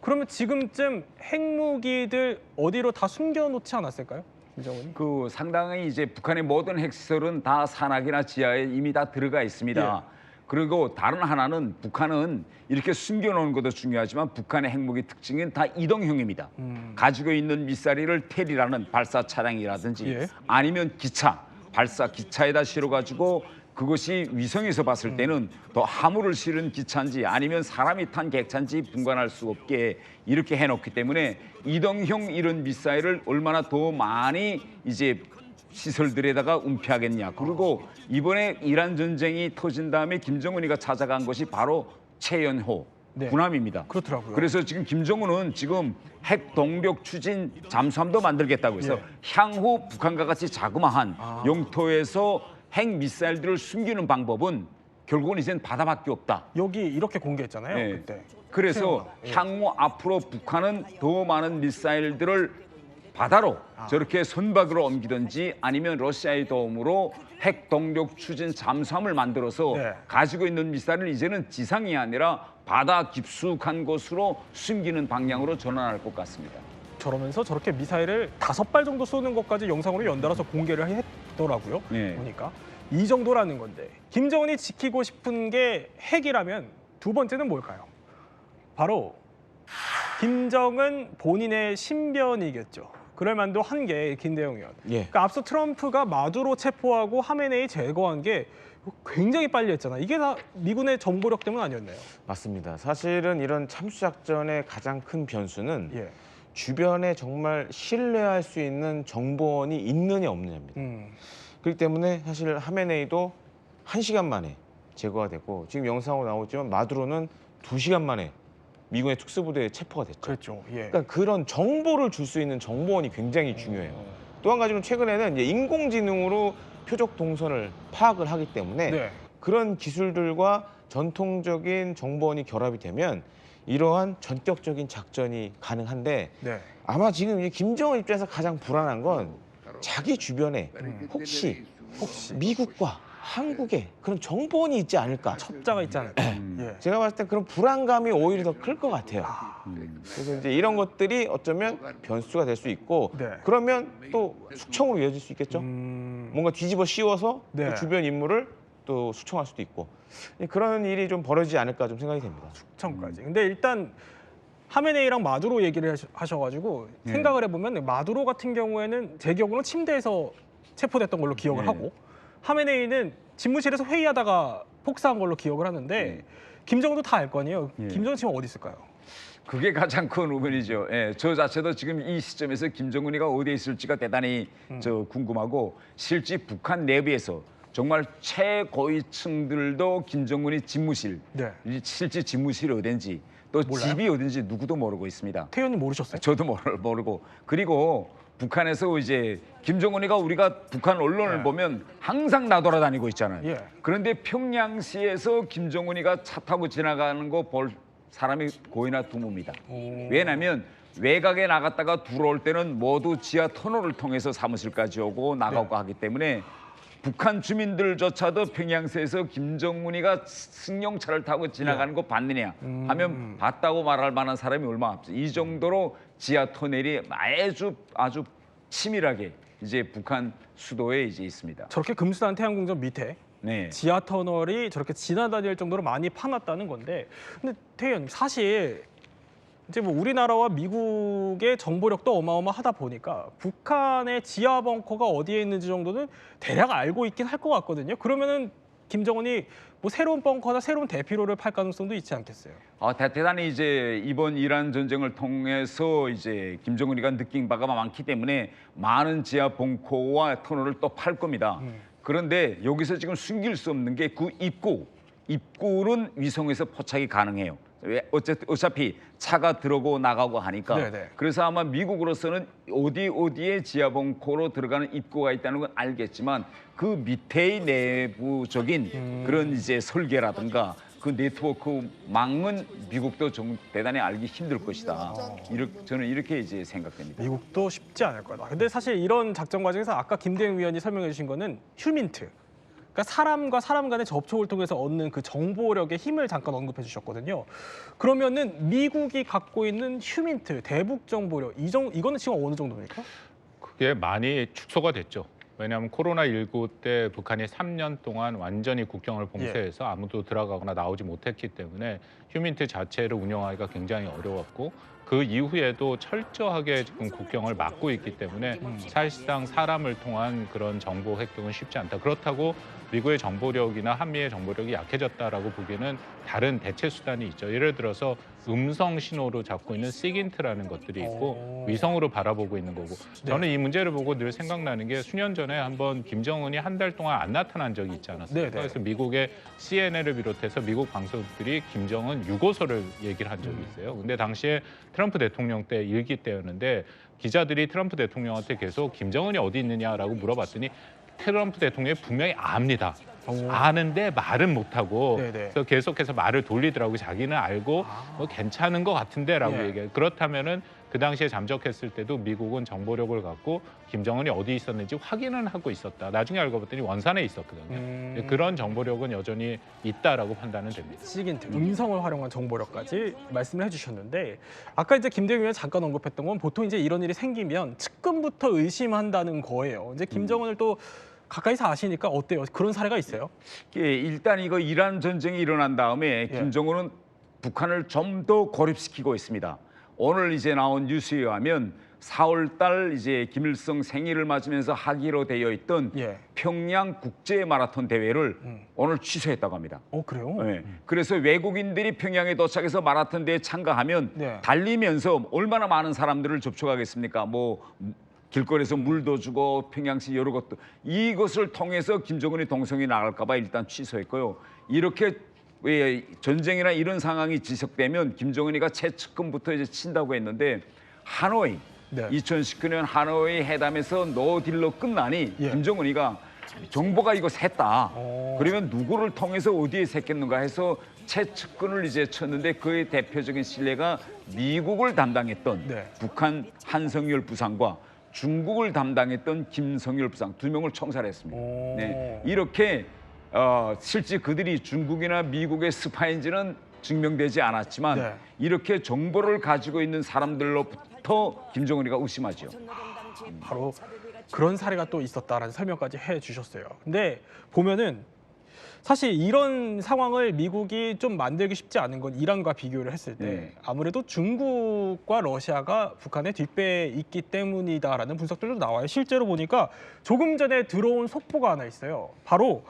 그러면 지금쯤 핵무기들 어디로 다 숨겨놓지 않았을까요? 김정은이? 그 상당히 이제 북한의 모든 핵시설은 다 산악이나 지하에 이미 다 들어가 있습니다. 그리고 다른 하나는 북한은 이렇게 숨겨놓은 것도 중요하지만 북한의 핵무기 특징은 다 이동형입니다. 가지고 있는 미사일을 테리라는 발사 차량이라든지 아니면 기차, 발사 기차에다 실어가지고 그것이 위성에서 봤을 때는 더 화물을 실은 기차인지 아니면 사람이 탄 객차인지 분간할 수 없게 이렇게 해놓기 때문에 이동형 이런 미사일을 얼마나 더 많이 이제 시설들에다가 은폐하겠냐. 그리고 이번에 이란 전쟁이 터진 다음에 김정은이가 찾아간 것이 바로 최연호 군함입니다. 그렇더라고요. 그래서 지금 김정은은 지금 핵 동력 추진 잠수함도 만들겠다고 해서 향후 북한과 같이 자그마한 영토에서 핵 미사일들을 숨기는 방법은 결국은 이젠 바다밖에 없다. 여기 이렇게 공개했잖아요. 그때. 그래서 향후 앞으로 북한은 더 많은 미사일들을 바다로 저렇게 선박으로 옮기든지 아니면 러시아의 도움으로 핵 동력 추진 잠수함을 만들어서 가지고 있는 미사일을 이제는 지상이 아니라 바다 깊숙한 곳으로 숨기는 방향으로 전환할 것 같습니다. 저러면서 저렇게 미사일을 5발 정도 쏘는 것까지 영상으로 연달아서 공개를 했더라고요. 보니까 이 정도라는 건데 김정은이 지키고 싶은 게 핵이라면 두 번째는 뭘까요? 바로 김정은 본인의 신변이겠죠. 그럴 만도 한 게 김대영 의원. 그러니까 앞서 트럼프가 마두로 체포하고 하메네이 제거한 게 굉장히 빨리 했잖아. 이게 다 미군의 정보력 때문 아니었나요? 맞습니다. 사실은 이런 참수작전의 가장 큰 변수는 주변에 정말 신뢰할 수 있는 정보원이 있느냐 없느냐입니다. 그렇기 때문에 사실 하메네이도 1시간 만에 제거가 됐고 지금 영상으로 나오지만 마두로는 2시간 만에 미군의 특수부대에 체포가 됐죠. 그렇죠. 그러니까 그런 정보를 줄 수 있는 정보원이 굉장히 중요해요. 또 한 가지는 최근에는 이제 인공지능으로 표적 동선을 파악을 하기 때문에 그런 기술들과 전통적인 정보원이 결합이 되면 이러한 전격적인 작전이 가능한데 아마 지금 이 김정은 입장에서 가장 불안한 건 자기 주변에 혹시 미국과 한국에 그런 정보원이 있지 않을까? 첩자가 있지 않을까? 제가 봤을 때 그런 불안감이 오히려 더 클 것 같아요. 그래서 이제 이런 것들이 어쩌면 변수가 될 수 있고 그러면 또 숙청으로 이어질 수 있겠죠. 뭔가 뒤집어 씌워서 그 주변 인물을 또 숙청할 수도 있고 그런 일이 좀 벌어지지 않을까 좀 생각이 됩니다. 숙청까지. 근데 일단 하메네이랑 마두로 얘기를 하셔가지고 생각을 해보면 마두로 같은 경우에는 제 기억으로는 침대에서 체포됐던 걸로 기억을 하고 하메네이는 집무실에서 회의하다가 폭사한 걸로 기억을 하는데 김정은도 다 알 거 아니에요. 김정은 지금 어디 있을까요? 그게 가장 큰 의문이죠. 저 자체도 지금 이 시점에서 김정은이가 어디에 있을지가 대단히 궁금하고 실제 북한 내부에서 정말 최고위층들도 김정은이 집무실, 실제 집무실이 어딘지 또 집이 어딘지 누구도 모르고 있습니다. 태연님 모르셨어요? 저도 모르고. 그리고 북한에서 이제 김정은이가 우리가 북한 언론을 보면 항상 나돌아다니고 있잖아요. 그런데 평양시에서 김정은이가 차 타고 지나가는 거 볼 사람이 거의나 드뭅니다. 왜냐하면 외곽에 나갔다가 들어올 때는 모두 지하 터널을 통해서 사무실까지 오고 나가고 하기 때문에 북한 주민들조차도 평양시에서 김정은이가 승용차를 타고 지나가는 거 봤느냐 하면 봤다고 말할 만한 사람이 얼마 없죠. 이 정도로 지하 터널이 아주 치밀하게 이제 북한 수도에 이제 있습니다. 저렇게 금수산 태양궁전 밑에 지하 터널이 저렇게 지나다닐 정도로 많이 파놨다는 건데, 근데 태희 의원님, 사실 이제 뭐 우리나라와 미국의 정보력도 어마어마하다 보니까 북한의 지하 벙커가 어디에 있는지 정도는 대략 알고 있긴 할 것 같거든요. 그러면은 김정은이 뭐 새로운 벙커나 새로운 대피로를 팔 가능성도 있지 않겠어요? 대단히 이제 이번 이란 전쟁을 통해서 이제 김정은이가 느낀 바가 많기 때문에 많은 지하 벙커와 터널을 또 팔 겁니다. 그런데 여기서 지금 숨길 수 없는 게 그 입구는 위성에서 포착이 가능해요. 어차피 차가 들어오고 나가고 하니까. 그래서 아마 미국으로서는 어디에 지하 벙커로 들어가는 입구가 있다는 건 알겠지만 그 밑의 내부적인 그런 이제 설계라든가 그 네트워크 망은 미국도 좀 대단히 알기 힘들 것이다. 저는 이렇게 이제 생각됩니다. 미국도 쉽지 않을 거다. 근데 사실 이런 작전 과정에서 아까 김대중 위원이 설명해 주신 거는 휴민트. 그러니까 사람과 사람 간의 접촉을 통해서 얻는 그 정보력의 힘을 잠깐 언급해 주셨거든요. 그러면은 미국이 갖고 있는 휴민트, 대북 정보력, 이거는 지금 어느 정도입니까? 그게 많이 축소가 됐죠. 왜냐하면 코로나19 때 북한이 3년 동안 완전히 국경을 봉쇄해서 아무도 들어가거나 나오지 못했기 때문에 휴민트 자체를 운영하기가 굉장히 어려웠고, 그 이후에도 철저하게 지금 국경을 막고 있기 때문에 사실상 사람을 통한 그런 정보 획득은 쉽지 않다. 그렇다고 미국의 정보력이나 한미의 정보력이 약해졌다라고 보기에는 다른 대체 수단이 있죠. 예를 들어서 음성 신호로 잡고 있는 시긴트라는 것들이 있고 위성으로 바라보고 있는 거고, 저는 이 문제를 보고 늘 생각나는 게 수년 전에 한번 김정은이 한 달 동안 안 나타난 적이 있지 않았습니까? 그래서 미국의 CNN을 비롯해서 미국 방송들이 김정은 유고서를 얘기를 한 적이 있어요. 근데 당시에 트럼프 대통령 때 일기 때였는데 기자들이 트럼프 대통령한테 계속 김정은이 어디 있느냐라고 물어봤더니 트럼프 대통령이 분명히 압니다. 아는데 말은 못하고 그래서 계속해서 말을 돌리더라고요. 자기는 알고 뭐 괜찮은 것 같은데라고 얘기해요. 그렇다면은 그 당시에 잠적했을 때도 미국은 정보력을 갖고 김정은이 어디 있었는지 확인은 하고 있었다. 나중에 알고 봤더니 원산에 있었거든요. 그런 정보력은 여전히 있다라고 판단은 됩니다. 시긴트, 음성을 활용한 정보력까지 말씀을 해주셨는데, 아까 이제 김대중 의원이 잠깐 언급했던 건 보통 이제 이런 일이 생기면 측근부터 의심한다는 거예요. 이제 김정은을 또 가까이서 아시니까 어때요? 그런 사례가 있어요? 일단 이거 이란 전쟁이 일어난 다음에 김정은은 북한을 좀 더 고립시키고 있습니다. 오늘 이제 나온 뉴스에 의하면 4월 달 이제 김일성 생일을 맞으면서 하기로 되어 있던 평양 국제 마라톤 대회를 오늘 취소했다고 합니다. 그래요? 그래서 외국인들이 평양에 도착해서 마라톤 대회에 참가하면 달리면서 얼마나 많은 사람들을 접촉하겠습니까? 뭐 길거리에서 물도 주고 평양시 여러 것도, 이것을 통해서 김정은이 동성이 나갈까 봐 일단 취소했고요. 이렇게 전쟁이나 이런 상황이 지속되면 김정은이가 최측근부터 이제 친다고 했는데, 하노이 2019년 하노이 회담에서 노딜로 끝나니 김정은이가 정보가 이거 샜다. 그러면 누구를 통해서 어디에 샜겠는가 해서 최측근을 이제 쳤는데, 그의 대표적인 신뢰가 미국을 담당했던 북한 한성열 부상과 중국을 담당했던 김성열 부상 두 명을 청살했습니다. 이렇게 실제 그들이 중국이나 미국의 스파인지는 증명되지 않았지만 이렇게 정보를 가지고 있는 사람들로부터 김정은이가 의심하죠. 바로 그런 사례가 또 있었다라는 설명까지 해주셨어요. 근데 보면은 사실 이런 상황을 미국이 좀 만들기 쉽지 않은 건 이란과 비교를 했을 때 아무래도 중국과 러시아가 북한의 뒷배에 있기 때문이다라는 분석들도 나와요. 실제로 보니까 조금 전에 들어온 속보가 하나 있어요. 바로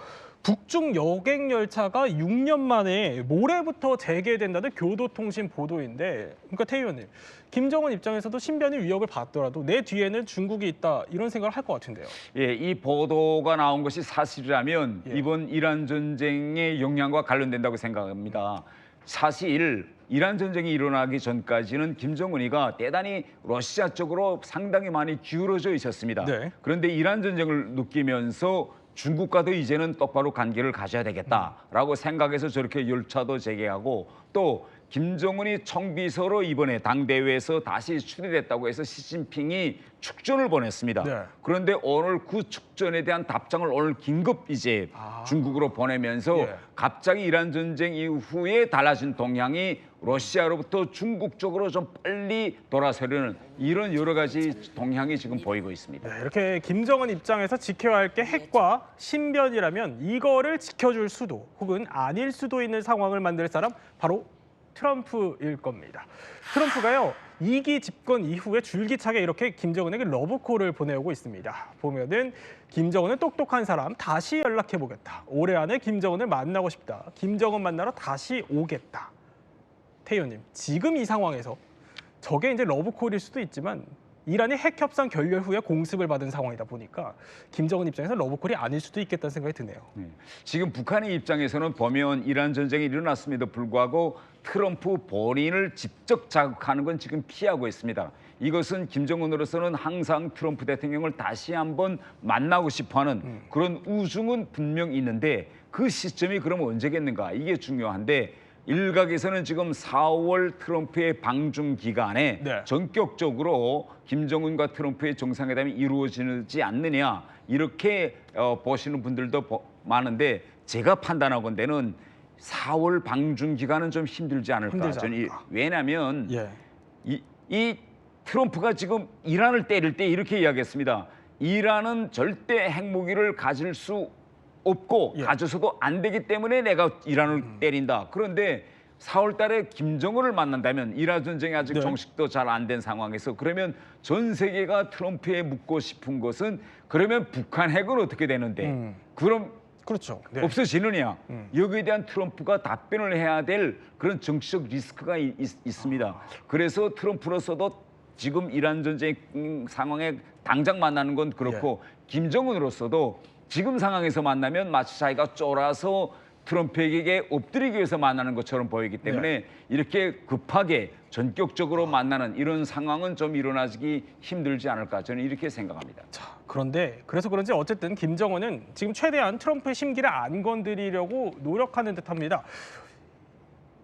북중 여객 열차가 6년 만에 모레부터 재개된다는 교도통신 보도인데, 그러니까 태 의원님, 김정은 입장에서도 신변이 위협을 받더라도 내 뒤에는 중국이 있다, 이런 생각을 할 것 같은데요. 이 보도가 나온 것이 사실이라면 이번 이란 전쟁의 영향과 관련된다고 생각합니다. 사실 이란 전쟁이 일어나기 전까지는 김정은이가 대단히 러시아 쪽으로 상당히 많이 기울어져 있었습니다. 그런데 이란 전쟁을 느끼면서 중국과도 이제는 똑바로 관계를 가져야 되겠다라고 생각해서 저렇게 열차도 재개하고 또 김정은이 청비서로 이번에 당대회에서 다시 추대됐다고 해서 시진핑이 축전을 보냈습니다. 네. 그런데 오늘 그 축전에 대한 답장을 오늘 긴급 이제 중국으로 보내면서 예. 갑자기 이란 전쟁 이후에 달라진 동향이 러시아로부터 중국 쪽으로 좀 빨리 돌아서려는 이런 여러 가지 동향이 지금 보이고 있습니다. 네, 이렇게 김정은 입장에서 지켜야 할 게 핵과 신변이라면 이거를 지켜줄 수도 혹은 아닐 수도 있는 상황을 만들 사람 바로 트럼프일 겁니다. 트럼프가요. 2기 집권 이후에 줄기차게 이렇게 김정은에게 러브콜을 보내오고 있습니다. 보면은 김정은은 똑똑한 사람 다시 연락해보겠다. 올해 안에 김정은을 만나고 싶다. 김정은 만나러 다시 오겠다. 태 의원님, 지금 이 상황에서 저게 이제 러브콜일 수도 있지만 이란이 핵 협상 결렬 후에 공습을 받은 상황이다 보니까 김정은 입장에서 러브콜이 아닐 수도 있겠다는 생각이 드네요. 지금 북한의 입장에서는 보면 이란 전쟁이 일어났음에도 불구하고 트럼프 본인을 직접 자극하는 건 지금 피하고 있습니다. 이것은 김정은으로서는 항상 트럼프 대통령을 다시 한번 만나고 싶어하는 그런 우중은 분명 있는데 그 시점이 그럼 언제겠는가 이게 중요한데 일각에서는 지금 4월 트럼프의 방중 기간에 전격적으로 김정은과 트럼프의 정상회담이 이루어지지 않느냐 이렇게 보시는 분들도 많은데 제가 판단하건대는 4월 방중 기간은 좀 힘들지 않을까. 저는 왜냐하면 이 트럼프가 지금 이란을 때릴 때 이렇게 이야기했습니다. 이란은 절대 핵무기를 가질 수 없고 가져서도 안 되기 때문에 내가 이란을 때린다. 그런데 4월 달에 김정은을 만난다면 이란 전쟁이 아직 정식도 잘 안 된 상황에서 그러면 전 세계가 트럼프에 묻고 싶은 것은 그러면 북한 핵은 어떻게 되는데 그럼 그렇죠. 없어지느냐. 여기에 대한 트럼프가 답변을 해야 될 그런 정치적 리스크가 있습니다. 그래서 트럼프로서도 지금 이란 전쟁 상황에 당장 만나는 건 그렇고 김정은으로서도 지금 상황에서 만나면 마치 자기가 쫄아서 트럼프에게 엎드리기 위해서 만나는 것처럼 보이기 때문에 이렇게 급하게 전격적으로 만나는 이런 상황은 좀 일어나기 힘들지 않을까 저는 이렇게 생각합니다. 그런데 그래서 그런지 어쨌든 김정은은 지금 최대한 트럼프의 심기를 안 건드리려고 노력하는 듯합니다.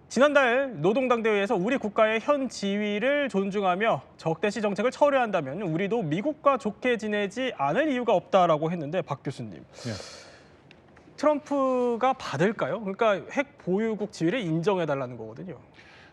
지난달 노동당대회에서 우리 국가의 현 지위를 존중하며 적대시 정책을 철회한다면 우리도 미국과 좋게 지내지 않을 이유가 없다라고 했는데 박 교수님. 트럼프가 받을까요? 그러니까 핵 보유국 지위를 인정해달라는 거거든요.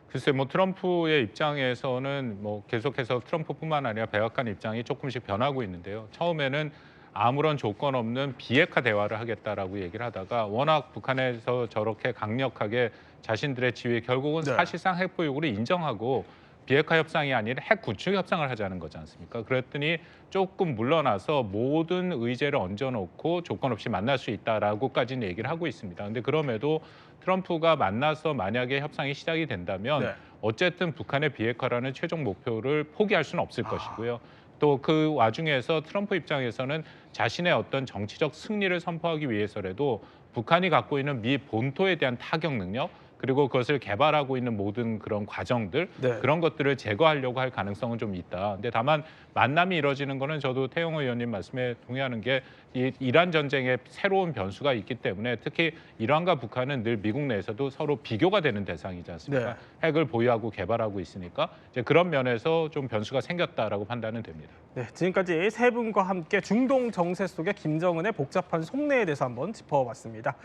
글쎄 뭐 트럼프의 입장에서는 뭐 계속해서 트럼프뿐만 아니라 백악관 입장이 조금씩 변하고 있는데요. 처음에는 아무런 조건 없는 비핵화 대화를 하겠다라고 얘기를 하다가 워낙 북한에서 저렇게 강력하게 자신들의 지위 결국은 사실상 핵 보유국을 인정하고 비핵화 협상이 아니라 핵 구축 협상을 하자는 거지 않습니까? 그랬더니 조금 물러나서 모든 의제를 얹어놓고 조건 없이 만날 수 있다라고까지는 얘기를 하고 있습니다. 근데 그럼에도 트럼프가 만나서 만약에 협상이 시작이 된다면 어쨌든 북한의 비핵화라는 최종 목표를 포기할 수는 없을 것이고요. 또 그 와중에서 트럼프 입장에서는 자신의 어떤 정치적 승리를 선포하기 위해서라도 북한이 갖고 있는 미 본토에 대한 타격 능력 그리고 그것을 개발하고 있는 모든 그런 과정들 그런 것들을 제거하려고 할 가능성은 좀 있다. 근데 다만 만남이 이뤄지는 거는 저도 태영 의원님 말씀에 동의하는 게 이 이란 전쟁에 새로운 변수가 있기 때문에 특히 이란과 북한은 늘 미국 내에서도 서로 비교가 되는 대상이지 않습니까? 핵을 보유하고 개발하고 있으니까 이제 그런 면에서 좀 변수가 생겼다라고 판단은 됩니다. 네, 지금까지 세 분과 함께 중동 정세 속의 김정은의 복잡한 속내에 대해서 한번 짚어봤습니다.